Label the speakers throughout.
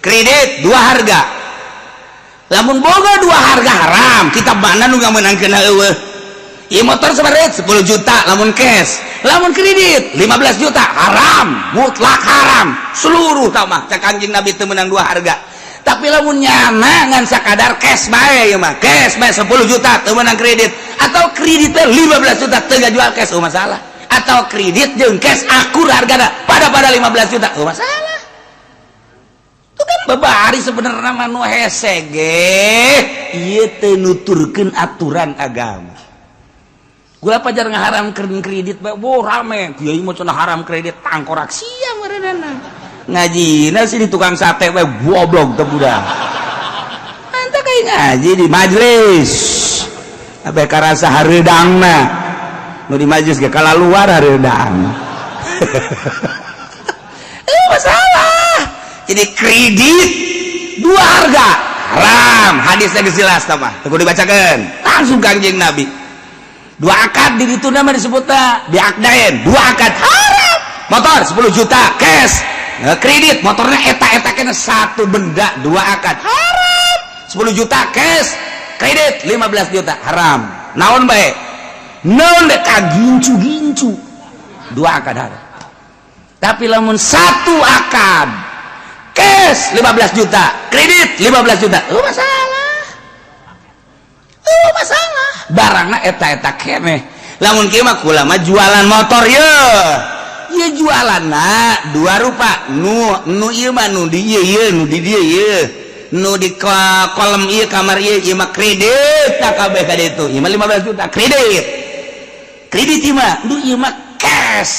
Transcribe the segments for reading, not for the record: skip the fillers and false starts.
Speaker 1: kredit dua harga lamun boga dua harga haram kita mana nu menangkeun eueuh ieu motor sabareuh 10 juta lamun cash lamun kredit 15 juta haram mutlak haram seluruh tah mah cak Kanjeng Nabi teu meunang dua harga tapi lamun nyana ngan sakadar cash bae ieu mah cash bae 10 juta teu meunang kredit atau kredit 15 juta teu ngajual cash masalah atau kredit jeung cash akur hargana pada 15 juta masalah itu kan babari sebenarnya manu hese ge ieu teh nuturkeun aturan agama gula pajar ngaharamkeun kredit bae rame kieu mah cenah haram kredit tangkorak sia meureunana ngajina sih di tukang sate bae goblok teh budak anta kayak ngaji di majelis abe karasa hareudangna nu di majelis ge kala luar hareudang masalah jadi kredit dua harga haram hadisnya jelas mah teu dibacakeun langsung Kanjeng Nabi dua akad di ditu nama disebutna diakdain dua akad haram motor 10 juta cash kredit motornya eta kena satu benda dua akad haram 10 juta cash kredit 15 juta haram naon bae naon deh kagincu dua akad haram tapi lamun satu akad cash 15 juta kredit 15 juta masalah barangna eta keneh lamun kieu mah kula mah jualan motor ye jualanna dua rupa nu ieu mah nu di ieu nu di dieu ieu nu di kolom ieu kamar ieu mah kredit tak kabeh ka ditu ieu mah 15 juta kredit ieu mah nu ieu mah cash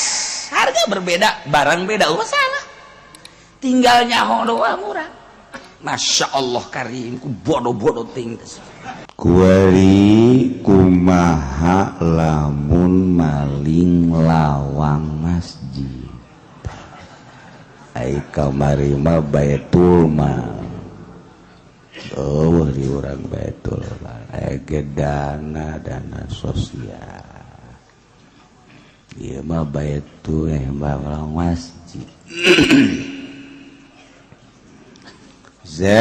Speaker 1: harga berbeda barang beda masalah tinggal nyaho doang murah Masya Allah karim ku bodoh-bodoh ting kuari kumaha lamun maling lawang masjid ai kamari mah baitul mal di urang baitul mal ege dana sosial ieu mah baitul lawang masjid Zaid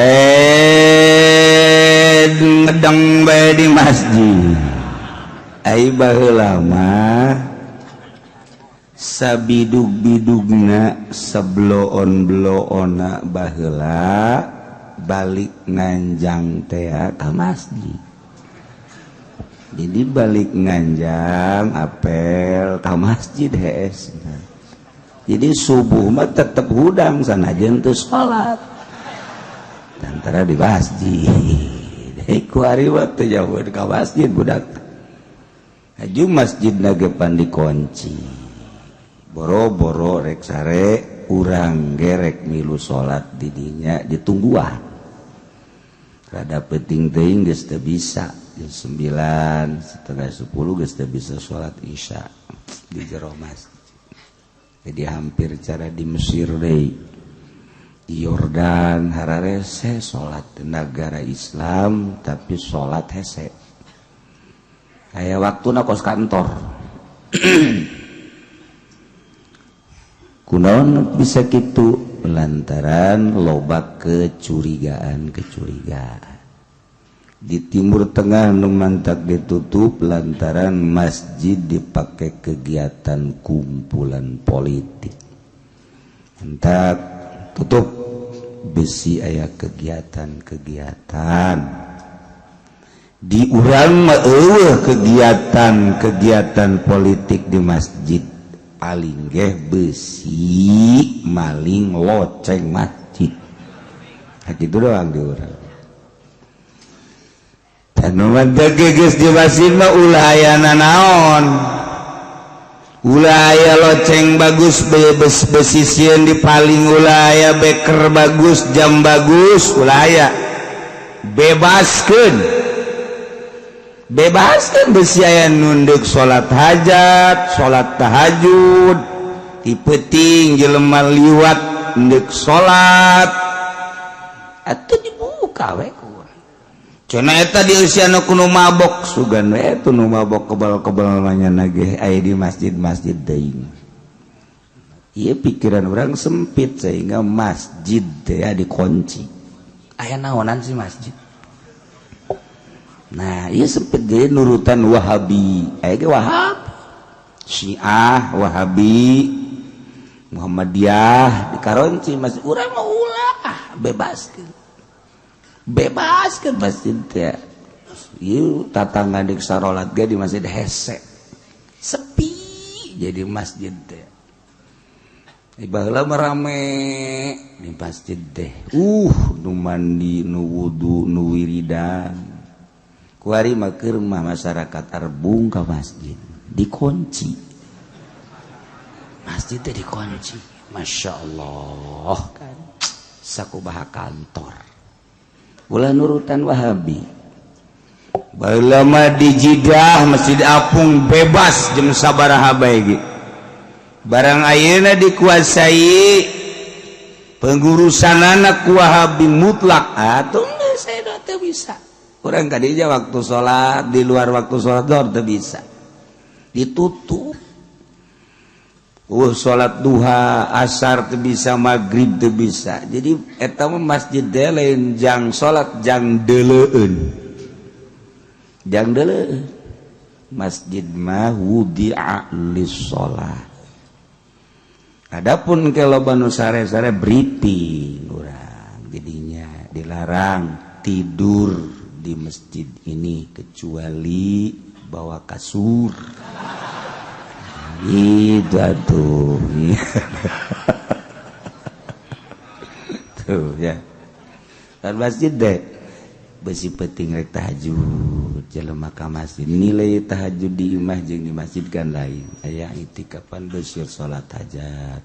Speaker 1: ngedeng bae di masjid ai baheula mah sabidug-bidugna sebloon-bloona baheula balik nganjang teh ka masjid jadi balik nganjang apel ka masjid hees jadi subuh mah tetep hudang sanajan teu salat antara di masjid iku ari waktu jauh di masjid budak aju masjid nagepan dikunci boro-boro rek sare urang gerek milu salat di dinya ditungguan rada penting teuing geus teu bisa jam 9 setengah 10 geus teu bisa salat isya di jero masjid jadi hampir cara di Mesir deui di Yordan hararese sholat negara Islam tapi sholat hese kayak waktu kos kantor kunaon bisa gitu lantaran loba kecurigaan di Timur Tengah nu mantak ditutup lantaran masjid dipakai kegiatan kumpulan politik mantak tutup besi aya kegiatan di urang mah eueuh kegiatan politik di masjid paling geh besi maling loceng masjid itu doang di urang anu mantep geus di masjid mah ulah aya naon ulaya loceng bagus besi sieun di paling ulaya beker bagus jam bagus ulaya bebaskeun besi aya nunduk salat hajat salat tahajud ti peuting jelema liwat ndek salat atuh dibuka we cenah eta di usiana kuno mabok sugan we atuh nu mabok kebal-kebal manya nage aya di masjid-masjid deui Iya pikiran orang sempit sehingga masjid ya dikunci. Aya naonan sih masjid. Nah, iya sempit jadi nurutan Wahabi. Aya ge Wahab. Syiah, Wahabi, Muhammadiyah dikaronci masjid. Urang mah ulah bebaskeun. Bebaskeun masjid teh. Ieu tatangga dik sarolat ge di masjid hese. Sepi jadi masjid teh. Ibadah merame di masjid deh. Nu mandi, nu wudu, nu wiridan. Kuari makeur mah masyarakat arbung ka masjid. Dikunci. Masjid teh dikunci. Masya Allah kan. Sakumaha kantor. Ulah nurutan Wahabi. Baheula mah di Jidah Masjid Apung bebas jam sabaraha bae ge. Barang ayeuna dikuasai pengurusan anak Wahabi mutlak atuh saya teu bisa. Urang kadija waktu salat di luar waktu salat zuhur teu bisa. Ditutup. Salat duha, asar teu bisa, magrib teu bisa. Jadi eta mah masjid teh lain jang salat jang deuleueun. Jang deuleueun. Masjid mah wudi'a lis-shalah. Adapun kalau banu sare-sare briefing urang jadinya dilarang tidur di masjid ini kecuali bawa kasur. Itu atuh. Tuh ya. Kan masjid deh besi penting rek tahajud jelema ka masjid nilai tahajud di imah jeung di masjid kan lain aya itikafan besir salat hajat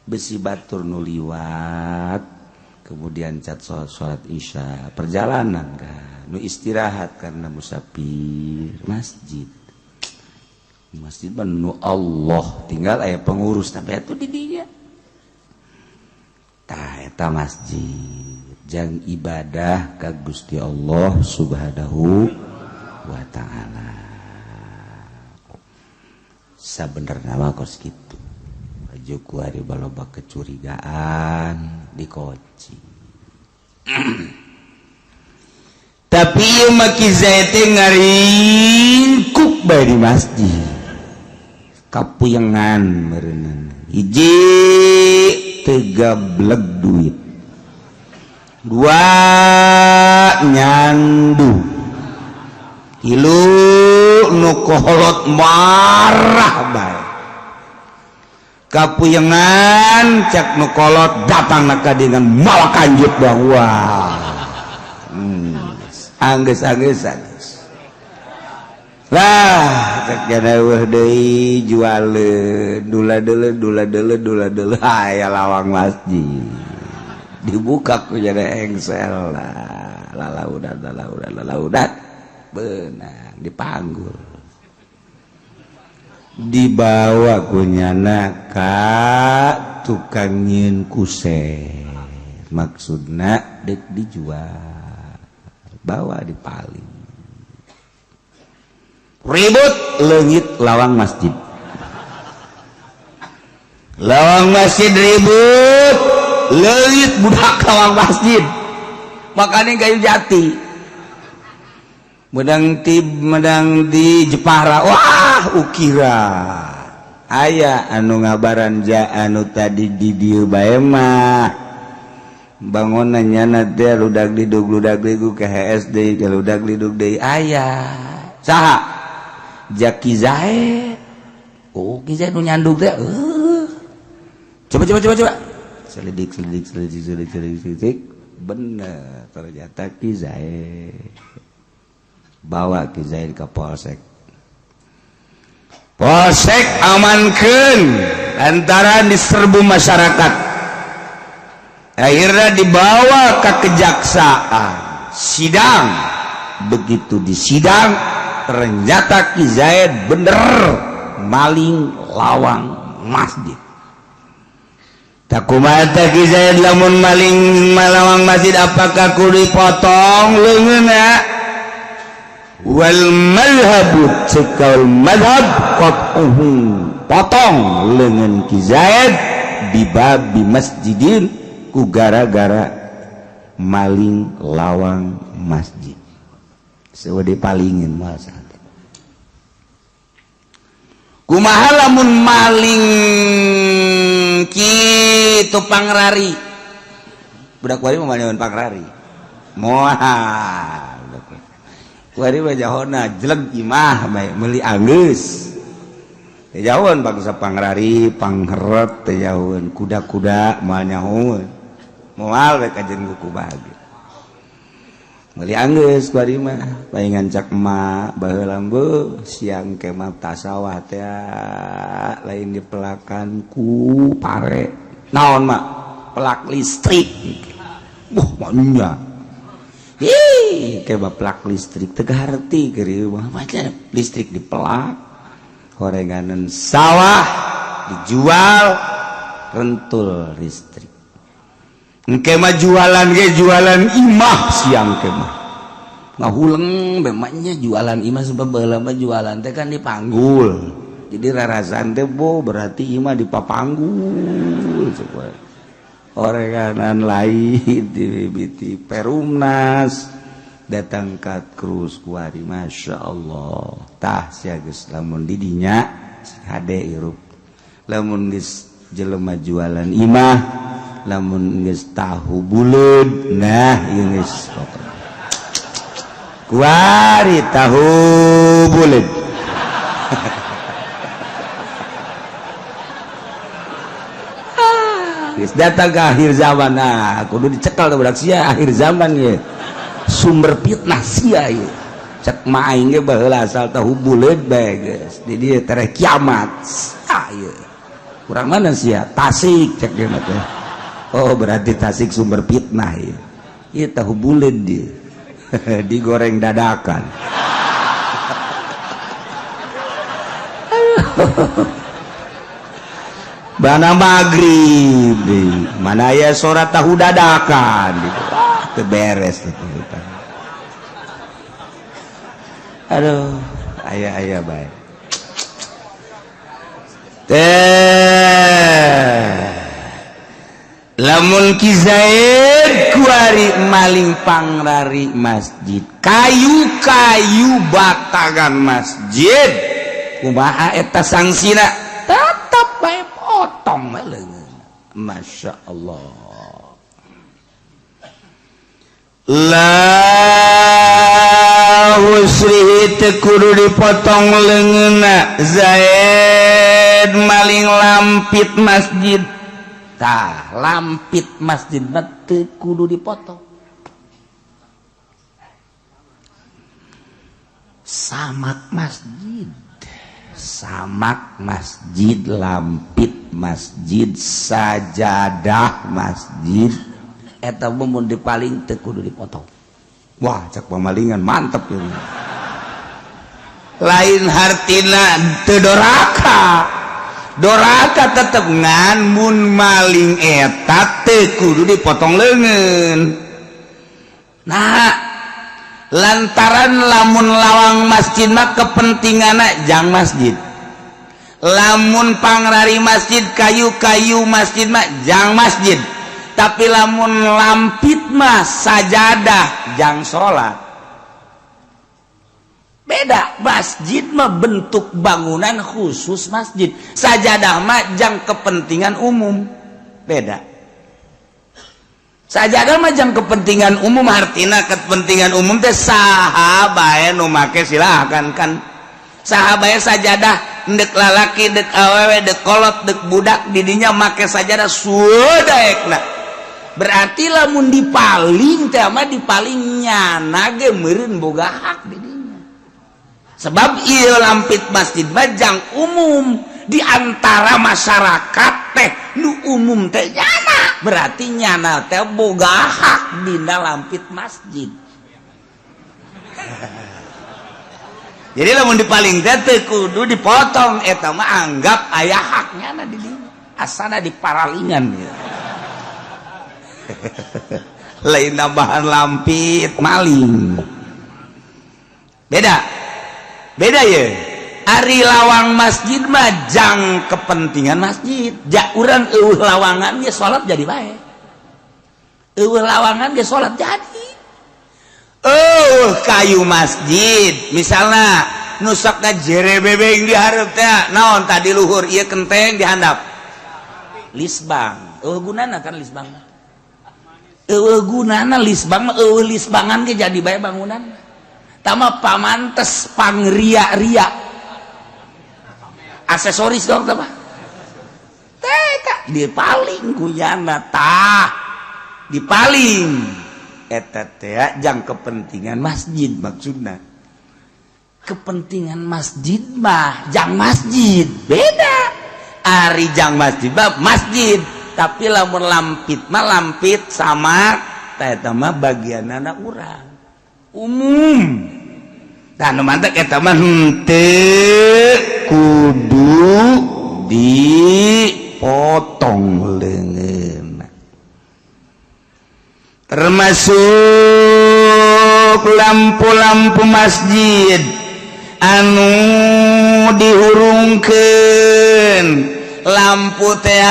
Speaker 1: besi batur nu liwat kemudian cat salat isya perjalanan kan nu istirahat karena musafir masjid nu Allah tinggal aya pengurus tapi atuh di dinya tah eta masjid jang ibadah ka Gusti Allah Subhanahu wa ta'ala. Sabenerna mah kos kitu. Aja kuari baloba kecurigaan dikunci. Tapi ieu mah Kiai teh ngaringkuk bae di masjid. Kapuyengan meureunna. Hiji teu gableg duit. Dua nyandu tilu nu kolot marah bae kapuyengan cak nu kolot datang ka dengan mawa kanjut bahwa anggeus-anggeus lah cak jana weuh deui jualeun dula-dula aya lawang masjid dibuka ku jadi engsel lah lalaudat benang dipanggul dibawa ku nyana ka tukang nyieun kusen maksudna dek dijual bawa dipaling ribut leungit lawang masjid ribut leungit budak lawang masjid makanya kayu jati medang di Jepara wah ukira aya anu ngabaran ja anu tadi di dieu bae mah bangunannya nanti ludag lidug ke HSD ke ludag lidug deui aya saha Jaki Zaid oh Ki Zaid nu nyandung teh coba selidik bener ternyata Ki Zaid bawa Ki Zaid ke polsek amankeun lantaran diserbu masyarakat akhirnya dibawa ke kejaksaan sidang begitu di sidang ternyata Ki Zaid bener maling lawang masjid. Tak kumata Ki Zaid lamun maling malawang masjid apakah kudu dipotong leungeunna wal madhhabu cekal madhab qat'uhu dipotong leungeun Ki Zaid di babi masjidin ku gara-gara maling lawang masjid. Seueur dipalingin moal sate. Kumaha lamun maling kitu pangrari? Budak kuari mah manehun pangrari. Moal. Kuari mah jahona jeleg imah bae meuli anggeus. Teh jauhan bangsa pangrari, pangheret teh jauhan kuda-kuda moal nyahoeun. Moal we kajen kuku bahagia. Meuli anggeus kuari mah paingan cak emak baheula beuh siang ke mah tasawah teh lain dipelakan ku pare. Naon mak? Pelak listrik. Wah, manya. Kayak plak listrik tegarti kiri macam listrik dipelak gorenganan sawah dijual rentul listrik kemah jualan imah siang kemah ngahuleng memangnya jualan imah sebab lama jualan teh kan dipanggul jadi rarasan teh berarti imah dipapanggul orenganan lain di Perumnas datang kat krus kuari Masya Allah tah sia geus lamun di dinya hade irup lamun geus jelema jualan imah lamun geus tahu buleud nah ieu geus kuari tahu buleud geus datang ke akhir zaman nah kudu dicekal teh budak sia akhir zaman ye sumber fitnah sia ye cek ma aing ge baheula asal tahu buleud bae geus di dieu tere kiamat sia ye urang mana sia Tasik cek dia mah teh oh berarti Tasik sumber fitnah ye ieu tahu buleud dia digoreng dadakan bana maghrib mana ya sholat tahu dadakan gitu beres itu aduh ayah baik lamun Ki Zaid kuari maling pangrari masjid kayu-kayu batagan masjid kumaha eta sangsina tetep bae potong leungeun Masya Allah la husrihi teu kudu dipotong leungeunna Zaid maling lampit masjid tah lampit masjid mah teu kudu dipotong samak masjid samak masjid lampit masjid sajadah masjid eta mun dipaling teu kudu dipotong wah cak pamalingan mantep ya lain hartina teu doraka tetep ngan mun maling eta teu kudu dipotong leungeun nah lantaran lamun lawang masjid mah kepentinganna jang masjid lamun pangrari masjid kayu-kayu masjid mah jang masjid tapi lamun lampit mah sajadah jang sholat beda masjid mah bentuk bangunan khusus masjid sajadah mah jang kepentingan umum beda sajadah mah jang kepentingan umum artina kepentingan umum teh saha bae nu make silakan kan saha bae sajadah dek lalaki dek awewe dek kolot dek budak didinya make sajadah sudaekna berarti lamun dipaling teh mah dipaling nyana ge meureun boga hak didinya sebab ieu lampit masjid mah jang umum di antara masyarakat teh nu umum teh nyana berarti nyana teh boga hak dina lampit masjid jadi lamun dipaling teh teu kudu dipotong eta mah anggap aya haknya di dieu asana diparalingan ya. Lain nambahan lampit maling beda ya Ari lawang masjid mah jang kepentingan masjid. Jak urang lawangan ge salat jadi bae. Lawangan ge salat jadi. Kayu masjid misalnya nusakna jerebebeng di hareup teh naon tadi luhur ieu kenteng dihandap. Lisbang. Gunana kan lisbang. Gunana lisbang mah lisbangan ge jadi bae bangunan. Tama pamantes pangria-ria. Aksesoris dong apa? Teka dipaling guyana tah dipaling eta teh jang kepentingan masjid maksudna kepentingan masjid mah jang masjid beda ari jang masjid mah masjid tapi lamun lampit mah lampit sama eta mah bagianana urang umum dan mantek eta mah henteu kudu dipotong leungeunna termasuk lampu-lampu masjid anu dihurungkeun lampu teh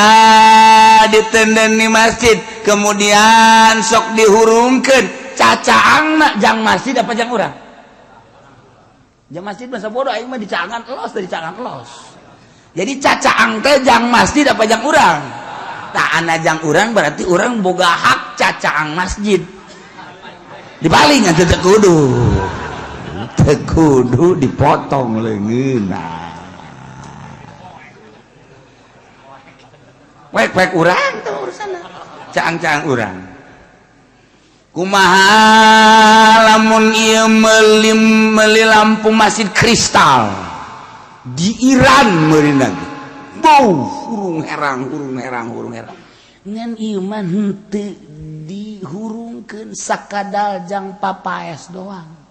Speaker 1: ditenden di masjid kemudian sok dihurungkeun cacaangna jang masjid apa jang urang jang masjid masa bodoh aing mah dicaangan elos dari caangan elos. Jadi cacaang teh jang masjid apa jang urang? Tah ana jang urang berarti urang boga hak cacaang masjid. Dipaling atuh teu kudu. Teu kudu dipotong leungeunna. Wek urang teh urusanna. Caang-caang urang. Kumaha lamun ieu meuli lampu masjid kristal di Iran meurina ge bau hurung herang ngan ieu mah henteu dihurungkeun sakadal jang papaes doang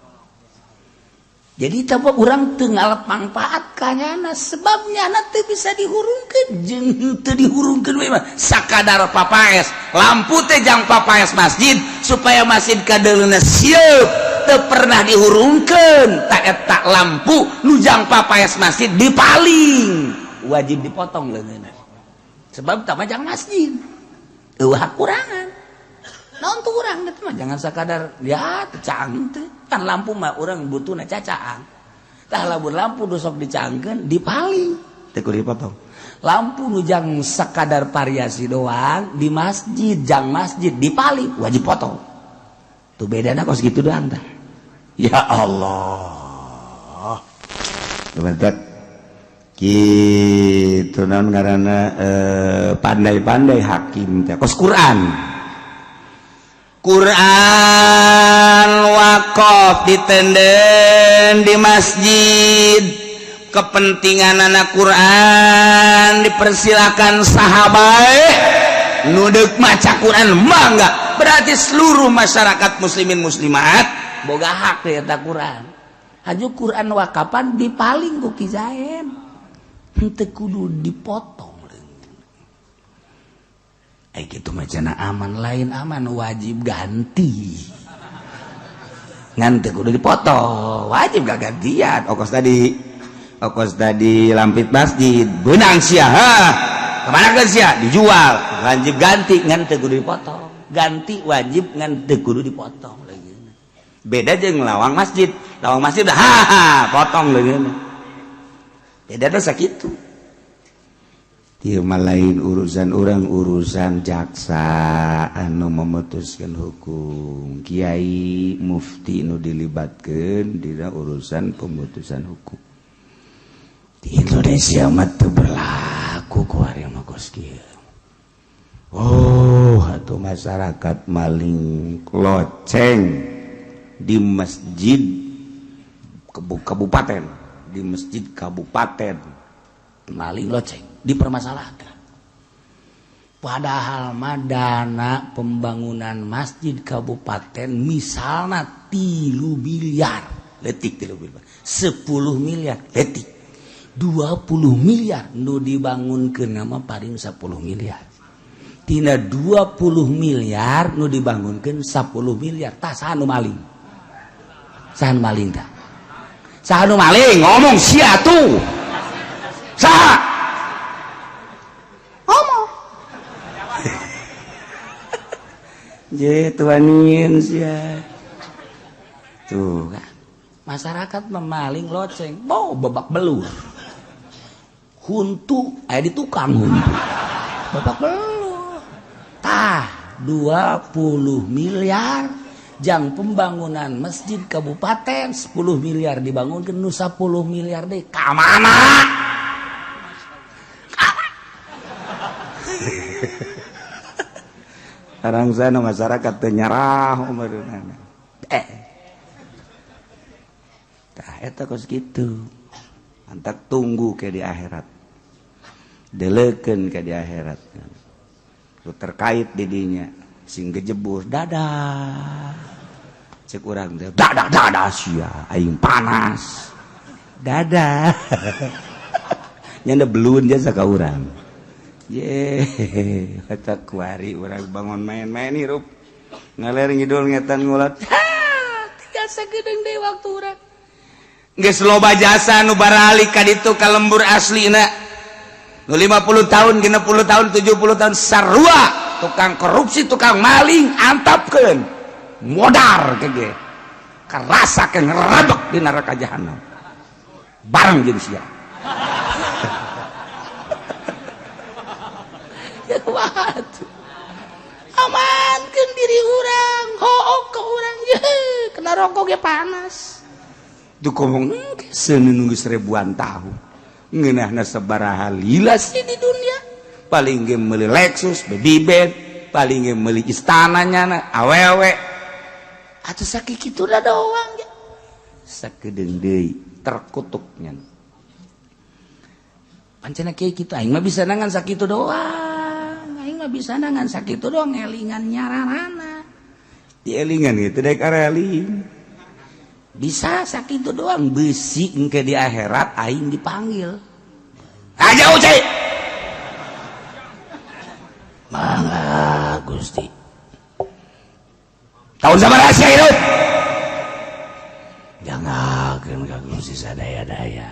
Speaker 1: jadi tapi urang teu ngalep mangpaat kanyana sebabnya teu bisa dihurungkeun jeung teu dihurungkeun we mah sakadar papaes lampu teh jang papaes masjid supaya masjid kadeuleuna sieup teu pernah dihurungkeun ta eta lampu nu jang papaes masjid dipaling wajib dipotong leungeunna sebab tah mah jang masjid eueuh kurangan naon tuh urang teh mah jangan sakadar ya teu caang teh kan lampu mah urang butuhna cacaang tah lamun lampu nu sok dicaangkeun dipaling teu kudu dipotong lampu nu jang sakadar variasi doang di masjid jang masjid dipaling wajib potong tuh bedana kos gitu doang tah ya Allah teman-teman kitu naon ngaranna pandai-pandai hakim teh kos Quran wakaf ditenden di masjid kepentingan anak Quran dipersilakan sahabat nudek maca Quran mangga berarti seluruh masyarakat muslimin muslimat boga hak eta Quran haju Quran wakapan dipaling ku kizaen henteu kudu dipotong gitu macana aman lain aman wajib ganti ngan teu kudu dipotong wajib gak gantian ongkos tadi lampit masjid beunang sia kemana kan sia dijual wajib ganti ngan teu kudu dipotong ganti wajib ngan teu kudu dipotong lagi beda jeung lawang masjid potong lagi beda teh sakitu ieu mah lain urusan urang urusan jaksa anu memutuskan hukum kiai mufti nu dilibatkeun dina urusan pemutusan hukum di Indonesia mah teu berlaku ku ari mah kos kieu atuh masyarakat maling loceng di masjid kabupaten maling loceng dipermasalahkan padahal dana pembangunan masjid kabupaten misalnya 3 miliar letik 10 miliar letik 20 miliar nu dibangunkeun nama paling 10 miliar tina 20 miliar nu dibangunkeun 10 miliar tah saha nu maling tah saha nu maling ngomong sia tuh saha ngomong je tuanin sia tuh kan masyarakat memaling loceng mau babak belur huntu di tukang huntu babak belur tah 20 miliar jang pembangunan masjid kabupaten 10 miliar dibangun ke nu 10 miliar deh kamana sekarang sana masyarakat ternyarah eta kos gitu antak tunggu ke di akhirat deleken ke di akhirat terkait didinya sing gejebur dadah cek urang teh dadah sia aing panas dadah nyanda belun jasa ka urang ye eta kuari urang bangun main-main hirup ngaler ngidul ngetan ngulat tinggal sagedeung deui waktu urang geus loba jasa nu baralik ka ditu ka lembur aslina nu 50 tahun 60 tahun 70 tahun sarua tukang korupsi tukang maling antapkeun modar kege karasa ke ngerebek di neraka jahanam bareng jeung sia ya waduh amankeun diri urang hook ke urang ye kena rokok ge panas tuh ngomong seuneu geus ribuan tahun ngeunahna sabaraha lila sih di dunia paling ge meuli Lexus baby bed paling ge meuli istananya awewe atuh sakitu da doang ya sakedeung deui terkutuknya pancena kieu kitu aing mah bisa nangan sakitu doang aing mah bisa nangan sakitu doang elingan nyararana dielingan gitu dek areling bisa sakitu doang besi engke di akhirat aing dipanggil aja ucai mangga Gusti tahun sabaraha sia hirup jangakeun ka Gusti sadaya-daya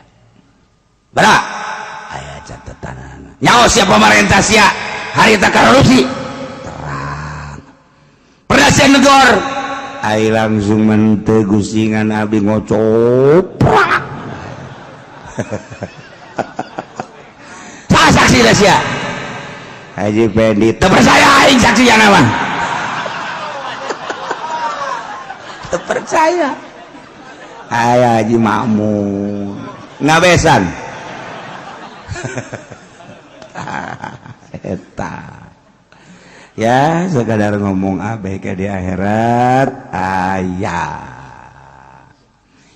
Speaker 1: bara aya catetanana nyaho sia pamarentah sia harita korupsi terang pernah sia negor ai langsung mente gusingan abdi ngocoprak saksi dah sia Haji Pendi teu percaya aing saksi yang mah teu percaya aya Haji Makmun ngabesan eta ya sekadar ngomong abeh ke di akhirat ayah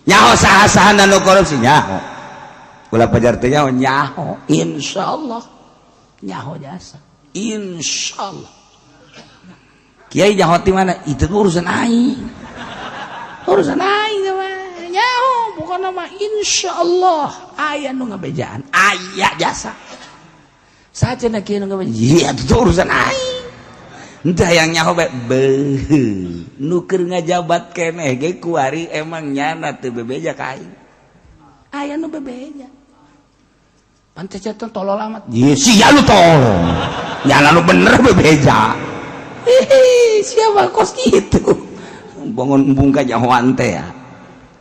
Speaker 1: nyaho saha-saha nu korupsi nyaho ulah pajar teh nyaho insyaallah nyaho jasa insyaallah kiai nyaho ti mana itu urusan aing nyaho bukan nama insyaallah aya nu ngabejaan aya jasa saja na kieu nu ngabejaan iya itu urusan aing entah yang nyaho nu keur ngajabat keneh ge kuari emang nyana teu bebeja ka aing aya nu bebeja pante ceton tolol amat ye sia lu tolol nyana nu bener bebeja siapa kos kitu bangun embung ka nyahoan teh ya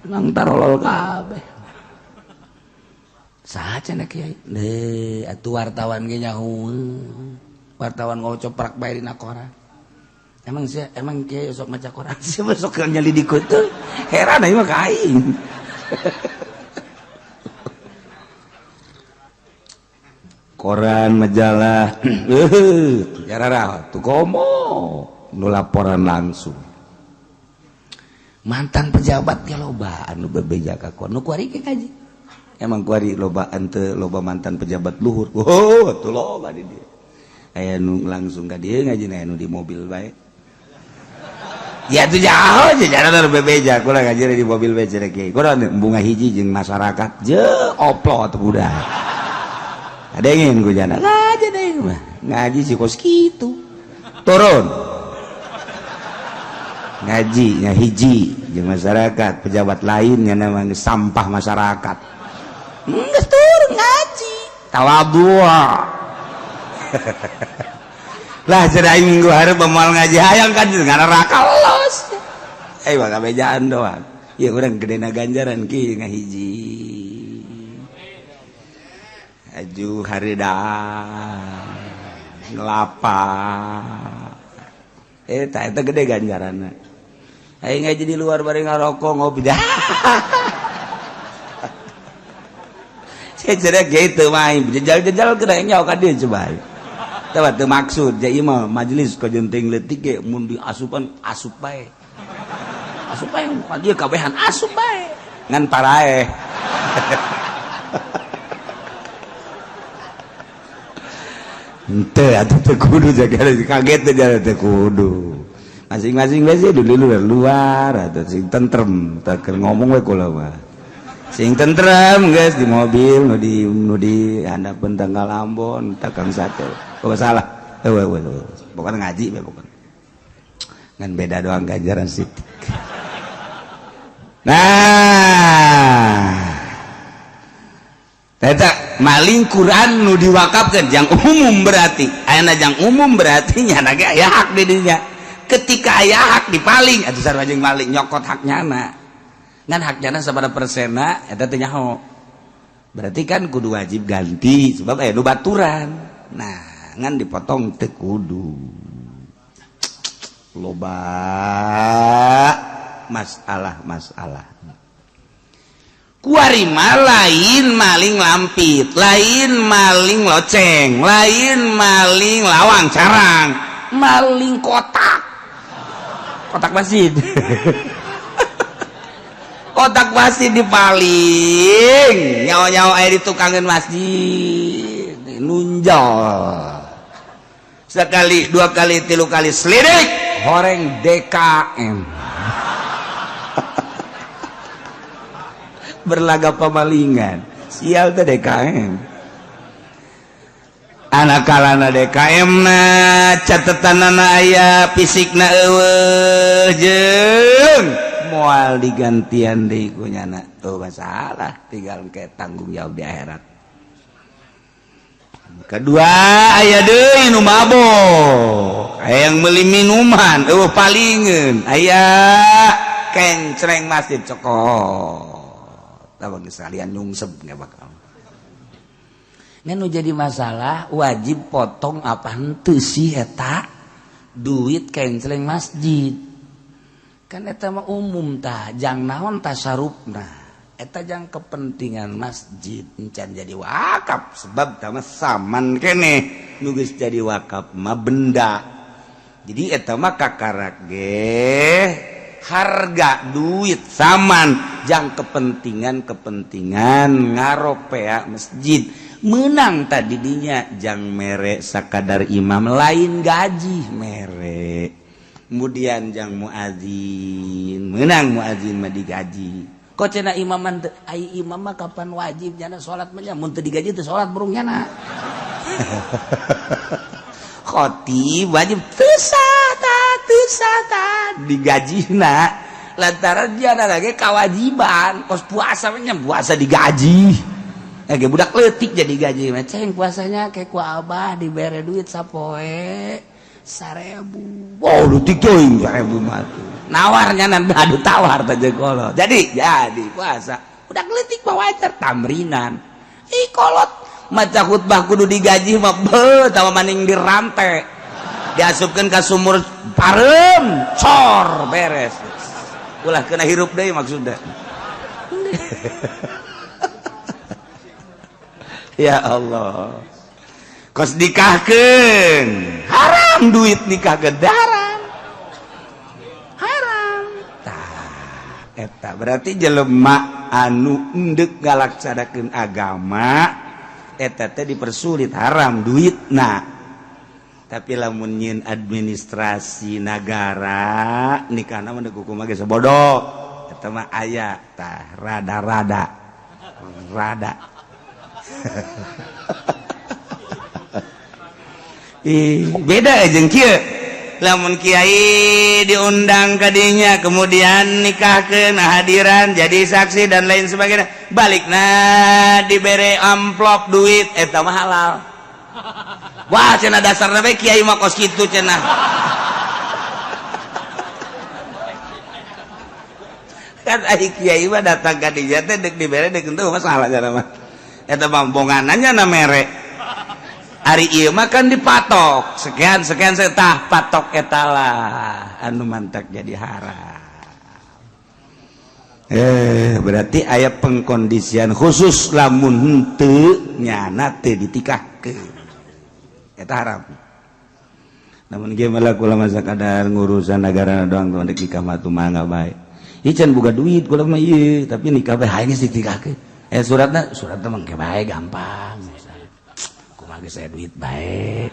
Speaker 1: nang tarolol kabeh saha cenah kiai atuh wartawan ge nyaho wartawan ngocoprak bae dina koran emang kiai sok maca koran sih sok nyelidikeun teh heran ieu mah ka aing koran majalah jararah tuh komo nu laporan langsung mantan pejabat ge loba anu bebeja ka koran nu kuari ge kaji emang kuari lobaan teu loba mantan pejabat luhur tuh loba di dieu aya nu langsung ka dieu ngajina anu di mobil bae ya tuh jauh aja jarana bebeja kula ngajina di mobil bae cenah kiai kunaon bunga hiji jeung masyarakat je oplot budak adengin ku jana ngaji deui mah ngaji si kos kitu turun ngajinya hiji jeung masyarakat pejabat lainnya namanya sampah masyarakat geus turun ngaji tawadhu lah cerai minggu hareup moal ngaji hayang kan neraka los mah kabejaan doang ya urang gedena ganjaran kieu ngahiji aju hareuda ngelapa eta gede ganjaranna aing ngaji di luar bari ngarokok ngopi dah saya cerek gitu mah jejal-jejal kena nyawa ka dieu coba tah teu maksud jadi mah majelis ka jenting leutik ge mun diasupan asup bae asup bae dia kabehan asup bae ngan parae ente atuh teu kudu jaga kaget teh jare teu kudu masing-masing we sih dulu luar atuh sing tentrem teu ngomong we kula mah sing tentrem geus di mobil nu di handapeun tanggal Ambon takang sate kok salah pokoknya ngaji we pokoknya ngan beda doang ganjaran sitik nah eta maling Quran nu diwakafkeun jang umum berarti ayeuna jang umum berarti nyana ge aya hak di dinya ketika aya hak dipaling atuh sarua jeung maling nyokot haknyana ngan haknyana sabaraha persena eta teh nyaho berarti kan kudu wajib ganti sebab aya nu baturan nah ngan dipotong teu kudu loba masalah kuarima lain maling lampit lain maling loceng lain maling lawang carang maling kotak masjid kotak masjid dipaling nyawa-nyawa air di tukangan masjid nunjol sekali dua kali tilu kali selidik horeng DKM berlaga pemalingan sial teh DKM anak kalana DKM na catetanana aya fisikna eueuh jeung moal digantian deui ku nyana teu masalah tinggal ke tanggung jawab di akhirat kedua aya deui nu mabok hayang meuli minuman eueuh palingeun aya kencreng masjid cokot bagi sekalian nyungsep nggak bakal nu jadi masalah wajib potong apa henteu sih eta duit kenceleng masjid kan eta mah umum tah jang naon tasarufna eta jang kepentingan masjid encan jadi wakaf sebab tah mah saman keneh nu geus jadi wakaf mah benda jadi eta mah kakarak ge harga duit saman jang kepentingan ngaropea masjid menang tadi dinya jang mere sakadar imam lain gaji mere kemudian jang muadzin menang muadzin mah digaji kok cenah imaman ai imam mah kapan wajib jana salat mah mun teu digaji teu salat burung nyana khotib wajib teu sata digajina lantaran jana lagi kewajiban kos puasa nya puasa digaji ge budak leutik jadi gaji mah ceng puasanya kayak ku abah dibere duit sapoe 1000 wow leutik teuing 1000 mah nawarnya nan adu tawar teh jegolo jadi puasa budak leutik mah wajar tamrinan kolot maca khutbah kudu digaji mah beuh tah maning dirantai diasupkeun ka sumur parem cor beres ulah kena hirup deui maksudna ya Allah kos nikahkeun haram duit nikah gedaran haram tah eta berarti jelema anu endek ngalaksanakeun agama eta teh dipersulit haram duitna tapi lamun nyeun administrasi nagara nikahna mah kuku mah geus bodoh eta mah aya tah rada beda jeung kieu lamun kiai diundang kadinya kemudian nikahkeun hadiran jadi saksi dan lain sebagainya balikna dibere amplop duit eta mah halal. Wah cenah dasarna bae kiai mah kos kitu cenah. Kan ai kiai mah datang ka dinya teh deuk dibere deuk henteu masalah cenah mah. Eta pamponganannya na mere. Hari ieu mah kan dipatok sekian setah patok etalah anu mantak jadi haram. Berarti aya pengkondisian khusus lamun henteu nyana teu ditikahkeun eta haram. Namun ge malah kula mah sakadar ngurusan negara doang tuh nikah mah tuh mangga bae. Ieu can boga duit kula mah ieu tapi nikah bae hayang ditikahkeun. Suratna mah ge bae gampang. Kumaha saya duit baik.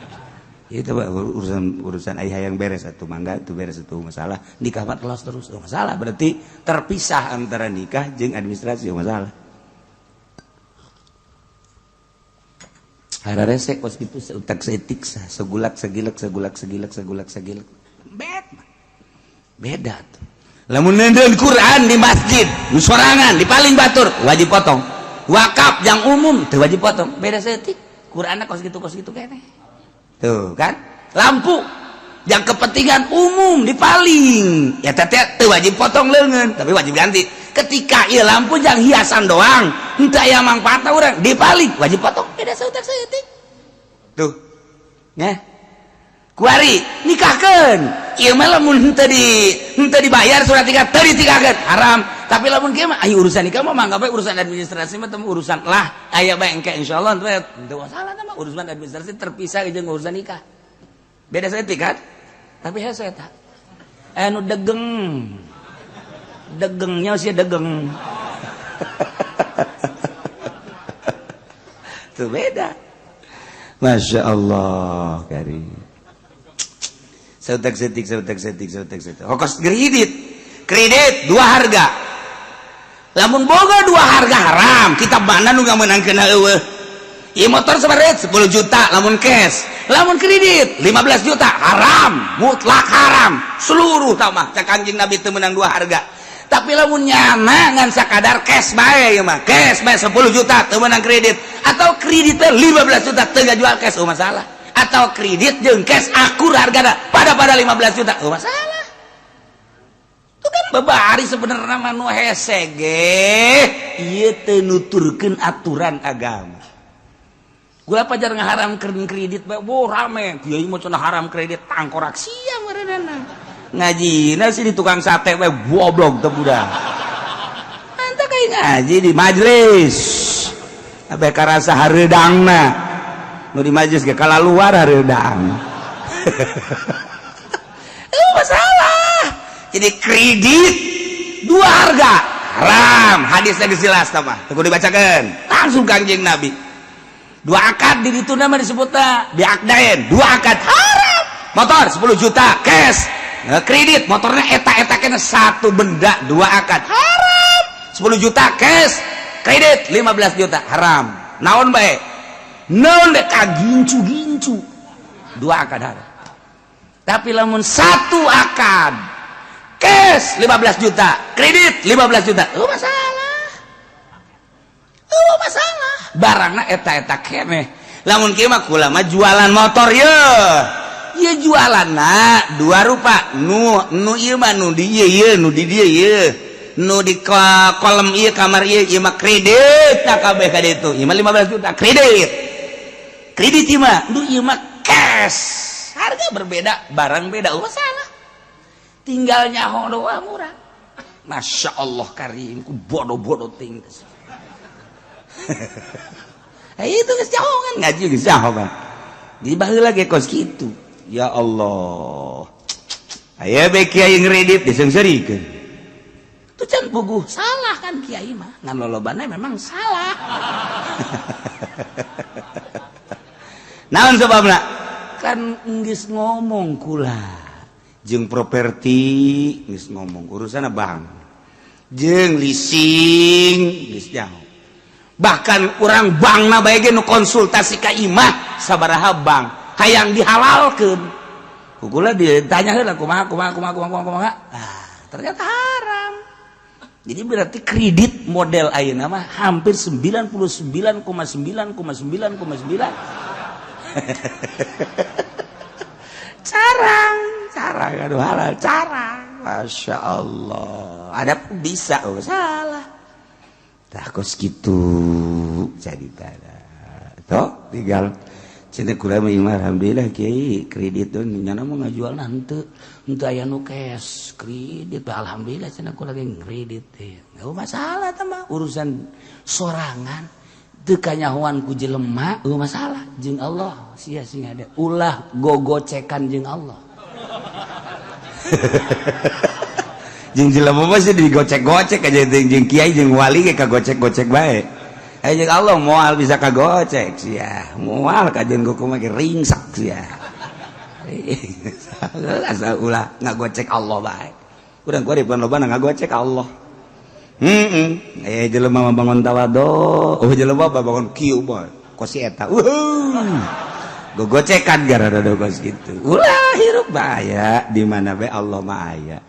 Speaker 1: Itu urusan ayah yang beres satu mangga itu beres itu masalah nikah mah kelas terus masalah berarti terpisah antara nikah jeung administrasi masalah. Hararese kos kitu seutak seetik segulak segilek beda tuh. Lamun neudeun Quran di masjid nu sorangan di paling batur wajib potong. Wakaf yang umum teu wajib potong beda seetik. Quranna kos gitu kene. Tuh kan? Lampu yang kepentingan umum dipaling. Ya teh teu wajib potong leungeun, tapi wajib ganti. Ketika ieu lampu yang hiasan doang, henteu aya mangpaatna urang dipaling, wajib potong. Beda sautak saeutik. Tuh. Nya. Kuari nikahkeun. Ieu mah lamun henteu dibayar surat nikah teu ditikahkeun, haram. Tapi lamun kieu mah aya urusan nikah mah mangga bae urusan administrasi mah teu urusan lah aya bae engke insyaallah teu masalah mah urusan administrasi terpisah jeung urusan nikah. Beda saeutik kan? Tapi hese eta. Anu degeng. Degengnya sih degeng. Tuh beda. Masya Allah karim. Sautak setik. Hokos kredit dua harga. Lamun boga dua harga haram, kita mana nu ngameunangkeun eueuh. Ieu motor sabareuh 10 juta lamun cash. Lamun kredit 15 juta haram, mutlak haram. Seluruh tah mah cak Kanjeng Nabi teu meunang dua harga. Tapi lamun nyana ngan sakadar cash bae ieu mah. Cash bae 10 juta teu meunang kredit atau kredit teh 15 juta teu ngajual cash masalah. Atau kredit jeung cash akur hargana pada 15 juta masalah. Itu kan babari sebenarnya manu hese ge ieu teu nuturkeun aturan agama. Gula pajar ngaharamkeun kredit bae rame kieu mah cenah haram kredit tangkorak sia meureunana. Ngajina sih di tukang sate bae goblok teu budak. Anta kayak ngaji di majelis. Abe karasa hareudangna. Nu di majelis ge kala luar hareudang. Masalah. Jadi kredit dua harga haram, hadisnya jelas mah teu dibacakeun langsung Kanjeng Nabi. Dua akad di ditu nama disebutna biakdain dua akad haram. Motor 10 juta cash kredit motornya eta kena satu benda dua akad haram. 10 juta cash kredit 15 juta haram. Naon bae naon deh kagincu dua akad haram. Tapi lamun satu akad cash 15 juta, kredit 15 juta. Masalah. Barangna eta keneh. Lamun kieu mah kula mah jualan motor ye. Ieu jualanna dua rupa. Nu ieu mah nu di ieu nu di dieu ieu. Nu di kolom ieu kamar ieu mah kredit na kabeh ka ditu. Ieu mah 15 juta kredit. Kredit ieu mah, ieu mah cash. Harga berbeda, barang beda. Masalah. Tinggal nyaho doang murah. Masya Allah karim ku bodoh ting. Itu geus nyaho kan ngaji geus nyaho kan. Di baheula ge kos kitu. Ya Allah. Aya bae kiai ngredit diseungseurikeun. Tu can puguh salah kan kiai mah. Ngan lolobana memang salah. Naon sababna? Kan geus ngomong kula. Jeung properti geus ngomong urusan bank jeung leasing geus jauh. Bahkan urang bankna bae ge nu konsultasi ka imah sabaraha bank hayang dihalalkeun Kukula ditanya heula kumaha. Ternyata haram. Jadi berarti kredit model ayeuna mah hampir 99,9,9,9 carang aduh halal carang. Masya Allah. Ada pun bisa salah. Takos gitu jadi tada. Toh tinggal cenah kula mah alhamdulillah kiai kredit tuh nyana mau ngajual henteu aya nu cash kredit alhamdulillah cenah kula ge kredit teh. Enggak masalah tah mah urusan sorangan teu kanyahoan ku jelema eueuh masalah jeung Allah sia sing ada ulah gogocekan jeung Allah. Jeung jelema mah sih digocek-gocek aja jeung kiai jeung wali ge kagocek-gocek bae. Jeung Allah moal bisa kagocek sia. Moal kajen ku kumaha ringsak sia. Asal ulah ngagocek Allah bae. Urang ku dipan loba ngagocek Allah. Jelema mah bangun tawado, jelema bangun kieu bae. Kosi eta. Gogocekan gara-gara kos kitu. Ulah hirup bahaya di mana bae Allah mah aya.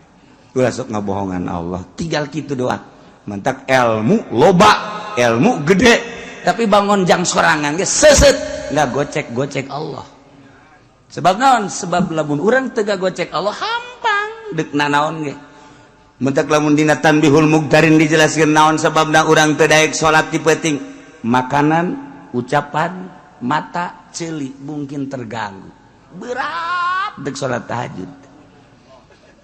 Speaker 1: Ulah sok ngabohongan Allah. Tinggal kitu doang. Mantak ilmu loba, ilmu gede, tapi bangun jang sorangan ge seuseut, nggak gocek Allah. Sebab naon? Sebab lamun urang teu gocek Allah hampang deuk nanaon ge. Mentak lamun dina Tanbihul Mugtarin dijelaskeun naon sababna urang teu daek salat ti peuting. Makanan, ucapan, mata, ceuli mungkin terganggu. Berat deuk salat tahajud.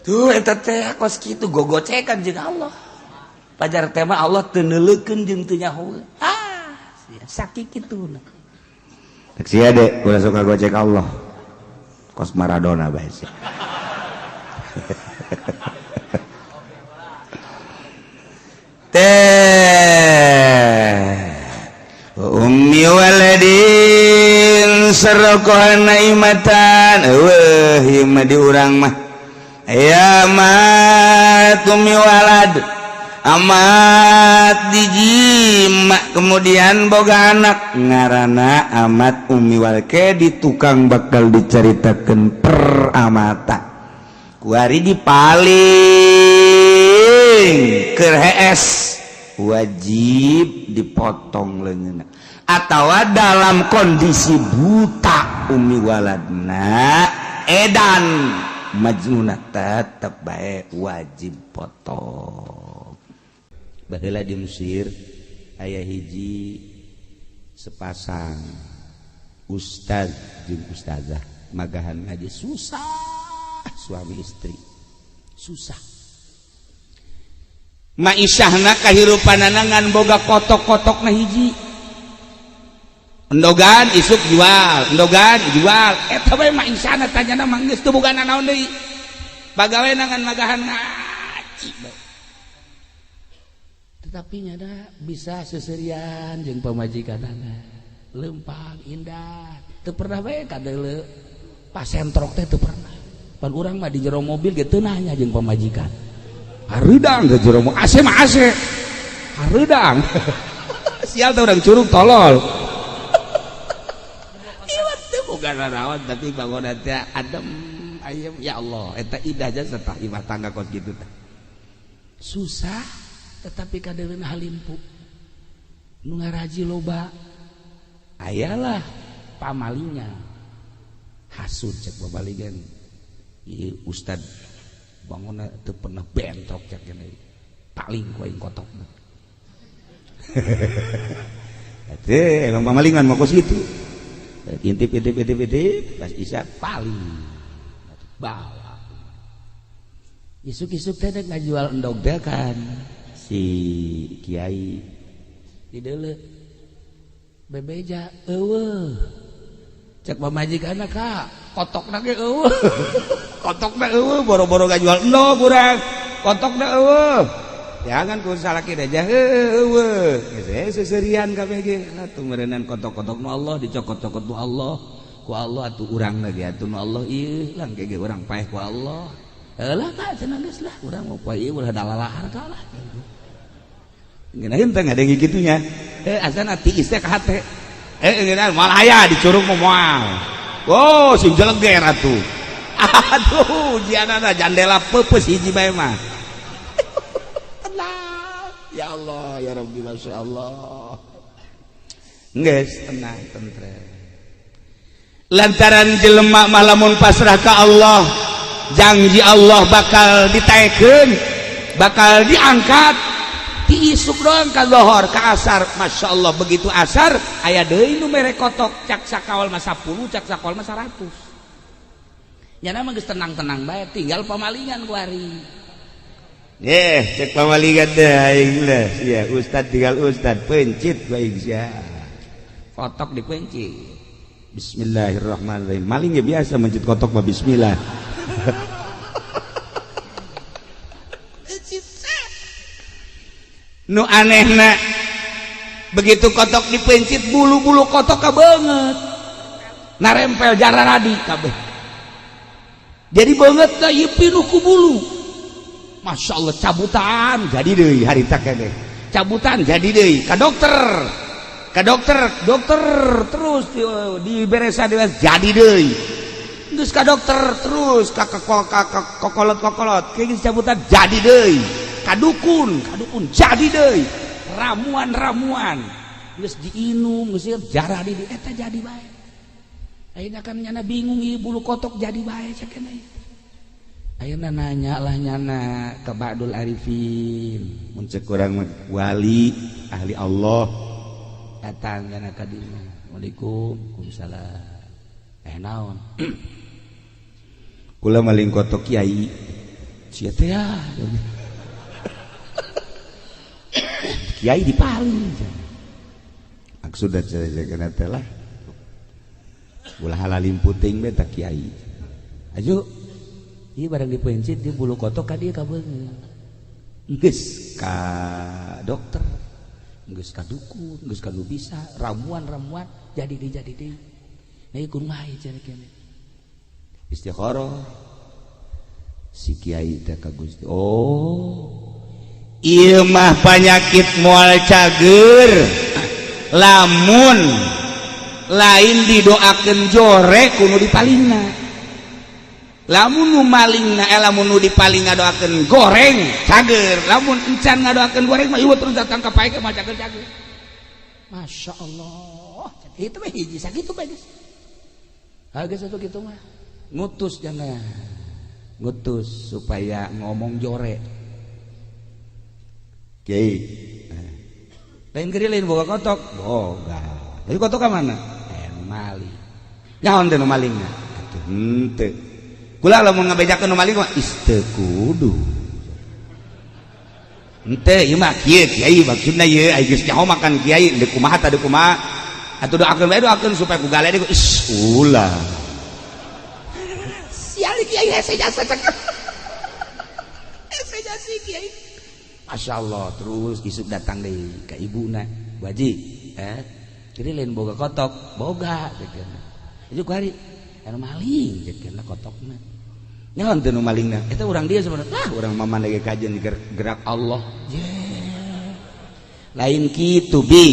Speaker 1: Tuh eta teh kos kitu gogocekan jeung Allah. Pajar tema Allah teu neuleukeun jeung teu nyaho. Sakit kituna. Tak sia de, ulah suka gocek Allah. Kos Maradona bae sih. Ummi waladin sarqan naimatan. Eueuh mah di urang mah. Ya mat ummi walad. Amat dijimak kemudian boga anak ngarana amat umi walke di tukang bakal diceritakan per amata kuari dipaling ke HS wajib dipotong leungeunna atawa dalam kondisi buta umi waladna edan majnunah tetep bae wajib potong. Baheula di Mesir aya hiji sepasang ustaz jeung ustazah magahan ngaji susah suami istri susah maisyahna kahirupanana ngan boga kotok-kotokna hiji endogan isuk jual endogan jual eta bae maisyahna tanyana mah geus teu boga naon deui pagaweana ngan magahan ngaji tapi nyada bisa seserian jeung pamajikanana lempang indah teu pernah bae kadeuleu pasentrok teh teu pernah pan urang mah di jero mobil ge teu nanya jeung pamajikan hareudang ke jero AC mah AC hareudang sial teh urang curug tolol ieu teh boga nanaon tapi bangunna teh adem ayem ya Allah eta indah aja serta imah tangga kos kitu teh susah tetapi kadeulina halimpu nu ngaraji loba ayalah pamalinya hasud cek babaligan ieu ustad bangunna teu pernah bentrok cek kene paling ku aing kotokna teh emang pamalingan mah kos kitu intip pas isya paling bawa isuk-isuk teh ngajual endog teh kan si kiai di deuleu bebeja eueuh cek pamajikanna ka kotokna ge eueuh kotokna eueuh boro-boro ngajual endog urang kotokna eueuh jangan ku salaki dajah eueuh geus seserian kabeh ge atuh meureunnan kotok-kotokna Allah dicokot-cokotna Allah ku Allah atuh urangna ge atuh Allah ieu lang ge urang paeh ku Allah eulah ka cenah geus lah urang mau poe ieu ulah dalalahar ka lah ngeunaheun teh ngadenge kitunya asana tiis teh ka hate ngeunaheun moal aya dicurug moal oh sing jeleger atuh aduh jianana jandela pepes hiji bae mah ya Allah ya Rabbi masya Allah geus tenang tentrem lantaran jelema malamun pasrah ka Allah janji Allah bakal ditaekeun bakal diangkat diisuk doang ka zuhur ka asar masya Allah begitu asar aya deui nu mere kotok cak sakawal mah 10 cak sakawal mah 100 nya mah geus tenang-tenang bae tinggal pamalingan ku ari cek pamalingan teh aing lah ya ustad tinggal ustad pencit bae sia kotok dipencit bismillahirrahmanirrahim maling ya biasa mencit kotok mah bismillah nu anehna begitu kotok dipencit bulu-bulu kotok kabeungeut narempel jararadi kabeh jadi beungeut da ieu pinuh ku bulu masya Allah cabutan jadi deui harita keneh cabutan jadi deui ka dokter terus diberesa jadi deui geus ka dokter terus ka kokolot geus cabutan jadi deui ka dukun jadi deui ramuan geus diinum geus jarah di eta jadi bae ayeuna kan nyana bingung ieu bulu kotok jadi bae sakeneh ayeuna nanya lah nyana ka Ba'dul Arifin mun ceuk urang wali ahli Allah datang nyana ka dieu Waalaikumsalam naon kula maling kotok kiai sia teh kiai dipaling maksudna jaga teh lah ulah halalim puting we tak kiai aju ieu barang dipencit di bulu kotok ka dieu ka beungeut geus ka dokter geus ka dukun geus ka nu bisa ramuan jadi deui nah ieu kumaha cenah keneh istikharah si kiai teh ka Gusti ieu mah penyakit moal cager lamun lain didoakeun jore kudu dipalingna lamun nu malingna lamun nu dipaling ngadoakeun goreng cager lamun encan ngadoakeun goreng mah ieu terus datang ka pae mah cager masya Allah itu mah hiji sakitu bae geus geus atuh kitu mah ngutus jangan ngutus supaya ngomong jore Kiai, lain kiri lain boga kotok, boga. Tapi kotok ke mana? Maling. Nyaon teh nu malingna? Henteu. Kula lamun ngabejakeun nu maling mah isteu kudu. Henteu ieu mah kieu kiai maksudna ieu aya geus nyaho makan kiai deuk kumaha tah deuk kumaha. Atuh doakeun bae doakeun supaya ku galede ku ulah. Sial kiai hese jasa cek. Hese jasi kiai. Masya Allah terus isuk datang deh ke ibuna wajib kiri lain boga kotok boga itu hari anu maling jadi kotokna nyaon teu nu malingna eta urang dia sebenarnya urang mama lagi kajian gerak Allah lain kitu bi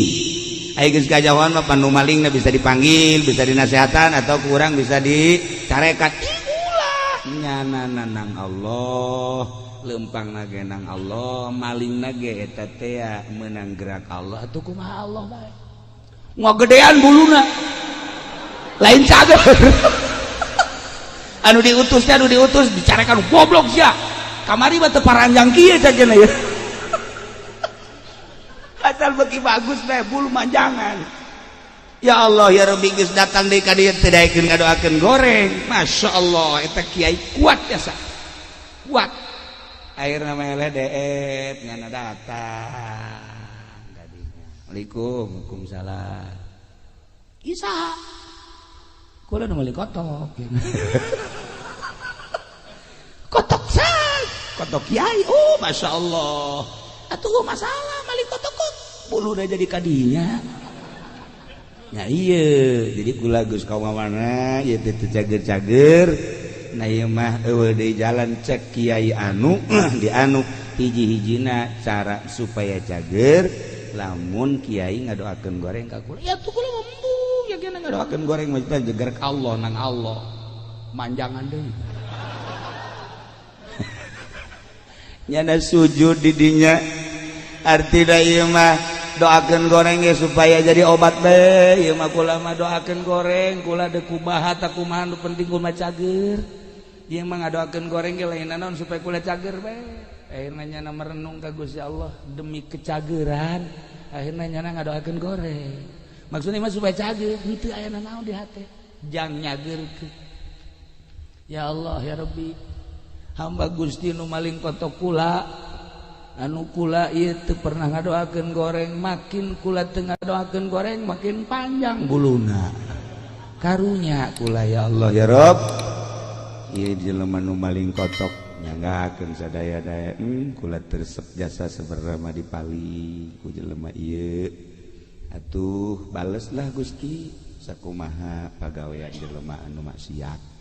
Speaker 1: aya geus kajauhan mah panu malingna bisa dipanggil bisa dinasehatan atau kurang bisa dicarekat ulah nyana nang Allah lempang nage nang Allah maling nage eta teh meunang gerak Allah atuh kumaha Allah bae ngagedean buluna lain cager anu diutus dicarekan goblok sia kamari mah teu paranjang kieu cagena ya asal beuki bagus teh bulu manjangan ya Allah ya Rabbi geus datang deui ka dieu teh daekeun ngadoakeun goreng masya Allah eta kiai kuat biasa kuat air namanya deet ngana datang tadinya Waalaikumsalam Isa kula nu meuli kotok kotok san kotok kiai masya Allah atuh masalah meuli kotok kok buluna jadi kadinya nya ieu jadi kula geus ka mana ieu teh cager-cager nah ieu mah eueuh deui jalan cek kiai anu di anu hiji-hijina cara supaya cager lamun kiai ngadoakeun goreng ka kula ya tuh kula mampu ya kena ngadoakeun goreng mah jeger ka Allah nang Allah manjangan deui nyana sujud didinya arti ieu mah doakeun goreng ge supaya jadi obat bae ieu mah kula mah doakeun goreng kula deuk kumaha tah kumaha nu penting kula cager ieu mah ngadoakeun goreng ge lain naon supaya kula cager bae akhirna nyana merenung ka Gusti Allah demi kecageran akhirna nyana ngadoakeun goreng maksudna mah supaya cager henteu aya naon di hate jang nyageurkeun ya Allah ya Rabbi hamba Gusti nu maling kotok kula anu kula ieu teu pernah ngadoakeun goreng makin kula teu ngadoakeun goreng makin panjang buluna karunya kula ya Allah ya Rabb ieu jelema nu maling kotok nyanggakeun sadaya-daya kula tersep jasa sabarama dipali ku jelema ieu atuh baleslah Gusti sakumaha pagawean jelema anu maksiat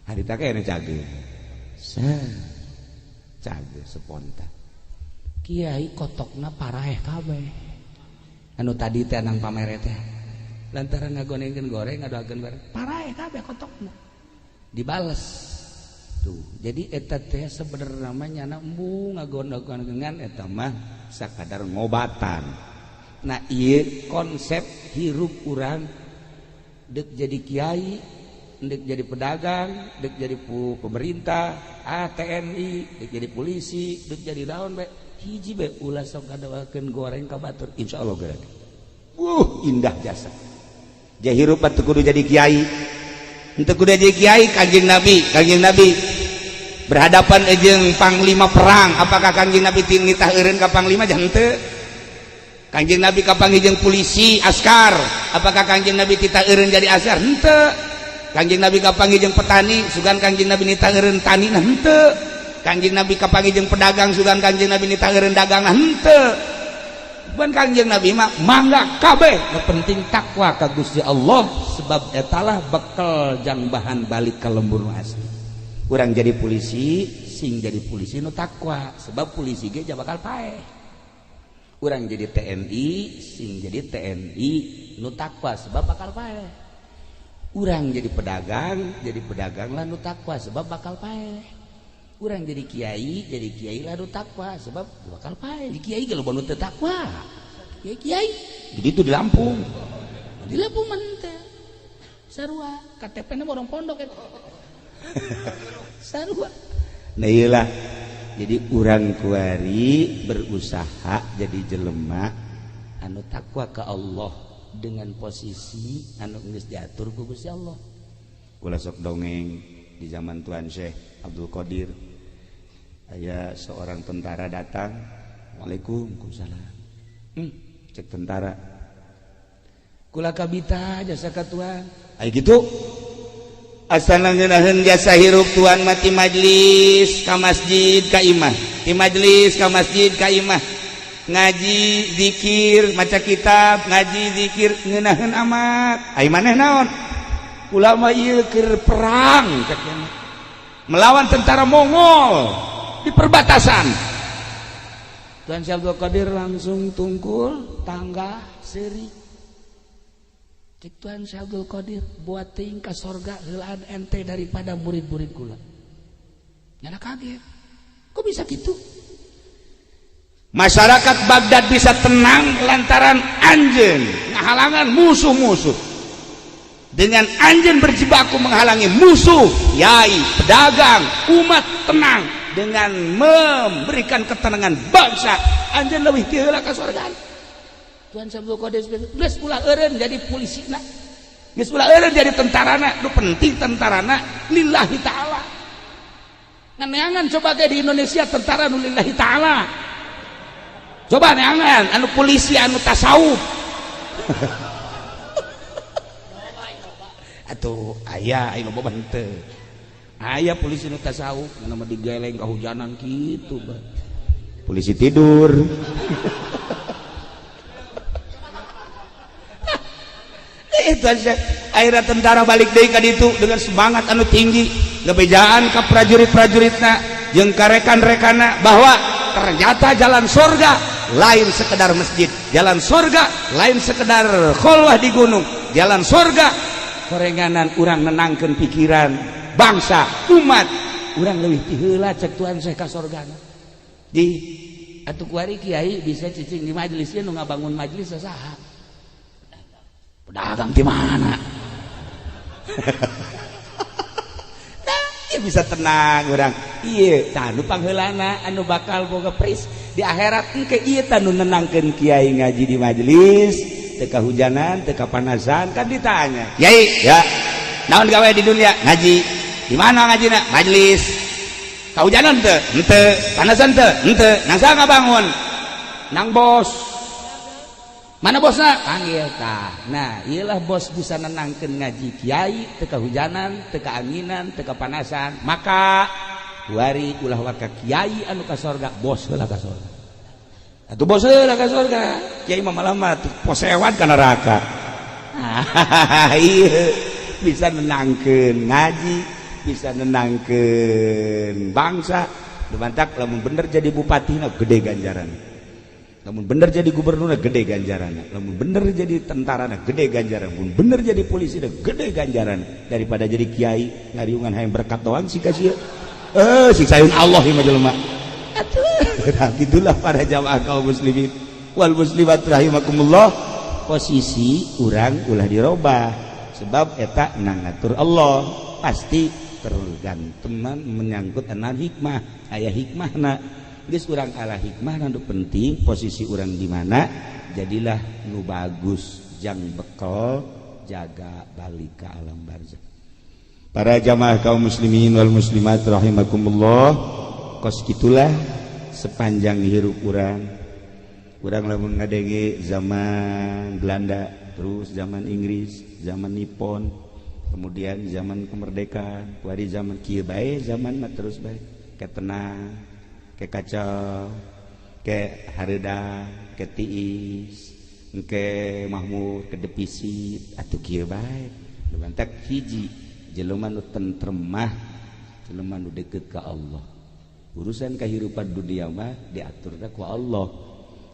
Speaker 1: harita kene cager cager spontan kiai kotokna paraeh kabeh anu tadi teh nang pamere teh lantaran ngagonengkeun goreng ngadoakeun bareng paraeh kabeh kotokna dibales tuh jadi eta teh sebenarnya mah nyana embung ngagondogan eta mah sakadar ngobatan nah ieu konsep hirup urang deuk jadi kiai dek jadi pedagang, dek jadi pemerintah, TNI, dek jadi polisi, dek jadi daun be, hiji be ulah sok ngadoakeun goreng ka batur, insyaallah geura. Indah jasa. Jahirup teu kudu jadi kiai. Henteu kudu jadi kiai Kanjeng Nabi berhadapan jeung panglima perang, apakah Kanjeng Nabi nitah eureun ka panglima jah henteu? Kanjeng Nabi kapanggih jeung polisi, askar, apakah Kanjeng Nabi titah eureun jadi askar? Henteu. Kanjeng Nabi kapanggih jeung petani sugan Kanjeng Nabi nitah eureun tani nah henteu Kanjeng Nabi kapanggih jeung pedagang sugan Kanjeng Nabi nitah eureun dagang nah henteu ban Kanjeng Nabi mah mangga kabeh nu penting takwa ka Gusti Allah sebab etalah bekal jang bahan balik ka lembur asli urang jadi polisi sing jadi polisi nu takwa sebab polisi ge bakal paeh urang jadi TNI sing jadi TNI nu takwa sebab bakal paeh urang jadi pedagang lah nu takwa sebab bakal paeh urang jadi kiai lah nu takwa sebab bakal paeh di kiai ge loba nu teu takwa kiai jadi itu di Lampung mah teh sarua KTP-na orang pondok eta sarua nah iyalah jadi urang kuari berusaha jadi jelema anu takwa ka Allah dengan posisi anu geus diatur ku Gusti Allah. Kula sok dongeng di zaman Tuan Syekh Abdul Qadir. Aya seorang tentara datang. Waalaikumsalam. Cek tentara. Kula kabita jasa ka Tuan. Aya kitu. Asana ngeunaheun jasa hirup Tuan mati majlis ka masjid ka imah. Di majlis ka masjid ka imah. Ngaji zikir maca kitab ngaji zikir ngeunaheun amat ai maneh naon ulama ieu keur perang melawan tentara Mongol di perbatasan Tuan Syekh Abdul Qadir langsung tungkul tangga seuri cek Tuan Syekh Abdul Qadir buat teuing ka sorga heulaan ente daripada murid-murid kula nyana kaget kok bisa gitu. Masyarakat Baghdad bisa tenang lantaran anjeun ngahalangan musuh-musuh. Dengan anjeun berjibaku menghalangi musuh, yai, pedagang, umat tenang dengan memberikan ketenangan bangsa. Anjeun leuwih ti heula ka surga. Tuan Syekh Abdul Qadir geus ulah eureun jadi polisina. Geus ulah eureun jadi tentarana, nu penting tentarana lillahi taala. Nganeangan coba ge di Indonesia tentara nu lillahi taala. Coba neangan anu polisi anu tasawuf atuh aya loba henteu aya polisi anu tasawuf nama digeleng kahujanan kitu polisi tidur itu aja akhirnya tentara balik deui ka ditu dengan semangat anu tinggi ngebejaan ka prajurit-prajuritna jeung ka rekan-rekanna bahwa ternyata jalan surga lain sekedar masjid, jalan surga lain sekedar kholwah di gunung, jalan surga korenganan urang nenangkeun pikiran bangsa umat urang leuwih ti heula cek Tuhan Syekh ka surgana di atuh kuari kiai bisa cicing di majelisnya nu ngabangun majelis saha pedagang di mana bisa tenang orang iya tanu pangheulana anu bakal boga pris di akhirat ke iya tanu nenangkeun kiai ngaji di majelis teu kahujanan teu kapanasan kan ditanya kiai ya naon gawe di dunia ngaji di mana ngajina majelis kahujanan teu henteu panasan teu henteu nang saha ngabangun nang bos mana bosna panggil tah nah iyalah bos bisa nenangkeun ngaji kiai teu kahujanan teu kaanginan teu kapanasan maka kuari ulah waka kiai anu ka sorga bos heula ka sorga atuh bos heula ka sorga kiai mah malah mah posewan ka neraka ieu bisa nenangkeun ngaji bisa nenangkeun bangsa lumantak lamun bener jadi bupati na gede ganjaran lamun bener jadi gubernur gede ganjaran lamun bener jadi tentara gede ganjaran lamun bener jadi polisi gede ganjaran daripada jadi kiai ngariungan hayang berkat doang sih kasih siksaeun Allah ieu mah jelema atuh gitulah para jamaah kaum muslimin wal muslimat rahimakumullah posisi urang ulah dirobah sebab eta nang ngatur Allah pasti tergantung menyangkut anak hikmah aya hikmahna geus urang ala hikmah nu penting posisi urang di mana jadilah nu bagus jang bekal jaga balik ke alam barzakh. Para jamaah kaum muslimin wal muslimat rahimakumullah kos kitulah sepanjang hirup urang lamun ngadenge zaman Belanda terus zaman Inggris zaman Nippon kemudian zaman kemerdekaan kuari zaman kieu bae zaman mah terus bae ketenang ke kacau ke hareuda ke tiis ke mahmud ke depisit atuh kieu bae lumantak hiji jelema nu tentrem mah jelema nu deukeut ka Allah urusan kahirupan dunia mah diaturna ku Allah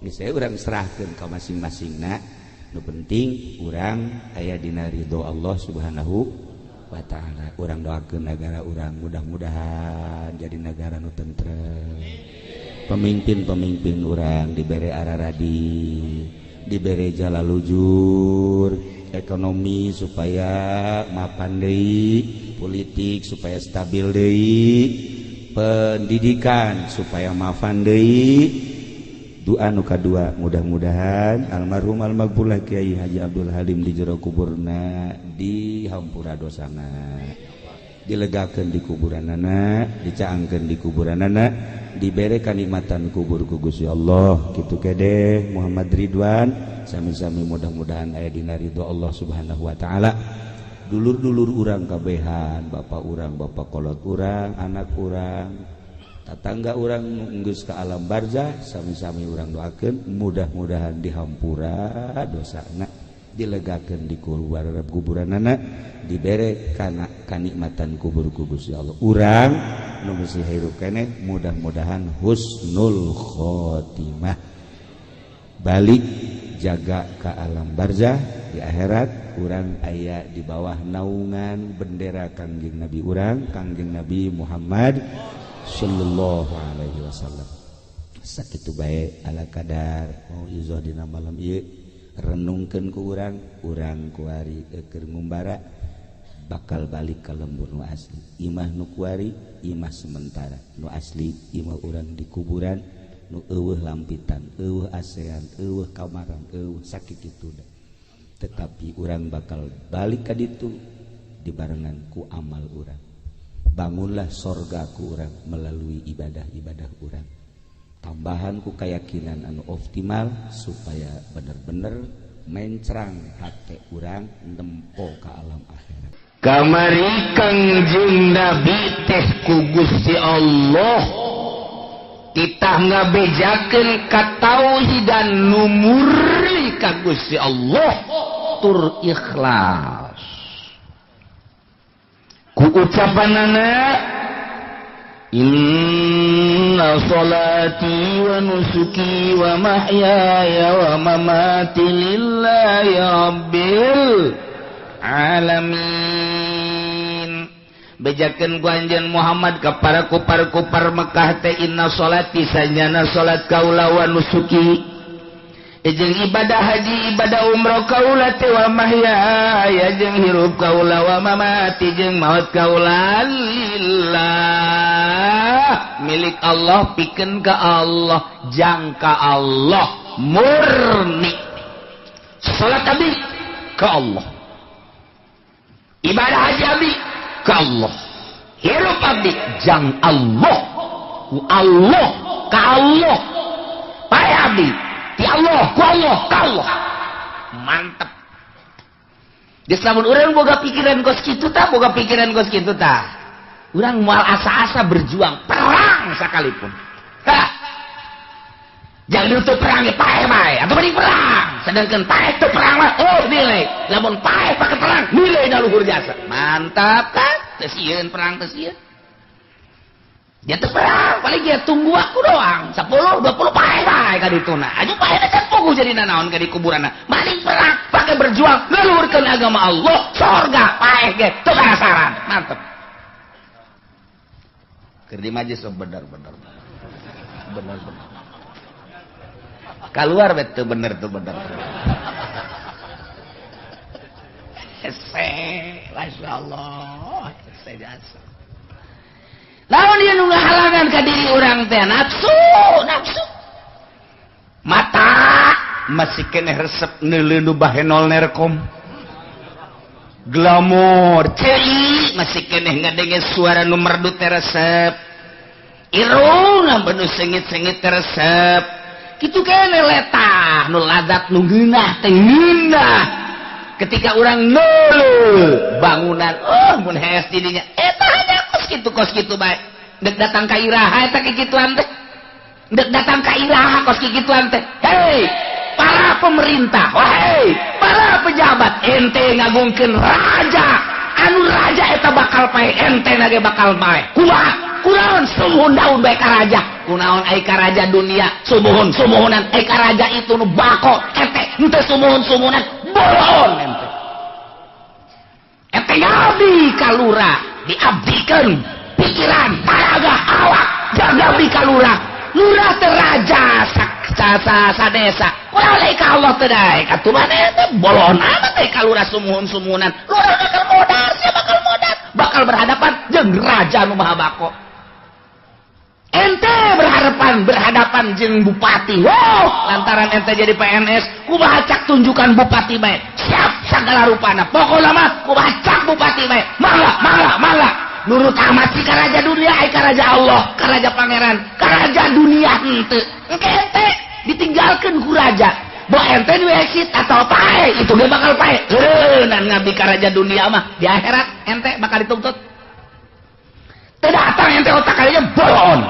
Speaker 1: geus urang serahkeun ka masing-masingna nu penting urang aya dina ridho Allah subhanahu wa ta'ala. Urang doakeun negara urang mudah-mudahan jadi negara nu tentrem pemimpin-pemimpin urang dibere araradi dibere jala lujur ekonomi supaya mapan deui politik supaya stabil deui pendidikan supaya mapan deui doa nu kadua mudah-mudahan almarhum almaghfurlah Kiai Haji Abdul Halim di jero kuburna dihampura dosana dilegakeun di kuburanana dicaangkeun di kuburanana dibere kanikmatan kubur ku Gusti Allah kitu kede Muhammad Ridwan sami-sami mudah-mudahan aya dina ridho Allah subhanahu wa ta'ala dulur-dulur urang kabehan bapak urang bapak kolot urang anak urang tatangga urang geus ka alam barzakh sami-sami urang doakeun mudah-mudahan dihampura dosana dilegakeun di kuburanana dibere kana kanikmatan kubur ku Gusti Allah urang nu geus hirup keneh mudah-mudahan husnul khotimah balik jaga ka alam barzakh di akhirat urang aya di bawah naungan bendera Kangjeng Nabi urang Kangjeng Nabi Muhammad sallallahu alaihi wasallam sakitu bae ala kadar mau izoh dina malam ieu renungkeun ku urang kuari keur ngumbara bakal balik ka lembur nu asli imah nu kuari imah sementara nu asli imah urang di kuburan nu eueuh lampitan eueuh asean eueuh kamaran eueuh sakitu da tetapi urang bakal balik ka ditu dibarengan ku amal urang bangunlah sorga ku urang melalui ibadah-ibadah urang tambahan ku keyakinan anu optimal supaya bener-bener mencrang hate urang nempo ka alam akhirat kamari Kangjeng Nabi teh ku Gusti Allah titah ngabejakeun ka tauhidan nu murni ka Gusti Allah tur ikhlas ku ucapanana inna salati wa nusuki wa mahyaya wa mamati lillahi rabbil alamin
Speaker 2: bejakeun ku anjeun Muhammad ka para kupar-kupar Mekah teh inna sholati sanjana salat kaula wa nusuki jeung ibadah haji ibadah umrah kaula teh wa mahyaya jeung hirup kaula wa mamati jeung maut kaula lillah milik Allah pikeun ka Allah jangka Allah murni salat abdi ka Allah ibadah haji abdi ka Allah hirup abdi jang Allah ku Allah ka Allah pae abdi ti Allah ku Allah ka Allah mantep geus lamun urang boga pikiran kos kitu tah boga pikiran kos kitu tah urang moal asa-asa berjuang perang sakalipun hah jangan itu perang pae bae atau mending perang sedangkan pae itu perang mah nilai lamun pae pakai perang nilai na luhur jasa mantap kan teu sieun perang teu sieun dia teu perang paling dia tunggu aku doang 10 20 pae bae ka dituna aju pae na can puguh jadi naon ka di kuburanna mending perang pakai berjuang ngaluhurkeun agama Allah surga pae ge teu kasaran mantep keur di majlis bener keluar betul bener tuh bener Masya Allah lawan dia nunggu halangan ke diri orang teh nafsu mata masih kena resep neuleuh bahenol nerkom glamor ceri masih kena ngadenge suara nu merdu teh resep irung bener sengit-sengit teh resep kitu kene letah nu ladat nu geunah teh ngeunah ketika urang neuleuh bangunan mun hees di dinya eta hanya kos kitu bae dek datang ka iraha eta kikituan teh dek datang ka iraha kos kikituan teh hei para pemerintah wahai para pejabat ente ngagungkeun raja anu raja eta bakal pae ente na ge bakal pae kunaon sumuhun daun bae ka raja kunaon ai ka raja dunia sumuhunan ai ka raja itu nu bako ente henteu sumuhunan bolon ente ngabdi ka lurah diabdikeun pikiran tenaga awak jaga abdi ka lurah teh raja sa desa kunaon ai ka Allah teh dae katuman teh bolon amat ai ka lurah sumuhunan lurah bakal modar sia bakal berhadapan jeung raja nu maha bako ente berhadapan jeung bupati lantaran ente jadi PNS kumaha cak tunjukkan bupati bae siap segala rupana pokokna mah kumaha cak bupati bae mangga nurut amat si ka raja dunia ai ka raja Allah ka raja pangeran ka raja dunia henteu engke ente ditinggalkeun ku raja bo ente nu exit atau pae itu ge bakal pae dan ngabdi ka raja dunia mah di akhirat ente bakal dituntut teu datang ente otak kalinya bolon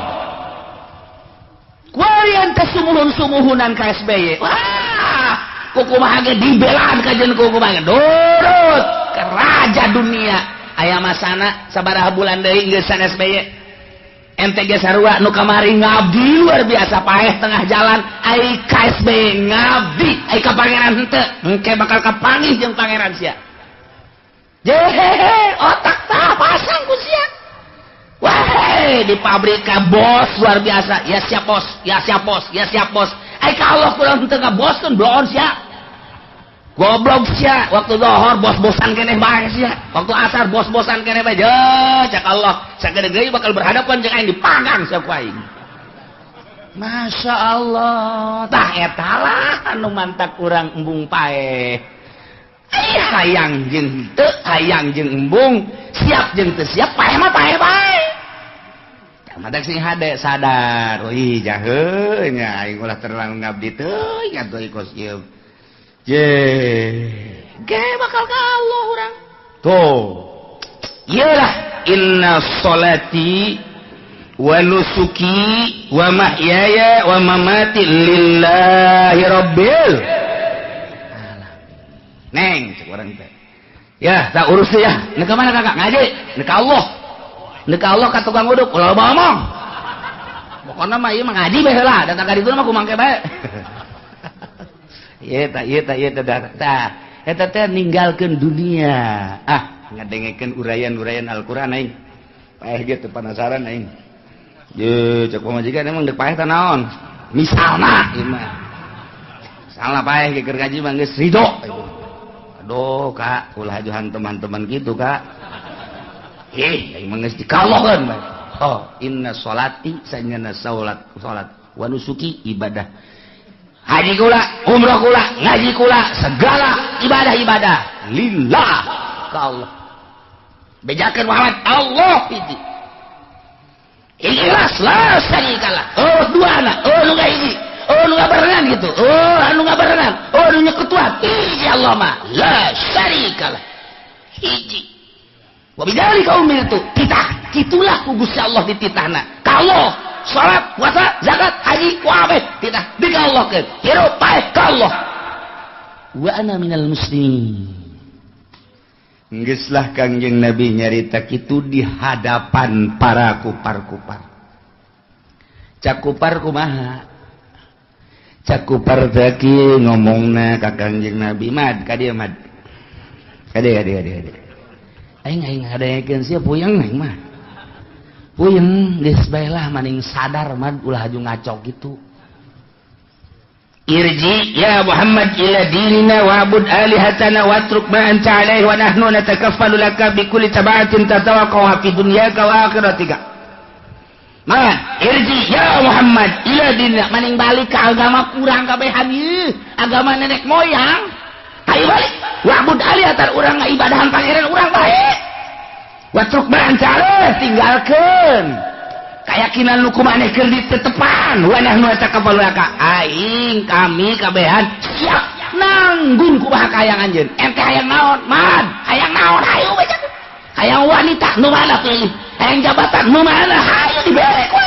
Speaker 2: kualian teh sumuhunan ka SBY wah kukumaha ge dibelaan kajen kukumaha nurut ke raja dunia aya masana sabaraha bulan deui geus SBY ente ge sarua nu kamari ngabdi luar biasa paeh tengah jalan ai ka SBY ngabdi ai ka pangeran henteu engke bakal kapanggih jeung pangeran sia jehehe otak tah pasang ku sia wahai di pabrik bos luar biasa ya siap bos ai ka Allah kurang teu ngaboskeun bloon sia goblok sia waktu zuhur bos-bosan keneh bae sia waktu asar bos-bosan keneh bae cak Allah sagede-gede bakal berhadapan jeung aing dipagang sia ku aing Masya Allah tah eta lah anu mantak urang embung pae hayang jeung teu hayang jeung embung siap jeung teu siap pae mah pae bae madak sing hade sadar ih jaheun nya aing ulah terlalu ngabdi teuing atuh kos ieu je ge bakal ka Allah urang tuh iyalah inna sholati wa nusuki wa mahyaya wa mamati lillahi rabbil neng cek urang teh ya tak urus ya neuk ka mana kakak ngaji neuk ka Allah neuk ka Allah ka tukang uduk ulah ngomong pokona mah ieu mah ngaji bae heula datang ka ditu mah kumangke bae ieu tah eta teh ninggalkeun dunia ngadengekeun urayan-urayan Al-Qur'an aing
Speaker 1: paeh gitu penasaran aing. Ye cek pamajikan emang dek paeh teh naon? Misalna ieu mah. Salah paeh ge keur ngaji mah geus ridho. Aduh Kak, ulah ajuhan teman-teman gitu Kak. Aing mah geus dikaloheun mah. Oh, inna sholati sayyana salat wa nusuki ibadah. Haji kula, umrah kula, ngaji kula, segala ibadah-ibadah lillah ka Allah. Bejakeun Muhammad Allah hiji. Ikhlas la syarikalah. Oh duana, oh nu hiji. Oh nu ngabarengan gitu. Oh anu ngabarengan. Oh nu nyekutuan. Hiji Allah mah la syarikalah. Hiji. Wa bidzalika umirtu. Titah, kitulah ku Gusti Allah dititahna. Ka Allah, salat, puasa, zakat, haji, kabeh titah dikaallahkeun. Hirup paeh ka Allah. Wa ana minal muslimin. Geuslah Kangjeng Nabi nyarita kitu di hadapan para kupar-kupar. Cak kupar kumaha? Cak kupar teh ngomongna ka Kangjeng Nabi, "Mad, ka dieu mad." Kade. Aing ngadegeun sia puyeng aing mah. Puyeng geus bae lah maning sadar mad ulah aju ngaco gitu. Irji ya Muhammad ila dinina wa'bud alihatana watruk ma anta alaihi wa nahnu natakaffalu laka bi kulli tabatin tatawaqqa fi dunyaka wa akhiratika. Man, irji ya Muhammad ila dinina maning balik ke agama kurang kabehan ieu, agama nenek moyang. Ayo balik. Wa'bud alihatan urang ngibadahan pangeran urang bae. Watruk ma anta alaihi tinggalkeun. Keyakinan lu kumaneh keur ditetepan wa nahnu takabbalu laka aing kami kabehan siap nanggung kumaha hayang anjeun ente hayang naon mad hayang naon hayu baca hayang wanita nu mana pilih hayang jabatan nu mana hayu dibere ku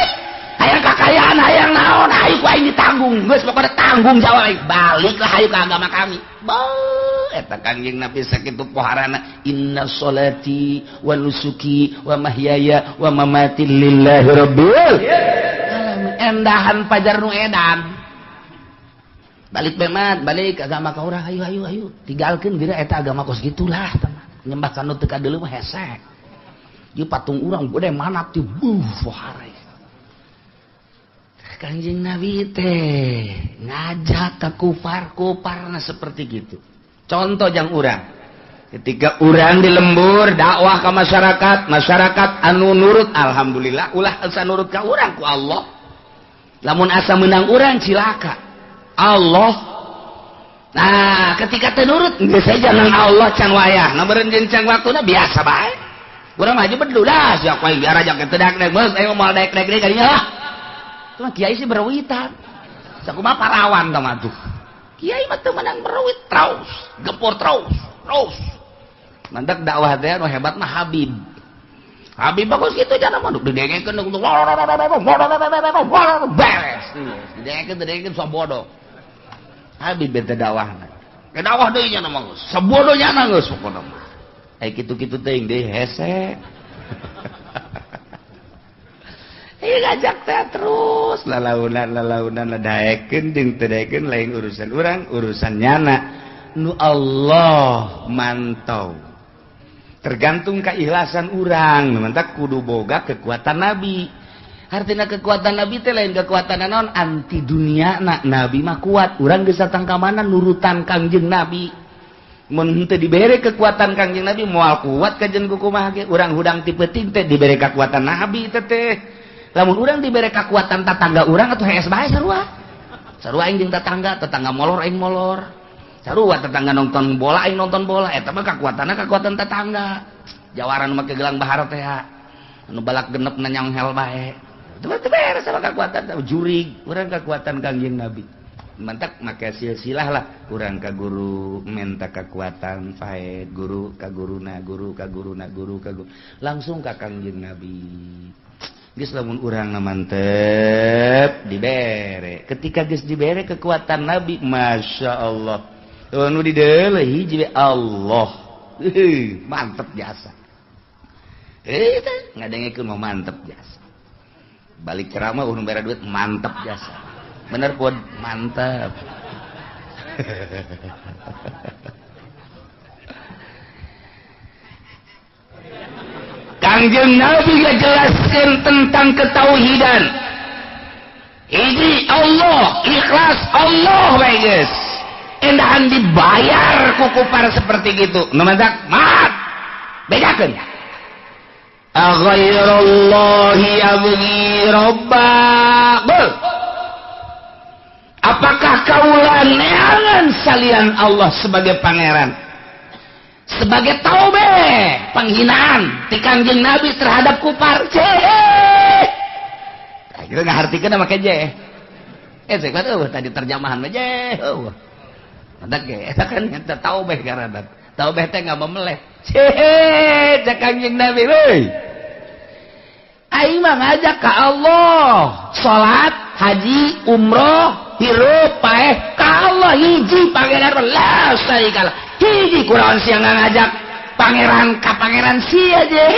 Speaker 1: hayang kakayaan hayang naon hayu ku aing ditanggung geus pokona tanggung jawab baliklah hayu ka agama kami eta Kangjeng Nabi sakitu poharana inna sholati wa nusuki wa mahyaya wa mamati lillahi rabbil alamin. Endahan pajar nu edan balik bemat balik agama ka urang ayo tinggalkeun geura eta agama kos gitulah nyembah kana teu kadeuleu mah hese ieu patung urang gede manap ti pohara Kangjeng Nabi teh ngajak ke kupar-kuparna seperti gitu. Contoh jang urang ketika urang di lembur dakwah ke masyarakat anu nurut alhamdulillah ulah asa nurut ka urang ku Allah lamun asa menang urang cilaka Allah. Nah ketika teu nurut geus saja nang Allah can wayah na beureun jeung can waktuna biasa bae urang mah bedu dah sia koe biar aja teu dak-dak meus aya moal dek-dek deui kadinya lah cuma kiai sih berwitan sakumaha parawan tah mah tuh kiai mah teu menang berwit terus gempur terus mandak dakwah teh anu hebat mah Habib bagus gitu jangan mah didengekeun untuk beres didengekeun sabodo Habib bete dakwahna ke dakwah deui nya mah sabodo nya geus pokona mah ai kitu-kitu teuing deui hese ngajak teh terus lalaunan daekeun jeung teu daekeun lain urusan urang urusan nyana nu Allah mantau tergantung keikhlasan urang mantak kudu boga kekuatan Nabi artina kekuatan Nabi teh lain kekuatan naon anti duniana Nabi mah kuat urang geus datang ka mana nurutan Kangjeng Nabi mun teu dibere kekuatan Kangjeng Nabi moal kuat kajen kumaha ge urang hudang ti peuting teh dibere kekuatan Nabi teh lamun urang dibere kekuatan tetangga urang atuh hees bae sarua aing jeung tetangga molor aing molor sarua tetangga nonton bola aing nonton bola eta mah kekuatanna kekuatan tetangga jawaran make gelang bahar teh anu balak genep nanyong hel bae teu beres sama kekuatan jurig urang kekuatan Kangjeng Nabi mantak make silsilah lah urang ka guru minta kekuatan faed guru ka guruna guru ka guruna guru ka guru langsung ka Kangjeng Nabi geus lamun urang mantep dibere ketika geus dibere kekuatan Nabi Masya Allah nu dideuleuh hiji Allah mantep jasa eta ngadengekeun mah mantep jasa balik ceramah nu bere duit mantep jasa bener pod mantep
Speaker 2: Kangjeng Nabi ngajelaskeun tentang ketauhidan. Hiji Allah, ikhlas Allah bae geus. Endahan dibayar ku kupar seperti gitu. Nu mantak mat. Bedakeun. Aghairallahi yabghi rabba. Apakah kaula neangan salian Allah sebagai pangeran? Sebagai taubeh, penghinaan ti Kangjeng Nabi terhadap kufar. Kita ngahartikeun sama keje. Saya kata tadi terjemahan mah je. Ada ge eta kan eta taubeh karana. Taubeh teh enggak memeleh. Cek Kangjeng Nabi euy. Aing mah ngajak ka Allah, salat, haji, umroh, hirup paeh ka Allah hiji pangeran la syarikalah. Hiji kunaon sia ngajak pangeran ka pangeran sia je.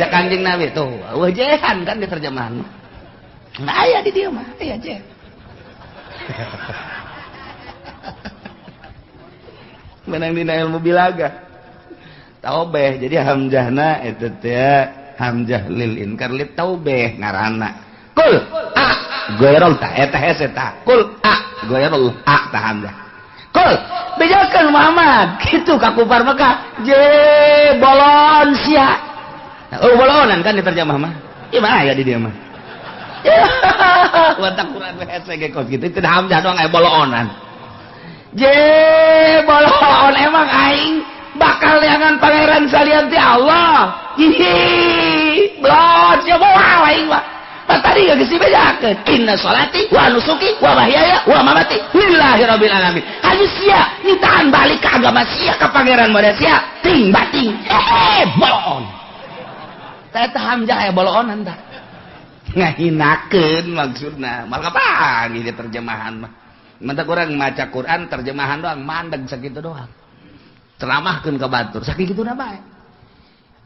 Speaker 2: Cek Kangjeng Nabi tuh, wajehan kan di terjemahan. Nah aya di dieu mah, aya je. Menang dina ilmu bilaga. Taubeh jadi hamzahna eta teh hamzah lil inkar lit taubeh ngaranna. Kul a goyrol ta eta hese ta. Kul a goyrol a ta hamzah. Kul bejakeun Muhammad kitu ka kufar Mekah. Je bolon sia. Oh bolonan kan diterjemah mah. Ieu mah aya di dieu mah. Watak Quran hese ge kos kitu teu hamzah doang aya bolonan. Je bolon emang aing bakal liangan pangeran salian ti Allah. Hihi blot sia moal aing mah. Tadi gak geus dibedakeun. Inna sholati wa nusuki wa mahyaya wa mamati lillahi rabbil alamin. Hanya sia nyitahan balik ke agama sia ka pangeran mode sia ting bating. Bolon. Teh hamzah aya bolonan tah. Ngahinakeun maksudna. Mal kapangi di terjemahan mah. Mentak orang maca Quran terjemahan doang mandeg sakitu doang. Ceramahkeun ka batur sakituna bae.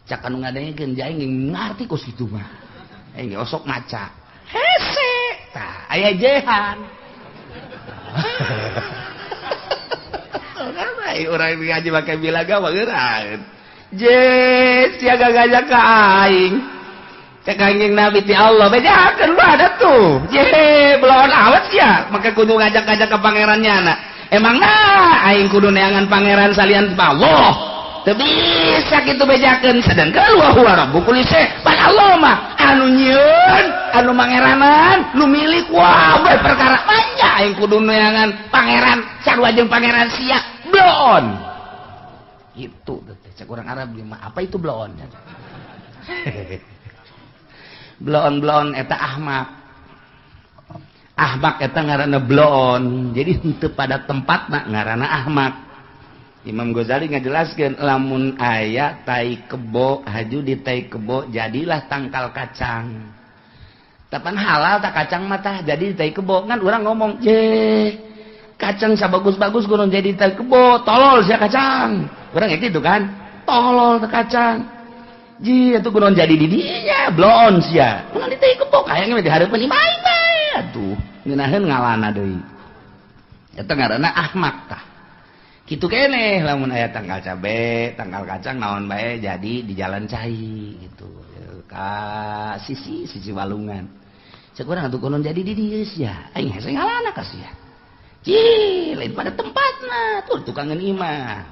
Speaker 2: Cak anu ngadengekeun jaing ngarti ku situ mah. Ini osok maca. Hese. Tah aya jehan. Karena urang ngaji make bilaga mah geuraeun. Je siaga ngajak ka aing. Cek Kangjeng Nabi ti Allah bejakeun bae tuh. Je belon awet sia make kudu ngajak-ngajak ka pangerannya na. Emang nah aing kudu neangan pangeran salian Allah. Teu bisa kitu bejakeun sedengkeun wa huwa rabbul kulli syai'. Pan Allah mah anu nyieun, anu mangeranan, nu milik wae perkara manya aing kudu neangan pangeran sarua jeung pangeran sia blon. Itu teh cek urang Arab mah apa itu blon? Blon eta ahmak. Ahmak eta ngaranna blon. Jadi henteu pada tempatna ngaranna ahmak. Imam Ghazali ngajelaskeun lamun aya tai kebo haju di tai kebo jadilah tangkal kacang. Tapan halal tak kacang mah tah jadi di tai kebo kan urang ngomong, "Je, kacang sabagus-bagus kudu jadi di tai kebo, tolol sia kacang." Urang gitu kan? Tolol teh kacang. Ji atuh kudu jadi di dinya blon sia. Kudu di tai kebo kayangnya di hareupeun imah bae atuh. Ngeunaheun ngalana deui. Eta ngaranna ahmak tah. Kitu keneh lamun aya tanggal cabe, tanggal kacang naon bae jadi di jalan cai gitu. Ka sisi walungan. Cek urang atuh kudu jadi di dieu sia. Aing hese ngalana ka sia. Ci, lain pada tempatna tuh tukangan imah.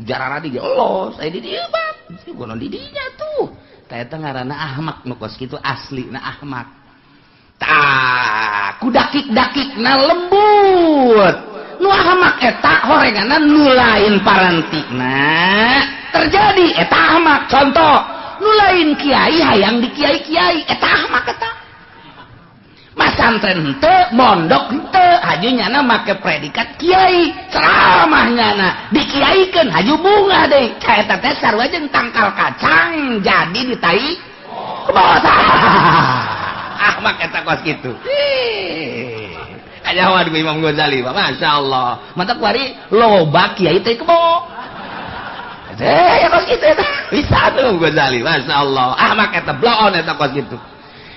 Speaker 2: Jarana di Allah, saya di dieu bab. Si kudu di dinya tuh. Tah eta ngaranna ahmak nu kos kitu aslina ahmak. Tah, kudakik-dakikna lembut. Nu ahmak eta horenganan nu lain parantikna terjadi eta ahmak. Contoh nu lain kiai hayang di kiai-kiai eta ahmak eta. Masantren henteu mondok henteu haju nyana make predikat kiai ceramah nyana dikiaikeun haju bunga deui ka eta teh sarua jeung tangkal kacang jadi di tai kebawah. Ahmak eta kos kitu. Ajawan ku Imam Ghazali, Masya Allah. Mantap kuari loba kiai teh kebo. Ya kos kitu eta. Bisa tuh Ghazali, Masya Allah. Ahmak eta bloon eta kos kitu.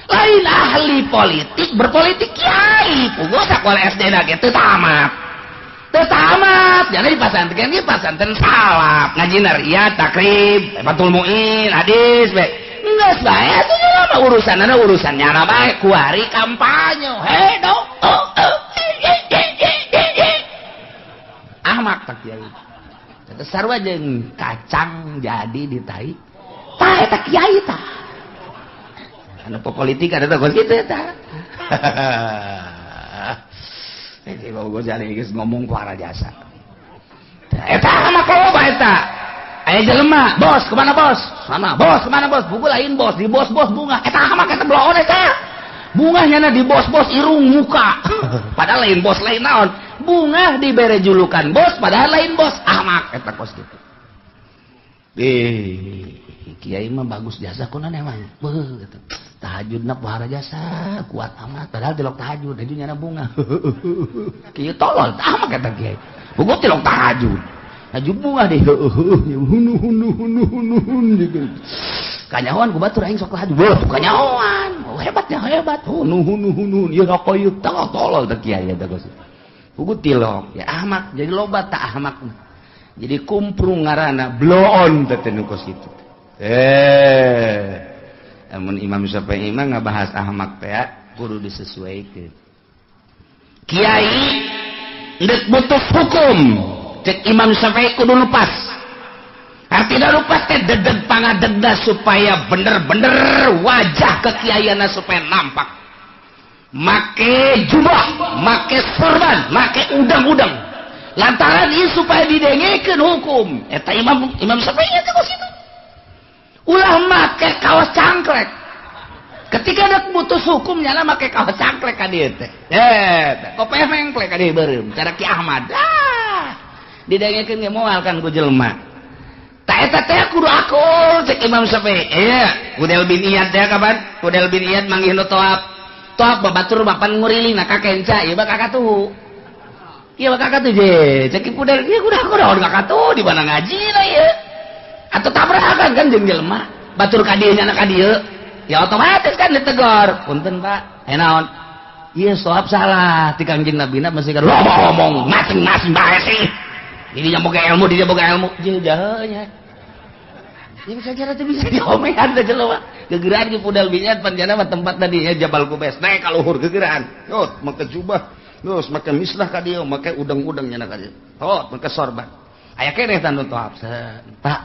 Speaker 2: Lain ahli politik berpolitik kiai. Puguh sakola SD na ge teu tamat. Teu tamat. Jadi di pasantren ge pasantren salaf. Ngajina riyad, takrib, fatul muin, hadis, geus bae atuh mah urusannya bae kuari kampanye hedo ahmak tak kiai eta sarua jeung kacang jadi di tai tah eta kiai tah anu politik ada teh kitu eta iki bogo jali geus ngomong ku arah jasa eta ahmak loba eta aya jelema bos kemana bos sana bos kemana bos buku lain bos di bos bunga eta ahmak eta bloon eta bunga nyana di bos irung muka padahal lain bos lain naon bunga dibere julukan bos padahal lain bos ahmak eta kos kitu kiai mah bagus jasa kunaon emang beuh gitu tahajudna pohara jasa kuat amat padahal tilok tahajud itu nyana bunga kieu tolol ahmak eta kiai buku tilok tahajud tahajud bunga deh gitu kanyahoan ku batur aing sok tahajud wah kanyahoan hebatnya hebat hun ieu rokok tolol teh kiai eta kos buku tilok ya ahmak jadi loba tak ahmak jadi kumprung ngaranna bloon teh nu kos kitu amun Imam Syafi'i mah ngabahas ahmak teh kudu disesuaikeun kiai ndek butuh hukum cek Imam Syafi'i kudu lepas artinya lepas teh dedeg pangadegna supaya bener-bener wajah kekiaiana supaya nampak make jubah make sorban make udang-udang lantaran ieu supaya didengekeun hukum eta Imam Syafi'i teh kos kitu ulah make kaos cangklek ketika ada putus hukum nyana make kaos cangklek ka dieu teh kopeh mengklek ka dieu beureum cara Ki Ahmad didengekeun ge moal kan ku jelema ta eta teh kudu akul cek Imam Syafi'i Kudel bin Iyad teh kapan Kudel bin Iyad manggih nu toab babatur bapan nguriling na kakenca ieu bakal katuh ieu bakal katuh je cek Kudel ieu kudu akul kakatuh di mana ngaji na ieu atau tabrakan kan jeung jelema batur ka dieu nya ka dieu ya otomatis kan ditegor punten Pak naon ieu soab salah ti Kangjeng Nabi na masih kan ngomong masing-masing bae sih ini nya boga ilmu dia boga ilmu jeung jahanya ieu sacara teh bisa diomehan teh jelema gegeran ki Pudal Binyat panjana mah tempat tadi ya Jabal Kubais naik ka luhur gegeran yot make jubah terus make mislah ka dieu make udang-udang nya ka dieu hot make sorban aya keneh tanu toab Pak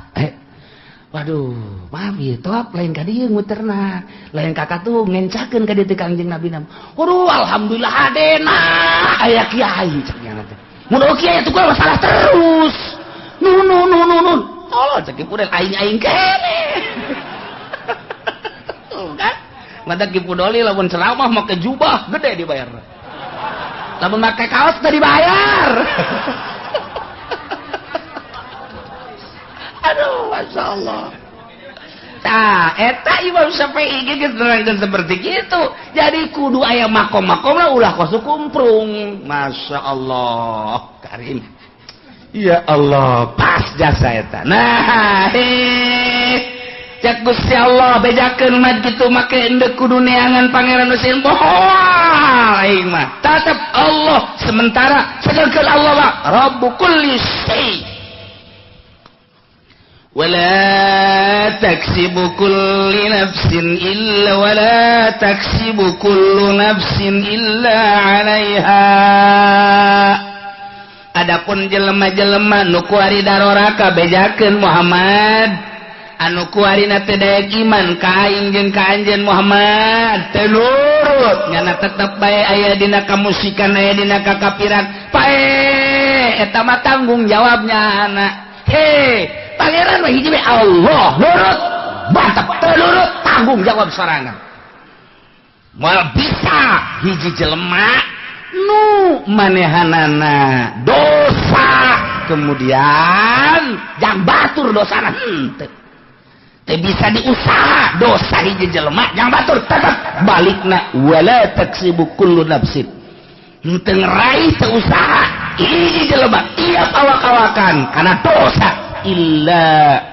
Speaker 2: waduh maaf ieu toab lain ka dieu muterna lain ka katuh ngencakeun ka dieu teh Kangjeng Nabi na waduh alhamdulillah hadena aya kiai cek nya teh mun kiai atuh kumaha masalah terus nun tolol cek Pudel aing keneh tuh kan mata Ki Pudoli lamun ceramah make jubah gede dibayar lamun make kaos teh dibayar aduh Masya Allah nah eta Imam Syafi'i geus nerangkeun seperti gitu jadi kudu aya makom-makomna ulah kosu kumprung Masya Allah karim ya Allah pas jasa eta nah cek Gusti Allah bejakeun mah kitu make endeu kudu neangan pangeran Nusin moal aing mah tetep Allah sementara sedangkeun Allah mah Rabbul kulli syai ولا تكسب كل نفس إلا ولا تكسب كل نفس إلا عليها adapun jelema-jelema nu kuari daroraka bejakeun Muhammad anu kuarina teh daek iman ka aing jeung ka anjeun Muhammad teu nurut nyana tetep bae aya dina kamusikan aya dina kakafiran pae eta mah tanggung jawabnya anak pangeran mah hiji Allah nurut mantap teu nurut tanggung jawab sorangan moal bisa hiji jelema nu manehanana dosa kemudian jang batur dosana teu bisa diusaha dosa hiji jelema jang batur tetep balikna wala taksibu kullu nafsin teu ngeraih teu usaha hiji jelema tiap awak-awakan karena dosa illa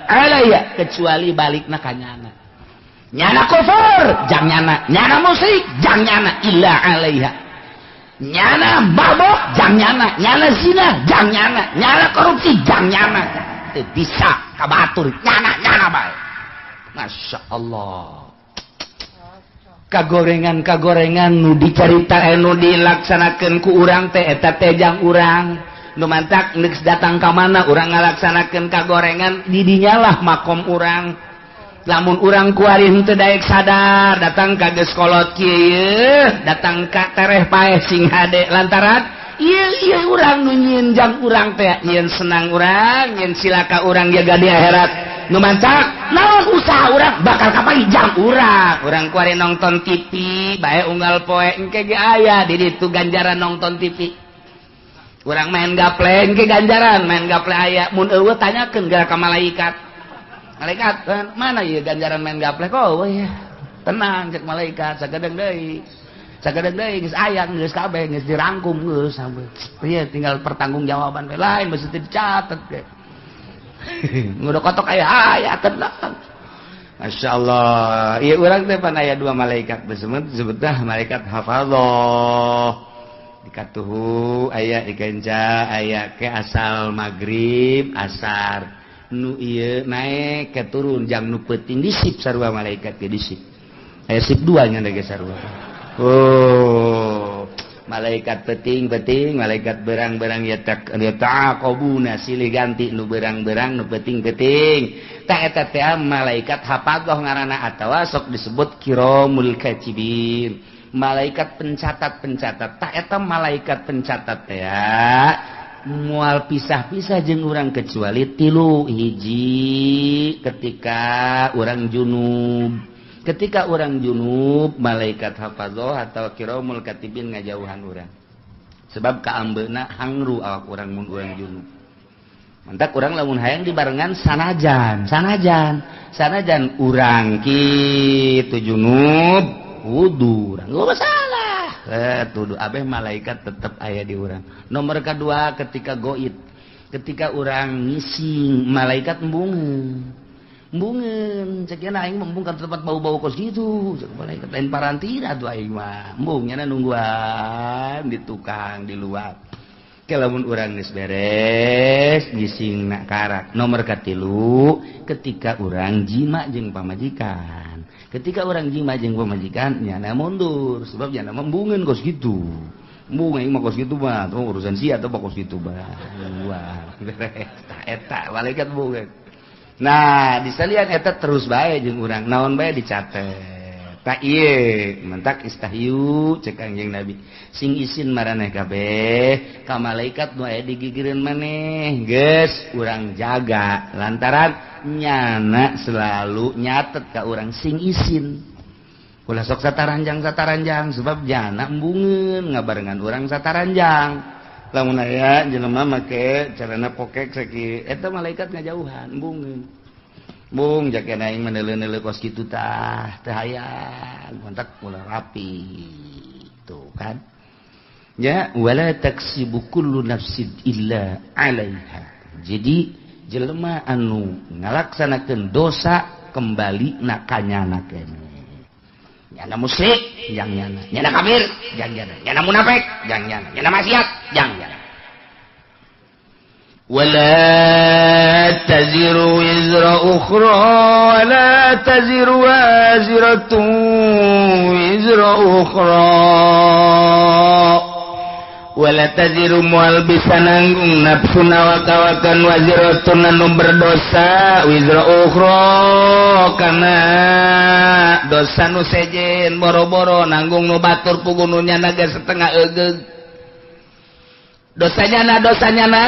Speaker 2: alaya kecuali balikna ka nyana kufur jang nyana musrik jang nyana illa alaiha nyana mabok jang nyana zina jang nyana korupsi jang nyana teu bisa ka batur nyana bae Masya Allah. Kagorengan nu dicarita nu dilaksanakeun ku urang teh eta teh jang urang nu mantak neuk datang ka mana urang ngalaksanakeun kagorengan di dinya lah makom urang. Lamun urang kuari henteu daek sadar datang ka geus kolot kieu datang ka tereh paeh sing hade lantaran ieu urang nu nyieun jang urang teh nyieun senang urang nyieun silaka urang jaga di akhirat nu mancak naon usaha urang bakal kapajang urang kuari nonton TV bae unggal poe engke ge aya di ditu ganjaran nonton TV urang main gaple engke ganjaran main gaple aya mun eueuh tanyakeun gara ka malaikat mana ieu ganjaran main gaple kok ya tenang cek malaikat sagadeng deui geus aya geus kabeh geus dirangkum geus sampai ieu tinggal pertanggungjawaban we lain mesti dicatet ge ngudu kotok aya tenang. Masya Allah ieu urang teh pan aya dua malaikat disebutna malaikat hafadzah dikatuhu aya ikenca aya ke asal magrib asar nu ieu naik ke turun jang nu peuting disip sarua malaikat ke disip aya sip 2 nya ge sarua. Oh malaikat peuting malaikat berang-berang ya taqabuna silih ganti nu berang-berang nu peuting-peuting tah eta teh malaikat hafadzah ngaranna atawa sok disebut kiramul katibin malaikat pencatat tah eta malaikat pencatat teh moal pisah-pisah jeung urang kecuali 3 hiji ketika urang junub malaikat hafadzah atau kiramul katibin ngajauhan urang sebab kaambeuna hangru awak urang mun urang junub mantak urang lamun hayang dibarengan sanajan urang kitu junub wudu urang gak masalah tuduh abeh malaikat tetap aya di urang. Nomor kedua ketika goib ketika urang ngising malaikat embungeun cek nya aing embung ka tempat bau-bau kos gitu cek malaikat lain parantina tuh aing mah embungnya nungguan di tukang di luar ke lamun urang geus beres ngising nak karak. Nomor katilu ketika urang jima jeung pamajikan ketika orang jima jeung pamajikan nyana mundur sebab nyana membungeun kos gitu embung aing mah kos gitu mah urusan sia atau kos gitu mah wah beres eta malaikat bungeun. Nah disalian eta terus bae jeung urang naon bae dicatet tak ieu mentak istahyu cek Kangjeng Nabi sing isin maraneh kabeh ka malaikat nu aya di gigireun maneh geus urang jaga lantaran nyana selalu nyatet ka urang sing isin ulah sok sataranjang sebab nyana embungeun ngabarengan urang sataranjang lamun aya jelema make carana pokek sakieu eta malaikat ngajauhan embungeun bung jake aing meneuleuh kos kitu tah teu hayang kontak ulah rapi tuh kan ya wala taksibu kullu nafsin illa 'alaiha. Jadi jelema anu ngalaksanakeun dosa kembali na kanyana keneh. Nyana musyrik jang nyana kafir jang nyana munafik jang nyana maksiat jang nyana. Wala taziru wizra ukhra wala taziru waziratun wizra ukhra wala taziru mual bisa nanggung nafsu nawakawakan waziratun anu berdosa wizra ukhra kana dosa nu sejen boro-boro nanggung nu batur pugununya naga setengah eugeg dosanya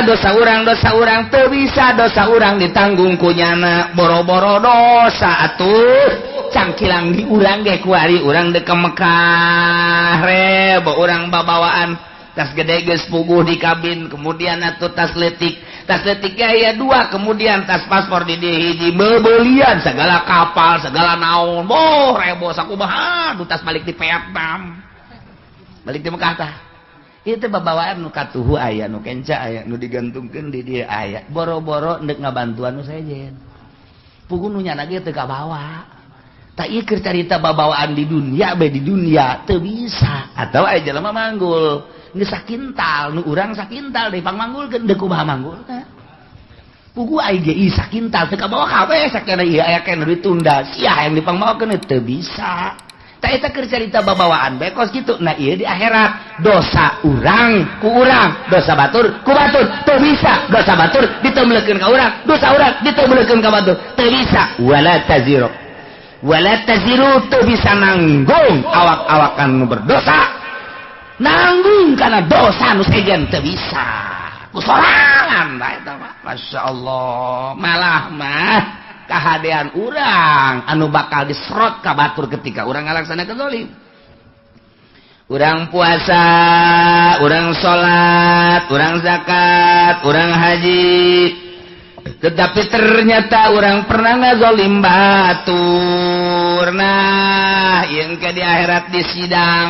Speaker 2: dosa urang teu bisa dosa urang ditanggung ku nyana boro-boro dosa atuh cangkilang di urang ge kuari urang dek ke Mekah rebo urang babawaan tas gede geus puguh di kabin kemudian atuh tas letik aya 2 kemudian tas paspor di hiji beubeulian segala kapal segala naon boh rebo sakumaha tas balik di Vietnam balik di Mekah tah itu babawaan nu katuhu aya nu kenca aya nu digantungkeun di dieu aya boro-boro ndek ngabantuan nu sejen puguh nu nyana ge teu kabawa tak ieu keur carita babawaan di dunia bae di dunia teu bisa atawa aya jelema manggul geus sakintal nu urang sakintal deui pangmanggulkeun deuk kumaha manggulna pugu aing ge ieu sakintal teu kabawa kabeh sakana ieu aya kana ditunda sia yang dipangbawakeun teu bisa. Ta eta keur carita babawaan bae kos kitu. Nah ieu di akhirat dosa urang ku urang, dosa batur ku batur teu bisa. Dosa batur ditembelkeun ka urang, dosa urang ditembelkeun ka batur teu bisa. Wala taziru teu bisa nanggung awak-awakan nu berdosa. Nanggung kana dosa nu sejen teu bisa. Kusorangan bae eta mah. Masyaallah, malah mah kahadean urang anu bakal diserot ka batur ketika urang ngalaksanakeun zalim. Urang puasa, urang salat, urang zakat, urang haji, tetapi ternyata urang pernah ngazolim batur. Nah, yang ke di akhirat di sidang.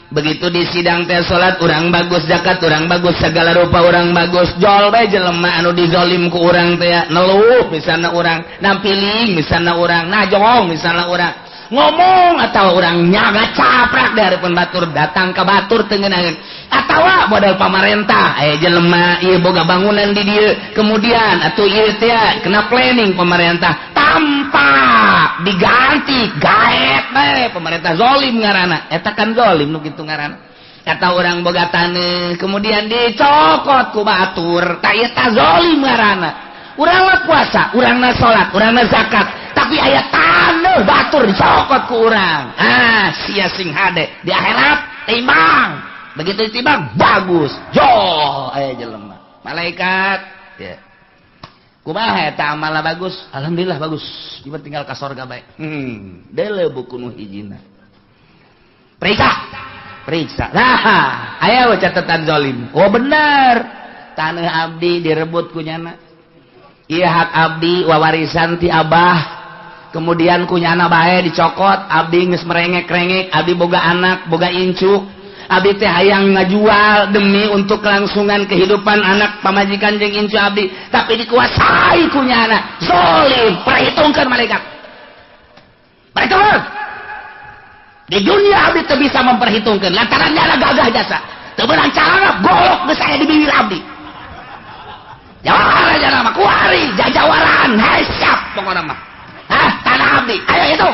Speaker 2: Begitu di sidang teh salat urang bagus, zakat urang bagus, segala rupa urang bagus, jol bae jelema anu dizolim ku urang teh neluh misalna urang, nampiling misalna urang, najong misalna urang, ngomong atawa urang nyaga caprak di hareupeun batur, datang ka batur teu ngeunaheun atawa modal pamarentah aya jelema ieu boga bangunan di dieu, kemudian atuh ieu teh kena planning pamarentah tanpa diganti gaet bae pemerintah zolim ngaranna eta kan zolim nu kitu ngaranna. Kata orang boga taneuh kemudian dicokot ku batur ta ieu tah zolim ngaranna. Urang mah puasa, urangna salat, urangna zakat, tapi aya taneuh batur dicokot ku urang. Ah, sia sing hade di akhirat timbang. Begitu ditimbang bagus. Jo aya jelema. Malaikat ya. Kumaha eta amalna bagus? Alhamdulillah bagus. Ieu tinggal ka sorga bae. Deuleu buku nu hijina. Periksa. Nah, aya we catatan zalim. Oh bener. Taneuh abdi direbut ku nyana. Ieu hak abdi wawarisan ti abah. Kemudian ku nyana bae dicokot, abdi geus merengek-rengek, abdi boga anak, boga incuk. Abdi teh hayang ngajual demi untuk kelangsungan kehidupan anak pamajikan jeung incu abdi, tapi dikuasai ku nyana. Zalim, perhitungkeun malaikat. Perhitungkeun. Di dunia abdi teu bisa memperhitungkeun lantaran nyana gagah jasa. Teu beunang carana golok geus aya di bibir abdi. Jawara jana mah kuari jajawaran, hai siap pokona mah. Hah, tanah abdi, ayo hitung.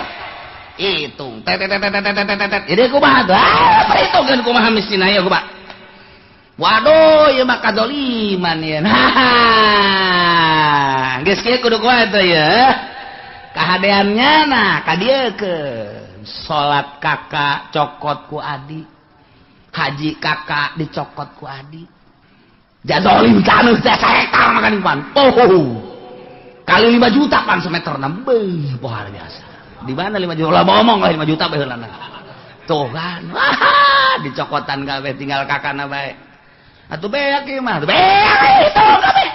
Speaker 2: Hitung jadi kumaha perhitungkeun kumaha miskin aya kumaha. Waduh ieu mah kadzaliman ieu. Nah geus kieu kudu kumaha teh ya kahadeannya nah ka dieu keun salat kakak cokot ku adi, haji kakak dicokot ku adi, jadolim taneuh teh 1 hektar makan pan kali 5 juta pan semeterna beuh luar biasa. Di mana 5 juta? Lah ngomong lah 5 juta baheulana. Tuh kan. Dicokotan kabeh tinggal kakana bae. Atuh beak ieu mah. Beak itu kabeh.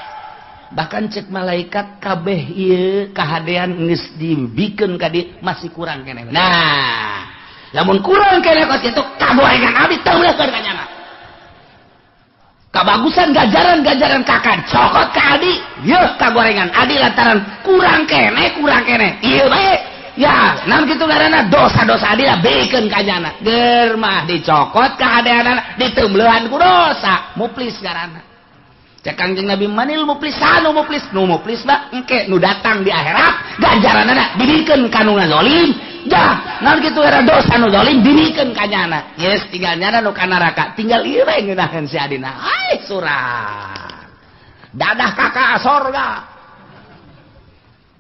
Speaker 2: Bahkan cek malaikat kabeh ieu kahadean geus dibikeun ka dieu masih kurang keneh. Nah, lamun kurang keneh kos kitu kagorengan abdi teu beuleukeun ka nyana. Kabagusan gajaran kakak cokot ka adi, yeuh kagorengan adi lantaran kurang keneh. Ieu bae. Ya, namun gitu ngaranna dosa-dosa adi lah bikeun ka nyana. Geur mah dicokot ka adeana ditembeleuhan ku dosa. Muflis ngaranna. Cek Kangjeng Nabi manil muflis anu muflis. Nu muflis mah engke nu datang di akhirat ganjaranna dibikeun ka nu ngazolim. Dah, namun gitu ngaranna dosa nu zolim dibikeun ka nyana. Yes, tinggal nyana nu ka neraka. Tinggal ieu we ngeunaheun si adina. Hai surah. Dadah kakak sorga.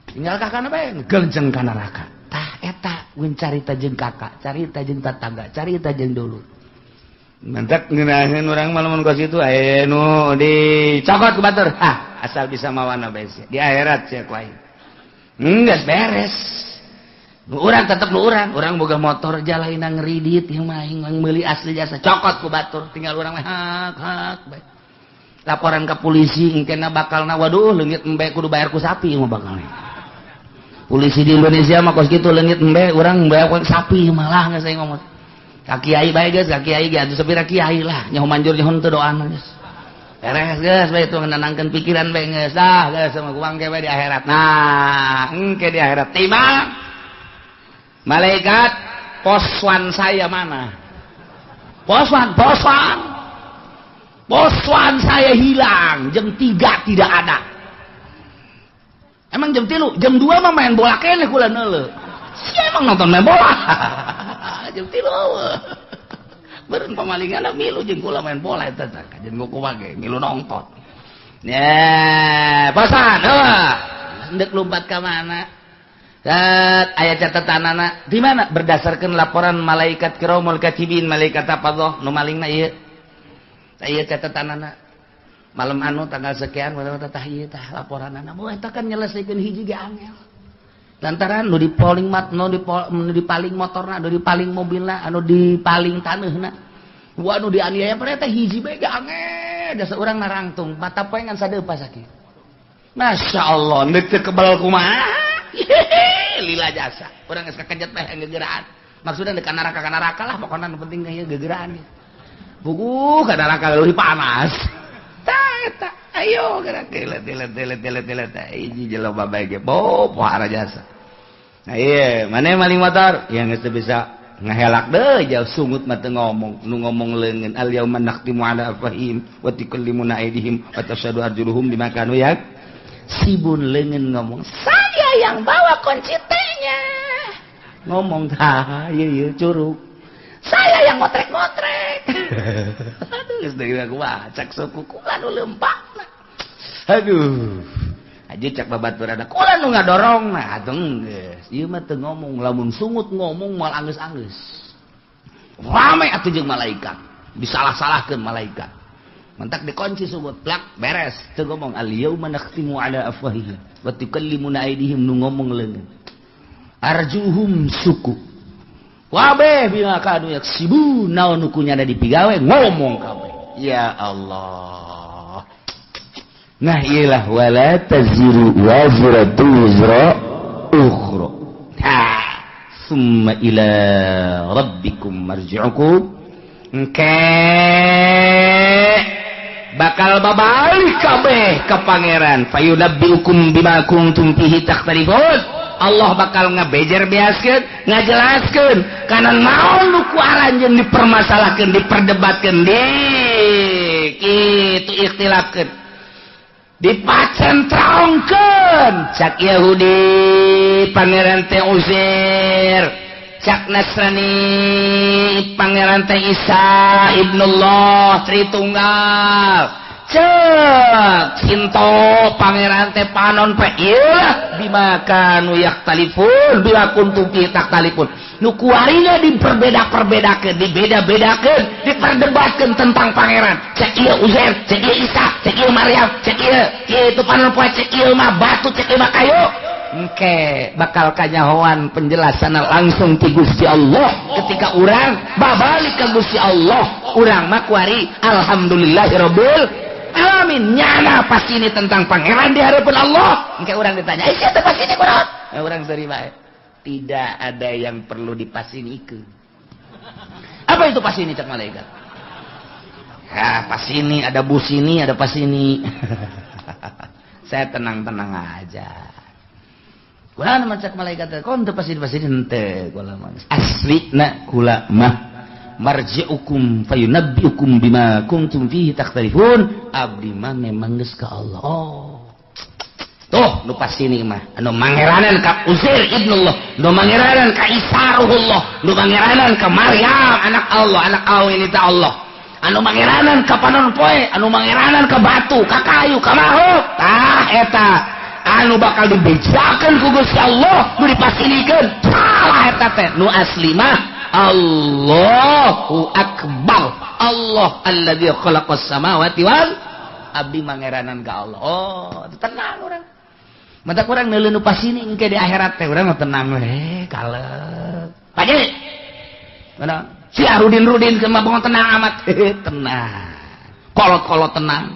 Speaker 2: Tinggal kakak bae geljeng ka neraka. Tah eta win carita jeung kakak, carita jeung tetangga, carita jeung dulur. Mentek ngeunaheun urang mah lamun kos kitu aya nu dicokot ku batur. Hah, asal bisa mawana bae sia. Di akhirat sia ku aing. Geus beres. Nu urang tetep nu urang boga motor jalaina ngeridit ieu mah aing meuli asli jasa cokot ku batur. Tinggal urang mah hak bae. Laporan ka polisi engkena bakalna waduh leungit embe kudu bayar ku sapi mah bakalna. Polisi di Indonesia mah kos kitu leungit embe urang bayar ku sapi malah geus aing ngomong. Ka kiai bae geus, ka kiai ge atuh sepira kiai lah, nyaho manjur nyaho teu doana geus. Beres geus bae itu ngenenangkeun pikiran bae geus. Dah geus sama kuang ge bae di akhirat. Nah, engke di akhirat timbang. Malaikat poswan saya mana? Poswan saya hilang, jam 3 tidak ada. Emang jam 3, jam 2 mah main bola keneh kula neuleuh. Sia emang nonton main bola. Jam 3. Beureun pamalinganna milu jeung kula main bola eta tah. Kajen kumaha ge milu nonton. Ya, pasan heuh. Hendek lompat ka mana? Aya catatanana di mana? Berdasarkan laporan malaikat kiramul katibin, malaikat hafadzah nu malingna ieu. Aya catatanana. Malam anu tanggal sekian tah ieu tah laporanana. Moh eta kan nyelesikeun hiji ge angel. Lantaran nu dipaling dipaling motorna, nu dipaling mobilna, anu dipaling taneuhna. Anu dianiaya pare teh hiji bae ge angel. Da saurang narangtung, mata poe ngan sadeupa sakieu. Masyaallah, neuk teu kebal kumaha. Lila jasa. Urang geus kakejet teh gegeraan. Maksudna deuk ka neraka lah pokona nu penting ieu gegeraan. Buku ka neraka leuwih panas. Eta ayo gerak telet hiji jelema bae ge pohara jasa. Nah ieu mane maling motor yang geus bisa ngahelak deui jauh sungut mah teu ngomong nu ngomong leungeun al yauma nakhtimu ala afahim wa tukallimuna aydihim wa tashhadu arjuluhum bima kanu sibun leungeun ngomong saya yang bawa kunci T-nya ngomong tah ieu curug saya yang ngotrek-ngotrek. Aduh, geus deui aku cak suku kula nu leumpakna. Aduh. Aja cak babaturanna kula nu ngadorongna atuh geus. Ieu mah teu ngomong, lamun sungut ngomong moal anggeus-anggeus. Rame atuh jeung malaikat. Disalah-salahkeun malaikat. Mentak dikunci sungut plak beres. Teu ngomong al yauma nakhtimu ala afwahihim wa tukallimuna aydihim nu ngomong leungeun. Arjuhum suku. Wabeh bima kanu yaksibu naon nu kunyana dipigawe ngomong kabeh. Ya Allah. Nah iyalah wala taziru wazratu wizra ukhra. Ha, summa ila rabbikum marji'ukum. Bakal babalik kabeh ka pangeran. Fayunabbiukum bima kuntum fihi takhtalifun. Allah bakal ngabejer beaskeun, ngajelaskeun kana naon nu ku aranjeun dipermasalahkeun, diperdebatkeun, kitu ikhtilafkeun. Dipacentraongkeun cak Yahudi pangeran teh Uzair, cak Nasrani pangeran teh Isa ibnullah Tritunggal. Cek Sinto pangeran teh panon pe ieu bima kanu yaktalifun bila kuntum fi taktalifun nu kuarinya diperbeda-perbedakeun dibeda-bedakeun diperdebatkeun tentang pangeran cek ieu Uzair cek ieu Isa cek ieu Maryam cek ieu kitu panon poe cek ieu mah batu cek ieu mah kayu engke bakal kanyahoan penjelasan langsung ti Gusti Allah ketika urang babalik ka Gusti Allah urang mah kuari alhamdulillahirabbil alamin nyana pasti ini tentang pangeran di hadapan Allah. Engke orang ditanya, siapa pasti ini kunaon? Orang terima. Tidak ada yang perlu dipasiniikeun. Apa itu pasini cak malaikat? Ya, pasini ada busini, ada pasini. Saya tenang-tenang aja. Kula mah cak malaikat, kon teu pasini henteu kula mah. Aslina kula mah marji'ukum fayunabbiukum bima kuntum fihi takhtalifun abdi mah memang geus ka Allah. Oh. Tuh nu pasini mah anu mangeranan ka Uzair ibnullah, nu mangeranan ka Isa ruhullah, nu mangeranan ka Maryam anak Allah, anak awin ta Allah. Anu mangeranan ka panon poe, anu mangeranan ka batu, ka kayu, ka makhluk. Tah eta anu bakal dibejakeun ku Gusti Allah, nu dipasinikeun. Salah eta teh nu asli mah Allahu Akbar. Allah alladzi khalaqas samawati wal abdi mangeranan ka Allah. Oh, tenang urang. Mata urang neuleuh nu pasini engke di akhirat teh urang tenang we, kalem. Paje. Mana? Si Rudin ke mah tenang amat. Tenang. Kolot-kolot tenang.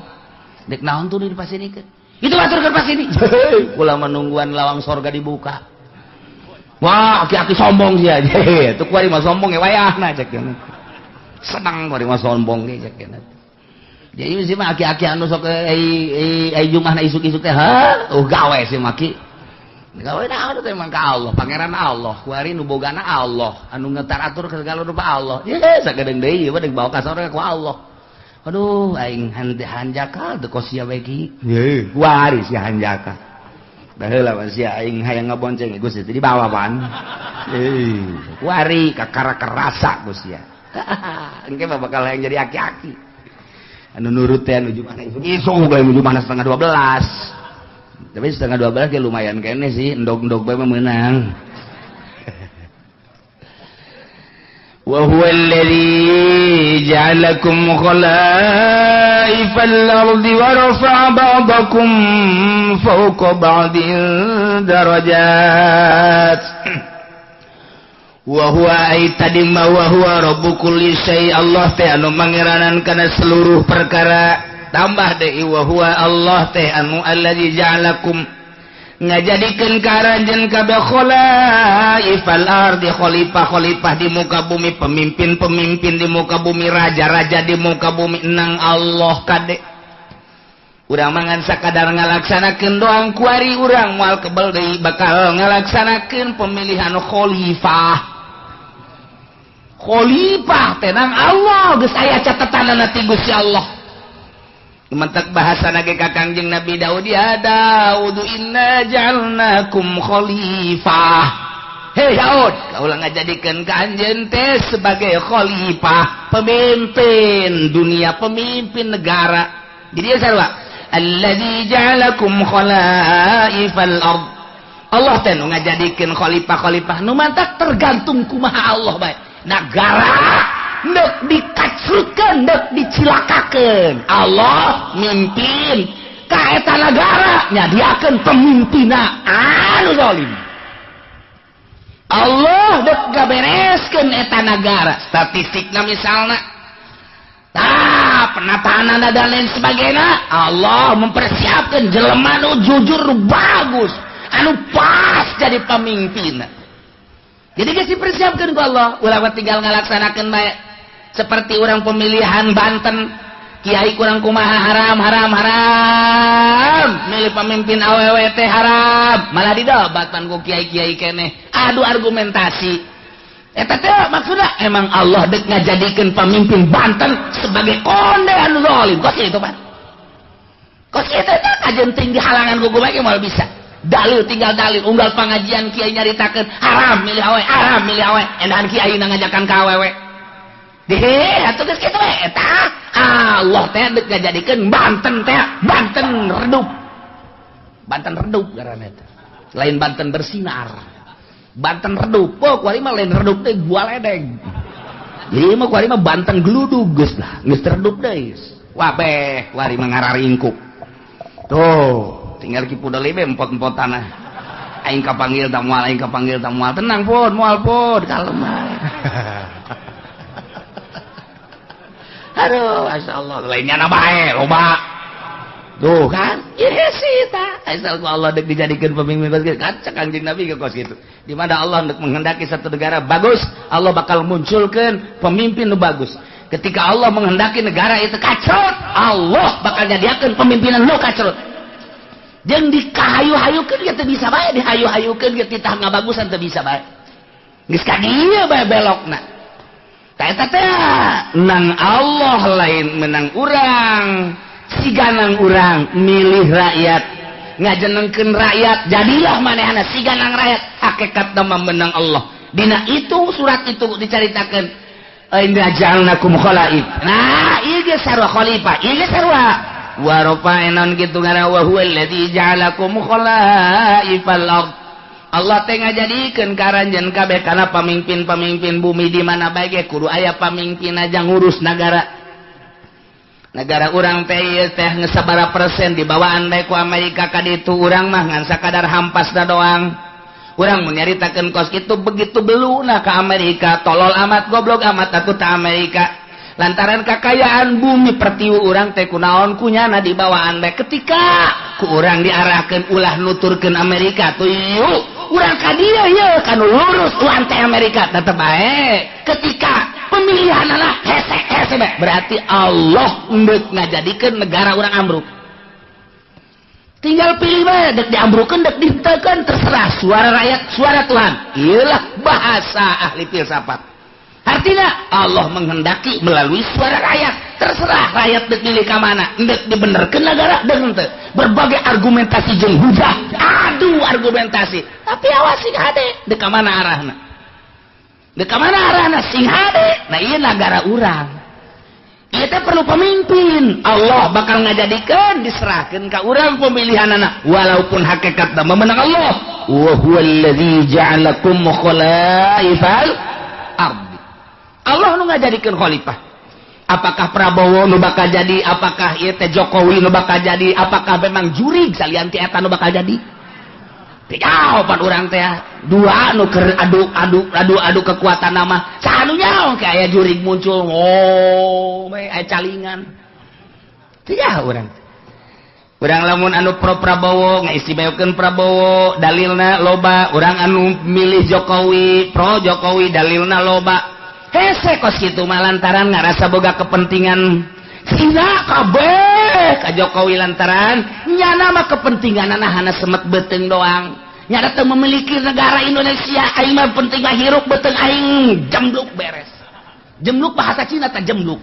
Speaker 2: Dek naon tuh dipasinikeun? Itu aturkeun pasini. Kula menungguan lawang sorga dibuka. Wah, aki-aki sombong sih aja. Tuh kuari mah sombong ya wayahna cek ya. Senang kuari mah sombong ge cek ya. Jadi sih mah aki-aki anu sok ai jumahna isuk-isuk teh ha, gawe sih maki. Gawe naon teh mah ka Allah, pangeran Allah, kuari nu bogana Allah, anu ngetaratur segala rupa Allah. Ya sagedeung deui ieu deuk bawa ka sorga ku Allah. Aduh, aing hanjakal teu kosia bae ki. Kuari si hanjaka. dah heula sia aing hayang ngabonceng Gusti teh dibawa pan wari kakara kerasa Gusti ya engke bakal hayang jadi aki-aki anu nurut teh nuju mana isu bae nuju mana 11:30 tapi 11:30 ge lumayan kene sih endog-endog bae meunang wa huwal ladzi ja'alakum khalaifal ardi wa rafa'a ba'dakum fawqa ba'din darajat wa huwa aitadim wa huwa rabbu kulli syai Allah teh anu mangeranan kana seluruh perkara tambah deui wa huwa Allah teh anu alladzi ja'alakum ngajadikeun karanjeun kabeh khalaifal ardi khalifah di muka bumi pemimpin di muka bumi raja-raja di muka bumi nang Allah kade urang mangan sakadar ngalaksanakeun doang kuari urang moal kebal deui bakal ngalaksanakeun pemilihan khalifah tenang Allah geus aya catatanana ti Gusti Allah mentak bahasa nage kakangjeng Nabi Daud ya Daud inna ja'alnakum khalifah hei Daud kaulah ngajadikeun ka anjeun teh sebagai khalifah pemimpin dunia pemimpin negara jadi sarua alladzi ja'alakum khalaifal ard Allah teh nu ngajadikeun khalifah nu mantak tergantung kumaha Allah bae negara nek dikacurkeun nek dicilakakeun Allah mimpin ka eta negara nyadiakeun pemimpinna anu zalim Allah nek gabereskeun eta negara statistikna misalna penataanana dan lain sebagainya Allah mempersiapkan jelema anu jujur bagus anu pas jadi pemimpin jadi geus dipersiapkeun ku Allah ulah tinggal ngalaksanakeun bae seperti orang pemilihan Banten kiai kurang kumaha haram milih pemimpin awewe teh haram malah didebatkan ku kiai-kiai keneh adu argumentasi eta teh maksudna emang Allah dek ngajadikeun pemimpin Banten sebagai konde anu zalim kos itu Pak kos itu teh kajenting di halangan ku bae moal bisa dalil tinggal dalil unggal pengajian kiai nyaritakeun haram milih awewe endahan kiai ngajakan ka awewe atuh geus kitu we eta Allah teh deuk ngajadikeun Banten redup ngaranna eta lain Banten bersinar Banten redup kuari mah lain redup teh buah ledeng jadi mah kuari mah Banten gludug geus lah geus redup deui wah beh kuari mah ngararingkuk tuh tinggal kipu deui be empot-empotan aing kapanggil ta moal tenang pun moal pun kalem aduh masyaallah lainnya na bae loba tuh kan ieu sih ta asal ku Allah deuk dijadikeun pemimpin kan cek Kanjeng Nabi ke kos kitu di mana Allah hendak menghendaki satu negara bagus Allah bakal munculkeun pemimpin nu bagus ketika Allah menghendaki negara itu kacrut Allah bakal nyadiakeun pemimpinan nu kacrut jeung dikahayu-hayukeun ge teu bisa bae dihayu-hayukeun ge titah ngabagusan teu bisa bae geus ka dieu bae belokna eta teh nang Allah lain menang urang siganang urang milih rakyat ngajenengkeun rakyat jadilah manehna siganang rakyat hakikatna menang Allah dina itu surat itu dicaritakeun inna ja'alnakum khalaif nah ieu ge sarua khalifah ieu ge sarua wa rafa'anan kitu ngaranna wa huwal ladzi ja'alakum khalaifal ard Allah teh ngajadikeun karanjeun kabeh kana pamimpin-pamimpin bumi di mana bae ge kudu aya pamimpin aja ngurus negara urang teh ieu teh geus sabaraha persen dibawaan bae ku Amerika ka ditu urang mah ngan sakadar hampasna doang urang mun nyaritakeun kos kitu begitu beluna ka Amerika tolol amat goblok amat atuh ta Amerika lantaran kakayaan bumi pertiwu urang teh kunaon kunyana dibawaan bae ketika ku urang diarahkeun ulah nuturkeun Amerika tuh yuk urang ka dieu ye kanu lurus tuan teh Amerika tetep bae ketika pemilihanna hese bae berarti Allah ndeuk ngajadikeun negara urang ambruk tinggal pilih bae dek diambrukeun dek dihenteukeun terserah suara rakyat suara Tuhan ieulah bahasa ahli filsafat Artinya Allah menghendaki melalui suara rakyat. Terserah rakyat dek milih ke mana, dek dibenerkeun negara dek henteu. Berbagai argumentasi jeung hujah, adu argumentasi. Tapi awas sing hade, dek ka mana arahna? Dek ka mana arahna sing hade? Nah ieu negara urang. Ieu teh perlu pemimpin. Allah bakal ngajadikeun diserahkeun ka urang pemilihanana walaupun hakikatna memenang Allah. Wa huwallazi ja'alakum khalaifal ardh. Allah nu ngajadikeun khalifah. Apakah Prabowo nu bakal jadi, apakah ieu teh Jokowi nu bakal jadi, apakah memang jurig salian ti eta nu bakal jadi? Teu jawaban urang teh dua nu keur adu kekuatan nama. Sanu nyaho ke aya jurig muncul. Oh, bae aya calingan. Teu jaho urang. Urang lamun anu pro Prabowo ngaistimewakeun Prabowo, dalilna loba. Urang anu milih Jokowi, pro Jokowi, dalilna loba. Hese kos kitu mah lantaran ngarasa boga kepentingan sina kabeh ka Jokowi lantaran nyana mah kepentinganna hana semet beuteung doang. Nyana teu memiliki negara Indonesia, aing mah penting mah hirup beuteung aing jembluk beres. Jembluk bahasa Cina teh jembluk.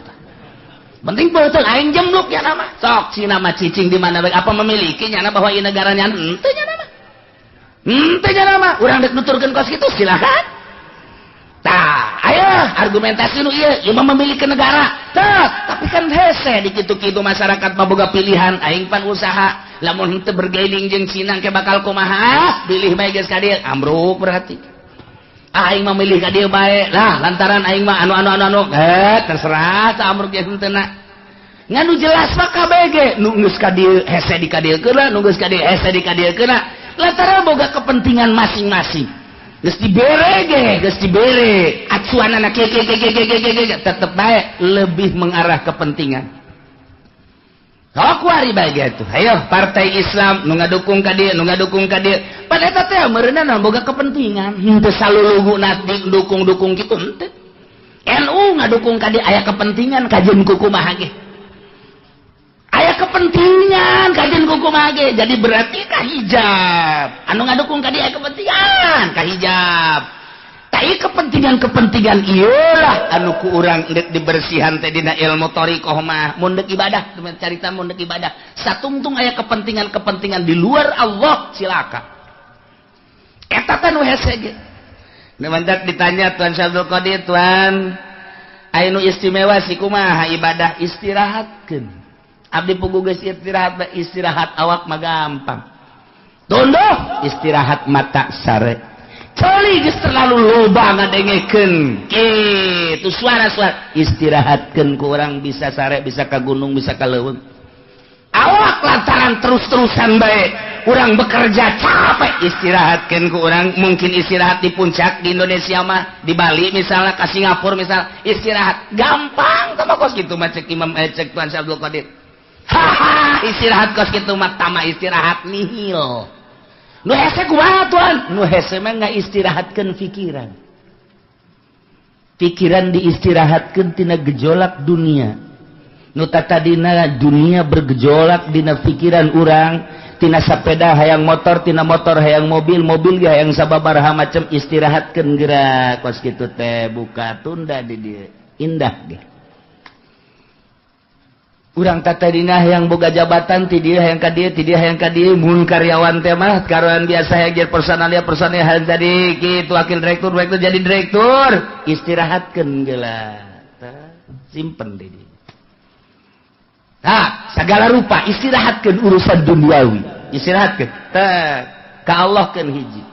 Speaker 2: Penting beuteung aing jembluk nyana mah. Sok Cina mah cicing di mana bae apa memiliki nyana bahwa ieu negara nyana henteu nyana mah. Henteu nyana mah. Urang dek nuturkeun kos kitu silakan. Tah, ayo argumentasi nu ieu mah memiliki negara. Tah, tapi kan hese di kitu-kitu masyarakat mah boga pilihan aing pan usaha. Lamun henteu bergaining jeung Cina ke bakal kumaha? Pilih bae geus ka dieu, ambruk berarti. Aing mah milih ka dieu bae. Lah, lantaran aing mah anu terserah sa ambruk ge henteuna. Nganu jelas mah kabeh ge nu geus ka dieu hese di ka dieu keuna, nu geus ka dieu hese di ka dieu keuna. Lantaran boga kepentingan masing-masing. Geus dibere ge, geus dibere. Acuanana ke tetep bae lebih mengarah kepentingan. Sok wari bae gitu. Ayo partai Islam nu ngadukung ka dieu, nu ngadukung ka dieu. Pan eta teh meureunana boga kepentingan. Henteu saluluguna dukung-dukung kitu henteu. NU ngadukung ka dieu aya kepentingan kajeun kumaha ge. Aya kepentingan kajeun kumaha ge. Jadi berarti kahijab. Anu ngadukung ka dieu aya kepentingan kahijab. Tai kepentingan-kepentingan ieulah anu ku urang dek dibersihan teh dina ilmu thariqah mah mun deuk ibadah, carita mun deuk ibadah. Satungtung aya kepentingan-kepentingan di luar Allah silakan. Eta teh nu hese ge. Nemandak ditanya Tuan Syabdul Qadir, Tuan, anu istimewa si kumaha ibadah istirahatkeun. Abdi pugu geus istirahat awak mah gampang. Tunduh istirahat mata sare. Coli geus terlalu loba ngadengekeun. Kitu suara-suara istirahatkeun ku urang bisa sare, bisa ka gunung, bisa ka leuweung. Awak lantaran terus-terusan bae urang bekerja capek istirahatkeun ku urang. Mungkin istirahat di puncak di Indonesia mah, di Bali misalnya, ka Singapura misal istirahat gampang tah kos kitu mah cek Imam cek Tuan Syabdul Qadir. Haha, istirahat kos kitu mah tama istirahat nihil. Nu hese kumaha Tuan? Nu hese mah ngaistirahatkeun pikiran. Pikiran diistirahatkeun tina gejolak dunia. Nu tatadina dunia bergejolak dina pikiran urang, tina sepeda hayang motor, tina motor hayang mobil, mobil ge hayang sababaraha macam istirahatkeun geura kos kitu teh buka tunda di dieu. Indah ge. Urang tatadina hayang boga jabatan ti dieu hayang ka dieu, ti dieu hayang ka dieu. Mun karyawan teh mah karyawan biasa hayang jadi personalia hayang tadi kitu wakil direktur jadi direktur. Istirahatkeun geula. Simpen di dieu. Nah, segala rupa istirahatkeun urusan duniawi. Istirahatkeun. Teh ka Allah keun hiji.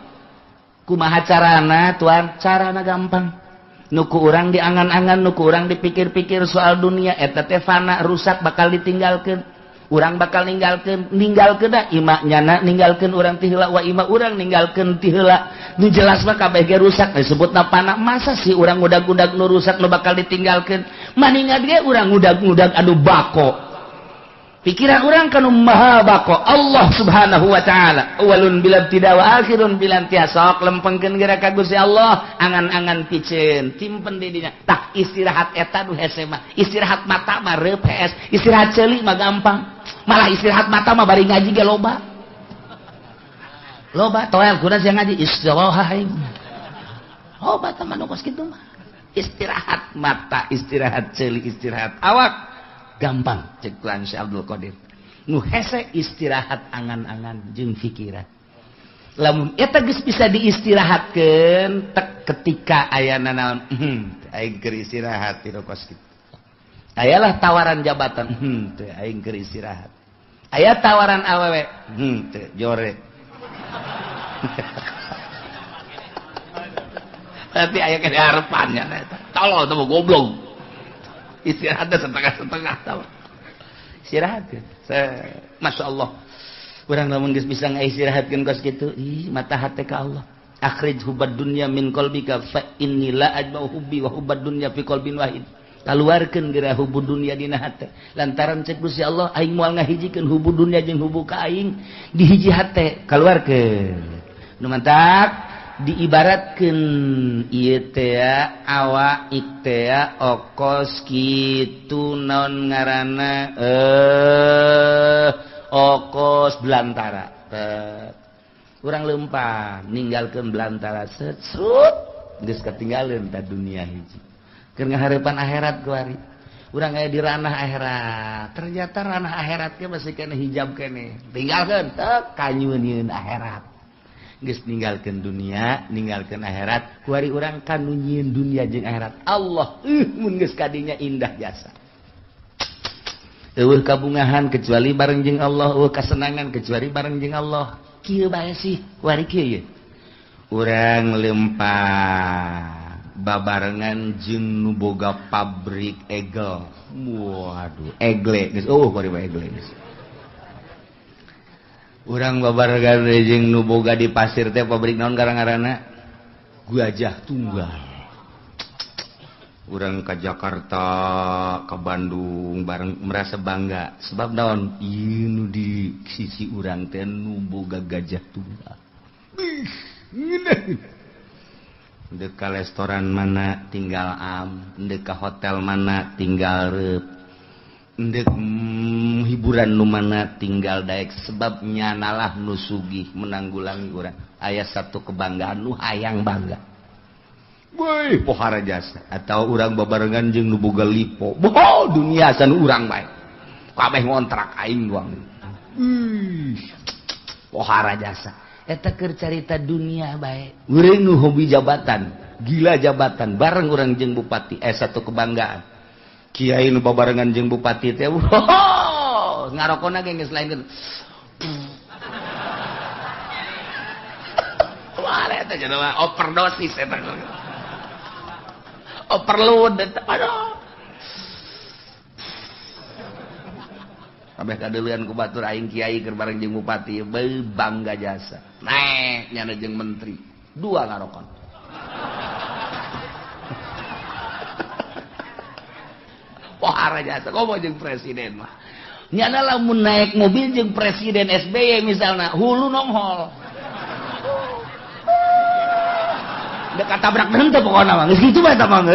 Speaker 2: Kumaha carana Tuan? Carana gampang. Nuku urang diangan-angan, nuku urang dipikir-pikir soal dunia eta teh fana rusak bakal ditinggalkeun. Urang bakal ninggalkeun da ima nyana ninggalkeun urang ti heula wa ima urang ninggalkeun ti heula. Nu jelas mah kabeh ge rusak disebutna fana. Masa sih urang udag-udag nu rusak nu bakal ditinggalkeun? Maningat ge urang udag-udag anu bako. Pikiran orang kanu maha bako Allah subhanahu wa ta'ala awalun bila tidak wa akhirun bila tiasok lempengkeun geura ka Gusti Allah angan-angan piceun timpen di dinya. Tah istirahat eta nu hese mah istirahat mata mah reup hees, istirahat ceuli mah gampang, malah istirahat mata mah bari ngaji ge loba toel kuda sia ngaji istirahat aing loba tah mah kos kitu mah istirahat mata, istirahat ceuli, istirahat awak gampang cek tuan Syekh Abdul Qadir. Nu hese istirahat angan-angan jeung pikiran. Lamun eta geus bisa diistirahatkeun tek ketika ayana naon aing keur istirahat ti kos kitu. Ayalah tawaran jabatan teu aing keur istirahat. Aya tawaran awewe teu jore. Berarti aya ke harapannya eta. Tolol teu goblok. Istirahatnya setengah-setengah tahu. Istirahat kan. Masya Allah. Urang lamun geus bisa ngaistirahatkeun kos kitu, ih mata hate ka Allah. Akhrij hubad dunya min qalbika fa inni la ajma'u hubbi wa hubad dunya fi qalbin wahid. Kaluarkeun geura hubud dunya dina hate. Lantaran cek Gusti Allah aing moal ngahijikeun hubud dunya jeung hubud ka aing di hiji hate. Kaluarkeun. Nu mantap diibaratkeun ieu teh awak teh okos kitu naon ngaranna okos belantara. Urang leumpah ninggalkeun belantara set geus katinggalieun ta dunia hiji. Keur ngahareupan akhirat kuari. Urang aya di ranah akhirat. Ternyata ranah akhirat ge masih kena hijab kene. Tinggalkeun teu kanyueun akhirat. Geus ninggalkeun dunia, ninggalkeun akhirat, kuari urang kanu nyieun dunia jeung akhirat. Allah, mun geus kadinya indah jasa. Eueuh kabungahan kecuali bareng jeung Allah, eueuh kasenangan kecuali bareng jeung Allah. Kieu bae sih, kuari kieu ye. Urang lempah babarengan jeung nu boga pabrik egel. Waduh, egle geus kuari bae egle geus. Urang babarengan jeung nu boga di pasir teh pabrik naon garang-garana? Gajah Tunggal. Urang ka Jakarta, ka Bandung bareng merasa bangga sebab naon? Ieu nu di sisi urang teh nu boga Gajah Tunggal. Dek ka restoran mana tinggal am, dek ka hotel mana tinggal reup. Ndek hiburan nu mana tinggal daek sebab nyanalah nu sugih menanggulangi urang. Aya satu kebanggaan nu hayang bangga. Woi, pohara jasa atau urang babarengan jeung nu boga lipo. Boh, dunia san urang bae. Kabeh ngontrak aing doang. Pohara jasa. Eta keur carita dunia bae. Urang nu hobi jabatan, gila jabatan bareng urang jeung bupati. Satu kebanggaan. Kiai nu babarengan jeung bupati teh ngarokona ge geus lain. Wah, eta cenah overdosis eta. Overload eta. Aduh. Kabeh kadeuleun ku batur aing kiai keur bareng jeung bupati bangga jasa. Naek nyana jeung menteri. Dua ngarokon. Pohara jasa, komo jeung presiden mah. Nyana lamun naik mobil jeung presiden SBY misalna, hulu nonghol. Dekat tabrak henteu pokona mah, geus kitu bae eta mah.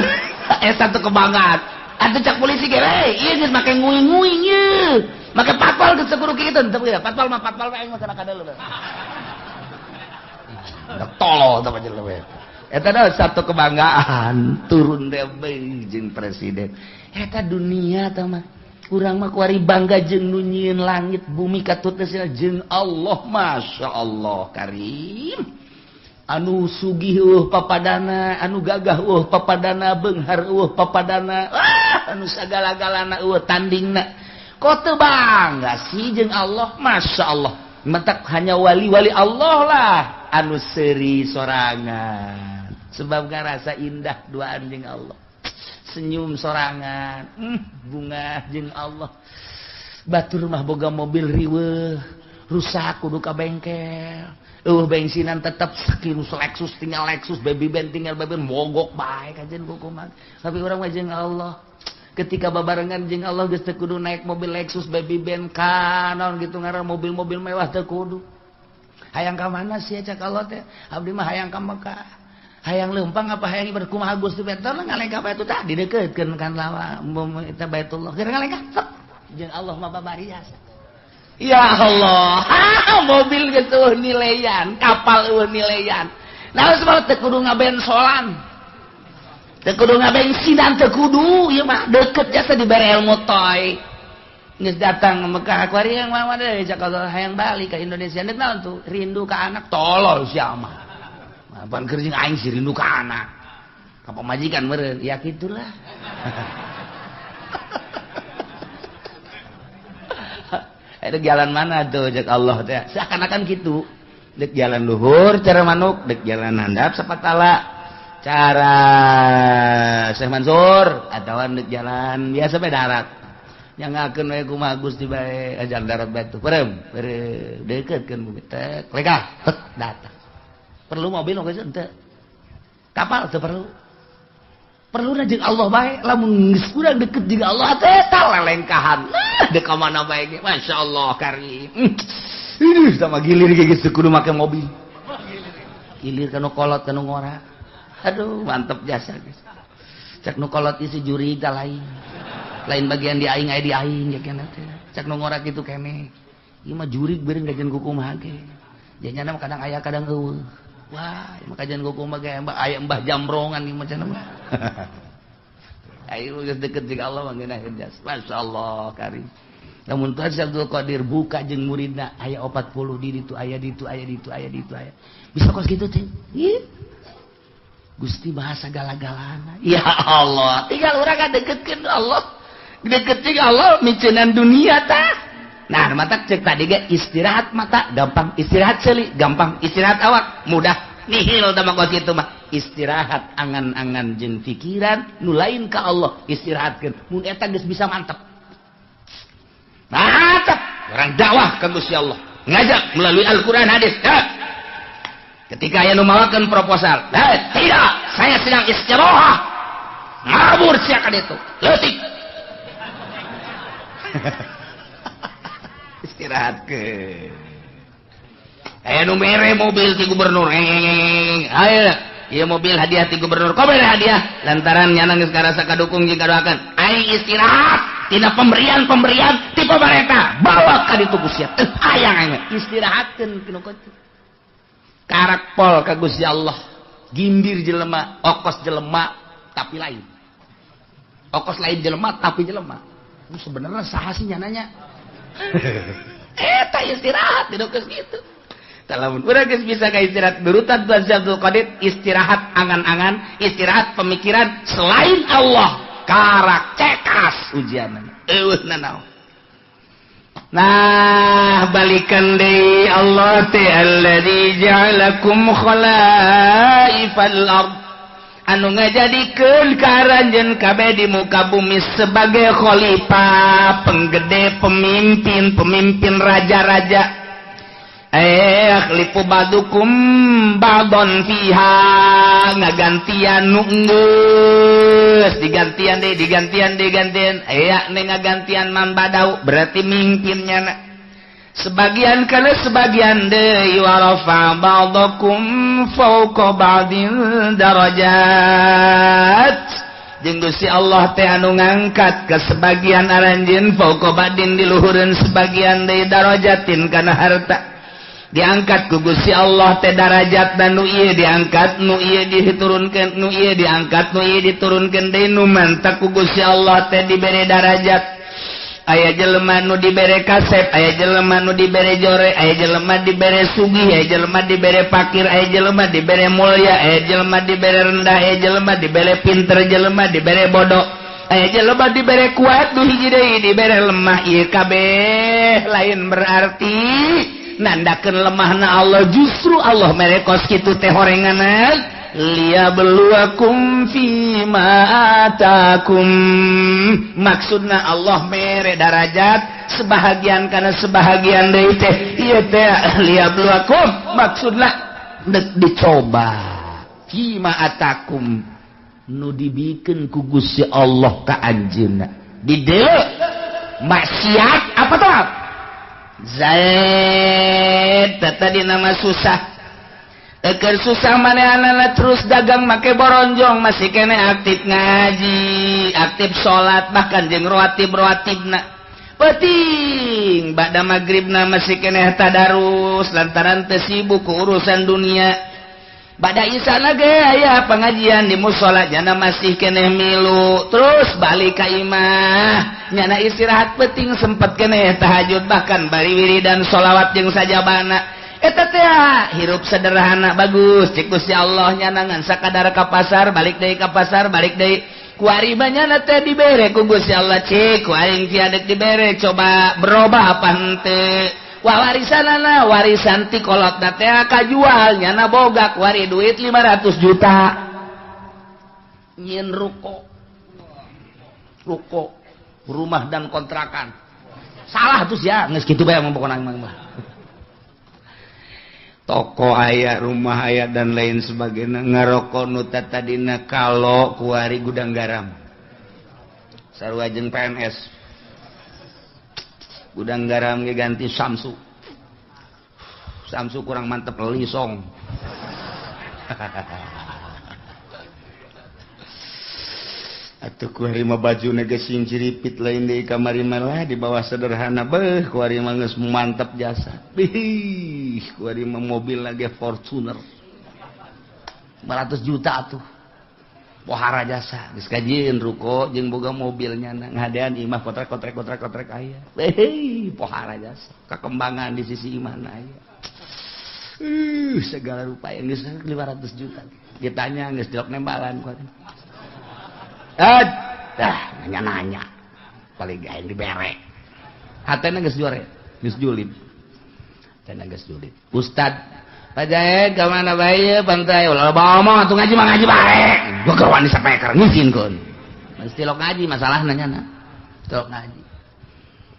Speaker 2: Eta teu kebanggaan. Atuh cak polisi ge, ieu geus make nguing-nguing ieu. Make patwal geus seguru kitu teu ya. Patwal mah aing mah kana kadeuleun. Dak tolol teh panjenengan we. Eta dah satu kebanggaan turun deh jeung presiden. Eta dunia tah mah urang mah kuari bangga jeung nu nyieun langit bumi katutna jeung Allah. Masya Allah karim anu sugih papadana, anu gagah papadana, beunghar papadana, anu sagala-galana tandingna kok teu bangga sih jeung Allah. Masya Allah mentak hanya wali-wali Allah lah anu seuri sorangan sebab ngarasa indah duaan jeung Allah. Senyum sorangan, bunga jeung Allah. Batur mah boga mobil riweuh, rusak kudu ka bengkel. Bensinan tetep sakieu Lexus tinggal Lexus, baby band tinggal baby band, mogok bae kajen kukuman. Tapi urang mah jeung Allah. Ketika babarengan jeung Allah geus teu kudu naik mobil Lexus baby band kanon gitu ngaran mobil-mobil mewah teu kudu. Hayang ka mana sih cak Allah teh? Abdi mah hayang ka Mekah. Hayang leumpang apa hayang ibarat kumaha Gusti Betul ngalengka batu tah dideukeukeun kan lawa eta Baitullah keur ngalengka jeung Allah mah babari jasa. Ya Allah, mobil gitu nilaian, kapal nilaian. Nah sebab teu kudu ngabensolan. teu kudu ngabensinan teu kudu ieu mah deket jasa dibere ilmu toy geus datang Mekah kuari yang mana deui cak hayang balik ka Indonesia nek naon tuh rindu ka anak tolol sia mah pan keur jeung aing si rindu ka anak ka pamajikan meureun ya gitulah Dek jalan mana tuh cek Allah teh seakan-akan gitu dek jalan luhur cara manuk dek jalan handap sapatala cara Syekh Mansur atau dek jalan biasa bae darat yang ngakeun we kumaha Gusti bae ajar darat batu perem deuketkeun bumi teh legal datang perlu mobil oge teu kapal teu perlu na jeung Allah bae lamun geus kurang deket jeung Allah teh tah lelengkahan dek ka mana bae ge masyaallah karim ini sama gilir ge geus kudu make mobil gilir kana kolot kana ngora aduh mantep jasa geus cak nu kolot isi juri tah lain bagian di aing aya di aing ya kana teh cak nu ngora kitu keneh ieu mah jurig beureung gajeun kukumaha ge janyana mah kadang aya kadang eueuh wah ieu mah kajian kukumaha ge aya Mbah Jamrongan ieu mah cenah mah ayo geus deket jeung Allah mah ngeunaheun jas masyaallah karim lamun tuh Abdul Qadir buka jeung muridna aya 40 di ditu aya ditu aya ditu aya ditu aya bisa kos kitu teh ieu Gusti bahasa gala-galana ya Allah tinggal urang ngadeketkeun Allah deket jeung Allah micenan dunia tah nah mata cek tadi ge istirahat mata gampang istirahat seuli gampang istirahat awak mudah nihil da mah kitu mah istirahat angan-angan jeung pikiran nu lain ka Allah istirahatkeun mun eta geus bisa mantep mantep orang dakwah ka Gusti Allah ngajak melalui Al-Qur'an hadis ketika aya nu mawakeun proposal tidak saya sedang istirahat ngabur sia ka ditu leutik istirahat ke aya nu mere mobil ti gubernur ayo ieu mobil hadiah ti gubernur kok mere hadiah lantaran nyana geus karasa kadukung jeung kadoakeun aing istirahat tina pemberian ti pamarentah bawa ka ditu Gusti hayang aing istirahatkeun kitu karak pol ka Gusti Allah gimbir jelema okos jelema tapi lain okos lain jelema tapi jelema sebenarnya saha sih nyananya eta istirahat tidak geus kitu lamun urang geus bisa ka istirahat berutan tuan Abdul Qadir istirahat angan-angan istirahat pemikiran selain Allah karak cekas ujianna eueuh nanaon nah balikan deui Allah teh alladzi ja'alakum khalaifal ard anu ngajadikeun karanjeun kabeh di muka bumi sebagai khalifah penggede pemimpin raja-raja khalifu badukum ba'don fiha ngagantian nu geus digantian aya ngagantian man badau berarti mimpinnya sebagian kana sebagian deui wa rafa ba'dakum fawqa ba'din darajat jeung Gusti Allah teh anu ngangkat ke sebagian aranjeun fawqa ba'din diluhureun sebagian deui darajatin kana harta diangkat ku Gusti Allah teh darajat dan nu ieu diangkat nu ieu diturunkeun nu ieu diangkat nu ieu diturunkeun deui nu mantap ku Gusti Allah teh dibere darajat aya jelema nu dibere kasep aya jelema nu dibere jore aya jelema dibere sugih aya jelema dibere fakir aya jelema dibere mulya aya jelema dibere rendah aya jelema dibere pinter jelema dibere bodoh aya jelema dibere kuat nu hiji deui dibere lemah ieu kabeh lain berarti nandakeun lemahna Allah justru Allah mere kos kitu teh horenganan liyabluwakum fima atakum maksudna Allah mere darajat sebahagian kana sebahagian deui teh ieu teh liyabluwakum maksudna dicoba fima atakum nu dibikeun ku Gusti Allah ka anjeunna dideuk maksiat apa tah Zaid tadi nama susah eker susah manehanana terus dagang make boronjong masih kene aktif ngaji aktif sholat bahkan jeung rawatibna penting ba'da maghribna masih kene tadarus lantaran teu sibuk ku urusan dunia Bada isana ge aya pengajian di mushola nyana masih keneh milu terus balik ka imah nyana istirahat penting sempet keneh tahajud bahkan bari wiridan sholawat jeung sajabana eta teh hirup sederhana bagus cik Gusti Allah nyana ngan sakadar ka pasar balik deui ka pasar balik deui kuari nyana teh dibere ku Gusti Allah cik kuari tiadek dibere coba berubah apa henteu warisanana warisan ti kolotna teh kajual nyana boga kuari duit 500 juta nyin ruko rumah dan kontrakan salah tuh ya geus kitu bae mah pokona mah toko aya rumah aya dan lain sebagainya ngaroko nu tadina kalo kuari gudang garam sarua jeung PNS gudang garam ge ganti Samsu kurang mantep lisong atuh kuari mah bajuna ge sing ciripit lain deui kamari mah di bawah sederhana beuh kuari mah geus mantep jasa bih kuari mah mobil lagi Fortuner 500 juta atuh pohara jasa geus kajieun ruko jeung boga mobilnya ngadean imah kotrek aya pohara jasa kakembangan di sisi imahna aya segala rupa yang geus 500 juta ditanya geus dilok nembalan ku nanya paling gaen dibere hatena geus jore geus julid hatena geus julid ustad Pajae kemana bae pantai ulah bawa atuh ngaji mah ngaji bae gua kawan disapeker ngizinkeun mesti lok ngaji masalah nanya lok ngaji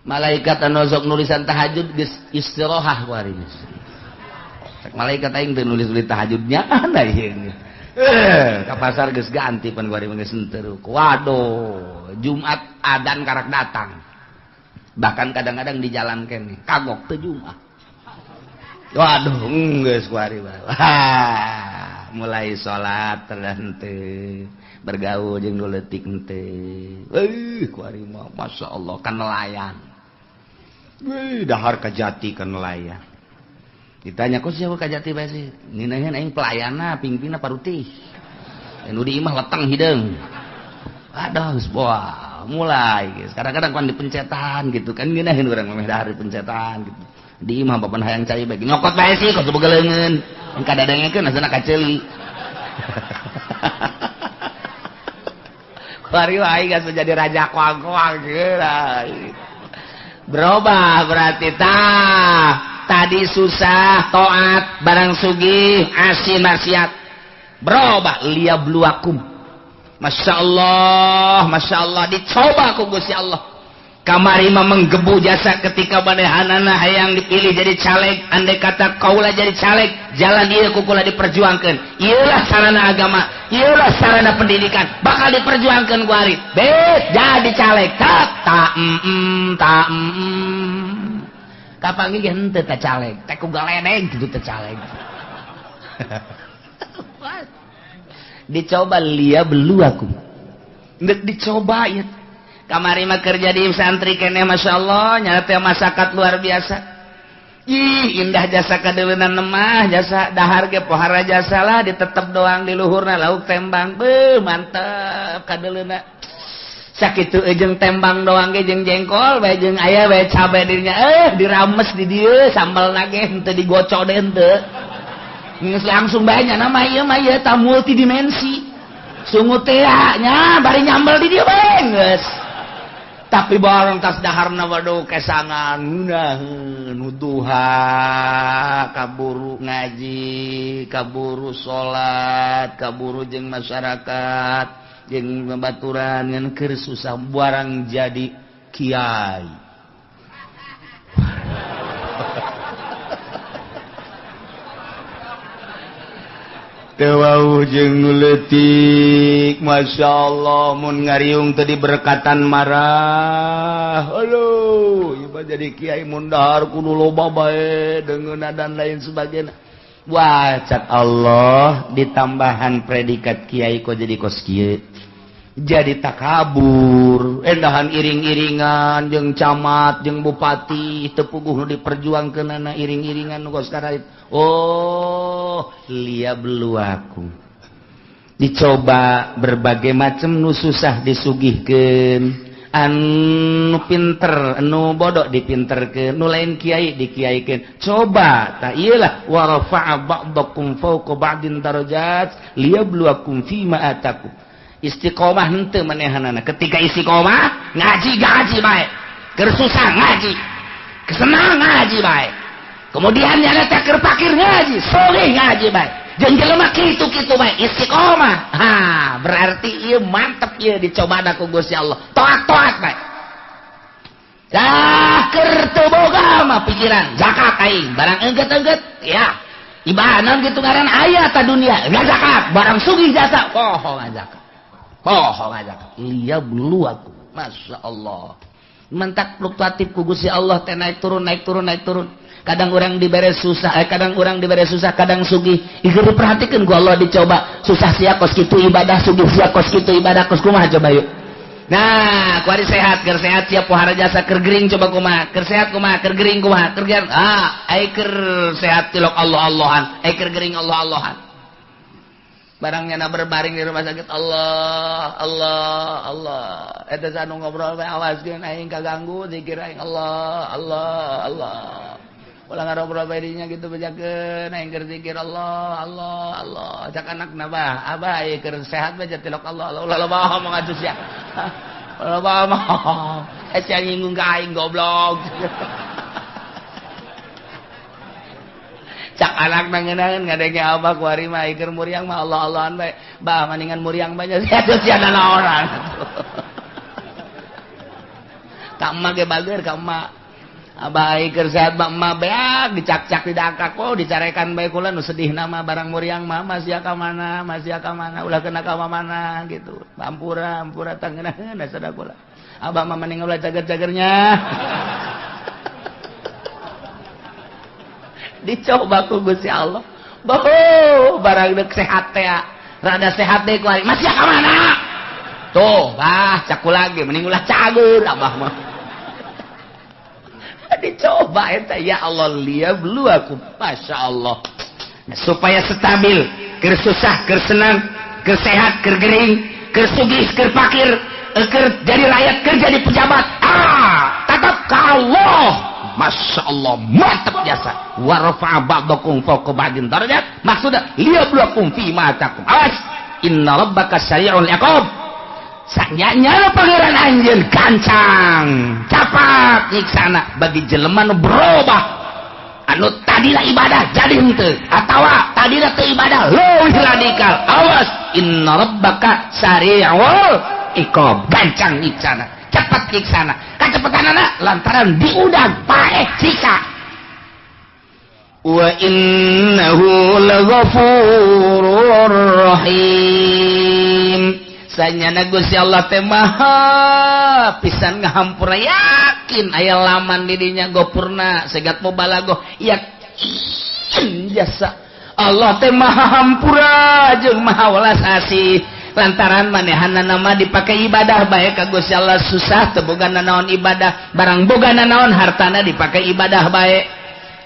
Speaker 2: malaikat anu sok nulisan tahajud geus istirahah kuari geus malaikat aing teu nulis tahajudnya ada ieu ka pasar geus ganti pan kuari geus henteu waduh Jumat adzan karak datang bahkan kadang-kadang di jalan kene kagok teu Jumat waduh geus kuari mulai salat henteu bergaul jeung nu leutik henteu kuari mah masyaallah kan nelayan dahar ka Jati kan nelayan ditanya kok siapa ka Jati bae sih ninaheun aing pelayana pingpingna parutih anu di imah leteng hideung aduh geus boa mulai geus kadang-kadang kan dipencetan gitu kan ninaheun urang mah dahar dipencetan gitu di imah papan hayang cai bagi nyokot bae sih kok beuleungeun yang kadadengekeun asana kaceuli kuari wae geus jadi raja kuang-kuang berubah berarti tadi susah taat barang sugih asin maksiat berubah liyabluwakum masyaallah dicoba ku Gusti Allah kamari mah menggebu jasa ketika badehanana hayang dipilih jadi caleg andai kata kaulah jadi caleg jalan ieu kukula diperjuangkeun ieulah sarana agama ieulah sarana pendidikan bakal diperjuangkeun ku ari bet jadi caleg tak kapan ge henteu teh caleg teh ku galedeg kitu teh caleg dicoba liya beluakum ndeuk dicoba ieu kamari mah kerja di santri keneh masyaallah nya teh masyarakat luar biasa ih indah jasa kadeuleunana mah jasa dahar ge pohara jasa lah ditetep doang di luhurna lauk tembang beuh mantep kadeuleuna sakitu jeung tembang doang ge jeung jengkol bae jeung aya bae cabe dirinya dirames di dieu sambelna ge henteu digocode henteu geus langsung bae nya mah ieu tah multidimensi sungut teh nya bari nyambel di dieu bae geus tapi barang tas daharna waduh kesangan nuduha kaburu ngaji kaburu salat kaburu jeung masyarakat jeung babaturan ngan keur susah barang jadi kiai tewauh jeung nu leutik masyaallah mun ngariung teu diberkatan marah aduh ieu jadi kiai mun dahar kudu loba bae deungeunna dan lain sebagainya wah cat Allah ditambahan predikat kiai kok jadi kos kieu jadi takabur endahan iring-iringan jeung camat jeung bupati teu puguh nu diperjuangkeunana iring-iringan nu kos karait oh
Speaker 1: liyabluwakum. Dicoba berbagai macam nu susah disugihkeun, anu pinter anu bodoh dipinterkeun, nu lain kiai dikiaikeun. Coba ta iyalah wa rafa'a ba'dakum fawqa ba'din darajat liyabluwakum fima atakum. Istiqomah henteu manehanana. Ketika istiqomah ngaji bae. Keur susah ngaji. Kesenang ngaji bae. Kemudian nyana teh keur pakir ngaji, soleh ngaji bae. Jeung jelema kitu-kitu bae istiqomah. Ha, berarti ieu mantep ieu dicobana ku Gusti Allah. Toat-toat bae. Dah keur teu boga mah pikiran zakat aing, barang engget-engget ya. Ibadah gitu ngaran aya ta dunia, enggak zakat, barang sugih jasa, poho zakat. Poho zakat. Liyabluwakum. Masyaallah. Mentak fluktuatif ku Gusti Allah teh naik turun. Kadang orang dibere susah, kadang orang dibere susah, kadang sugih. Ieu diperhatikeun ku Allah dicoba. Susah sia kos kitu ibadah, sugih sia kos kitu ibadah, kos kumaha coba yuk. Nah, kuari sehat, keur sehat siap pohara jasa keur gering coba kumaha, keur sehat kumaha, keur gering kumaha, keur gering. Ai keur sehat tilok Allah-Allahan, ai keur gering Allah-Allahan. Barangnya na berbaring di rumah sakit Allah. Eta sanu ngobrol bae awaskeun aing kaganggu zikir aing Allah. Ulah ngarobrol bae dinya gitu bejakeun aing keur zikir Allah. Cak anakna bah, abah ieu keur sehat bae tilok Allah. Ulah loba ngomong atuh sia. Loba ngomong. Ecah nyinggung ka aing goblok. Cak anak nangeunangeun ngadenge abah kuari mah iker muriang mah Allah-Allahan bae. Bah maningan muriang bae atuh sia naon. Ka emak ge bager ka emak. Abah iker sehat mah emak beak dicak-cak di dakak kok dicarekan bae kula nu sedihna mah barang muriang mah masih ka mana ulah kena ka mana gitu. Ampura tangeunangeun sada kula. Abah mah mending ulah cager-cagernya. Dicoba ku Gusti Allah. Barang deuk sehat teh rada sehat deui ku ari. Masih ka mana? Tuh, cak lagi mending ulah cager abah mah. Dicoba eta ya Allah liyabluwakum. Masyaallah. Nah, supaya stabil, keur susah, keur senang, keur sehat, keur gering, keur sugih, keur fakir, keur jadi rakyat, keur jadi pejabat. Tetap ka Allah. Masya Allah, mantap jasa. Wa rafa'a ba'dakum fawqa ba'din darajat. Maksudnya liyabluwakum fima atakum. Awas, inna rabbaka sari'ul iqab. Sanyanya pangeran anjeun gancang, capat nyiksana bagi jelema nu berubah. Anu tadina ibadah jadi henteu, atawa tadina teu ibadah leuwih radikal. Awas, inna rabbaka sari'ul iqab. Gancang nyiksana. Cepat nyiksana. Kecepatanana lantaran diudang paeh siksa. Wa innahu laghafurur rahim. Sanyana Gusti Allah teh maha pisan ngahampura, yakin aya laman di dinya gopurna segat mubalaghah yakin jasa Allah teh maha hampura jeung maha welas asih. Lantaran manehanna nama dipakai ibadah bae ka Gusti Allah susah teu bogana naon ibadah, barang bogana naon hartana dipakai ibadah bae,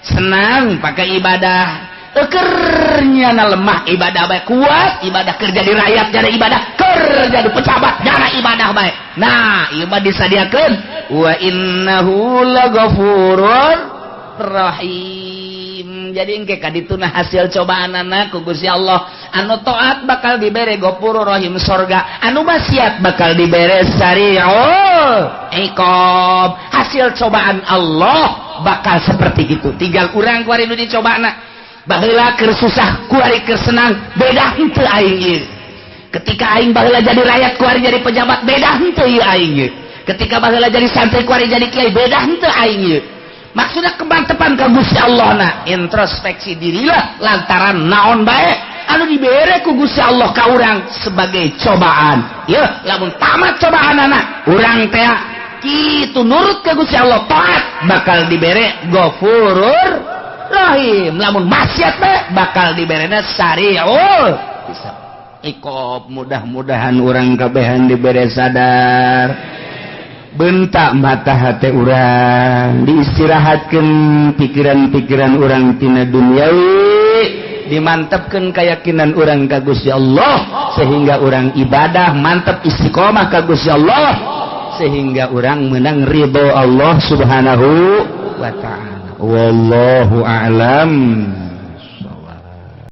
Speaker 1: senang pakai ibadah, ekernya na lemah ibadah bae, kuat ibadah keur jadi rakyat jadi ibadah, keur jadi pejabat jadi ibadah bae. Nah ieu mah disadiakeun wa innahu laghafurur rahim. Jadi engke kadituna hasil cobaanana ku Gusti Allah. Anu taat bakal dibere Ghafurur Rahim sorga, anu maksiat bakal dibere sari'ul iqab. Hasil cobaan Allah bakal seperti itu. Tinggal urang kuari nu dicobana. Baheula keur susah, kuari keur senang, beda henteu aing ieu. Ketika aing baheula jadi rakyat, kuari jadi pejabat, beda henteu ieu aing ieu. Ketika baheula jadi santri, kuari jadi kiai, beda henteu aing ieu. Maksudnya kemantepan ka Gusti Allah na introspeksi dirilah lantaran naon bae anu dibere ku Gusti Allah ka urang sebagai cobaan. Ya, lamun tamat cobaanana urang teh kitu nurut ka Gusti Allah taat bakal dibere Ghafurur Rahim. Lamun maksiat bae bakal diberena sari'ul iqab. Mudah-mudahan urang kabehan dibere sadar. Bentak mata hati urang diistirahatkan pikiran-pikiran urang tina duniawi
Speaker 2: dimantapkan keyakinan orang ka Gusti Allah sehingga orang ibadah mantap istiqomah ka Gusti Allah sehingga orang menang ridho Allah subhanahu wa ta'ala. Wallahu a'lam.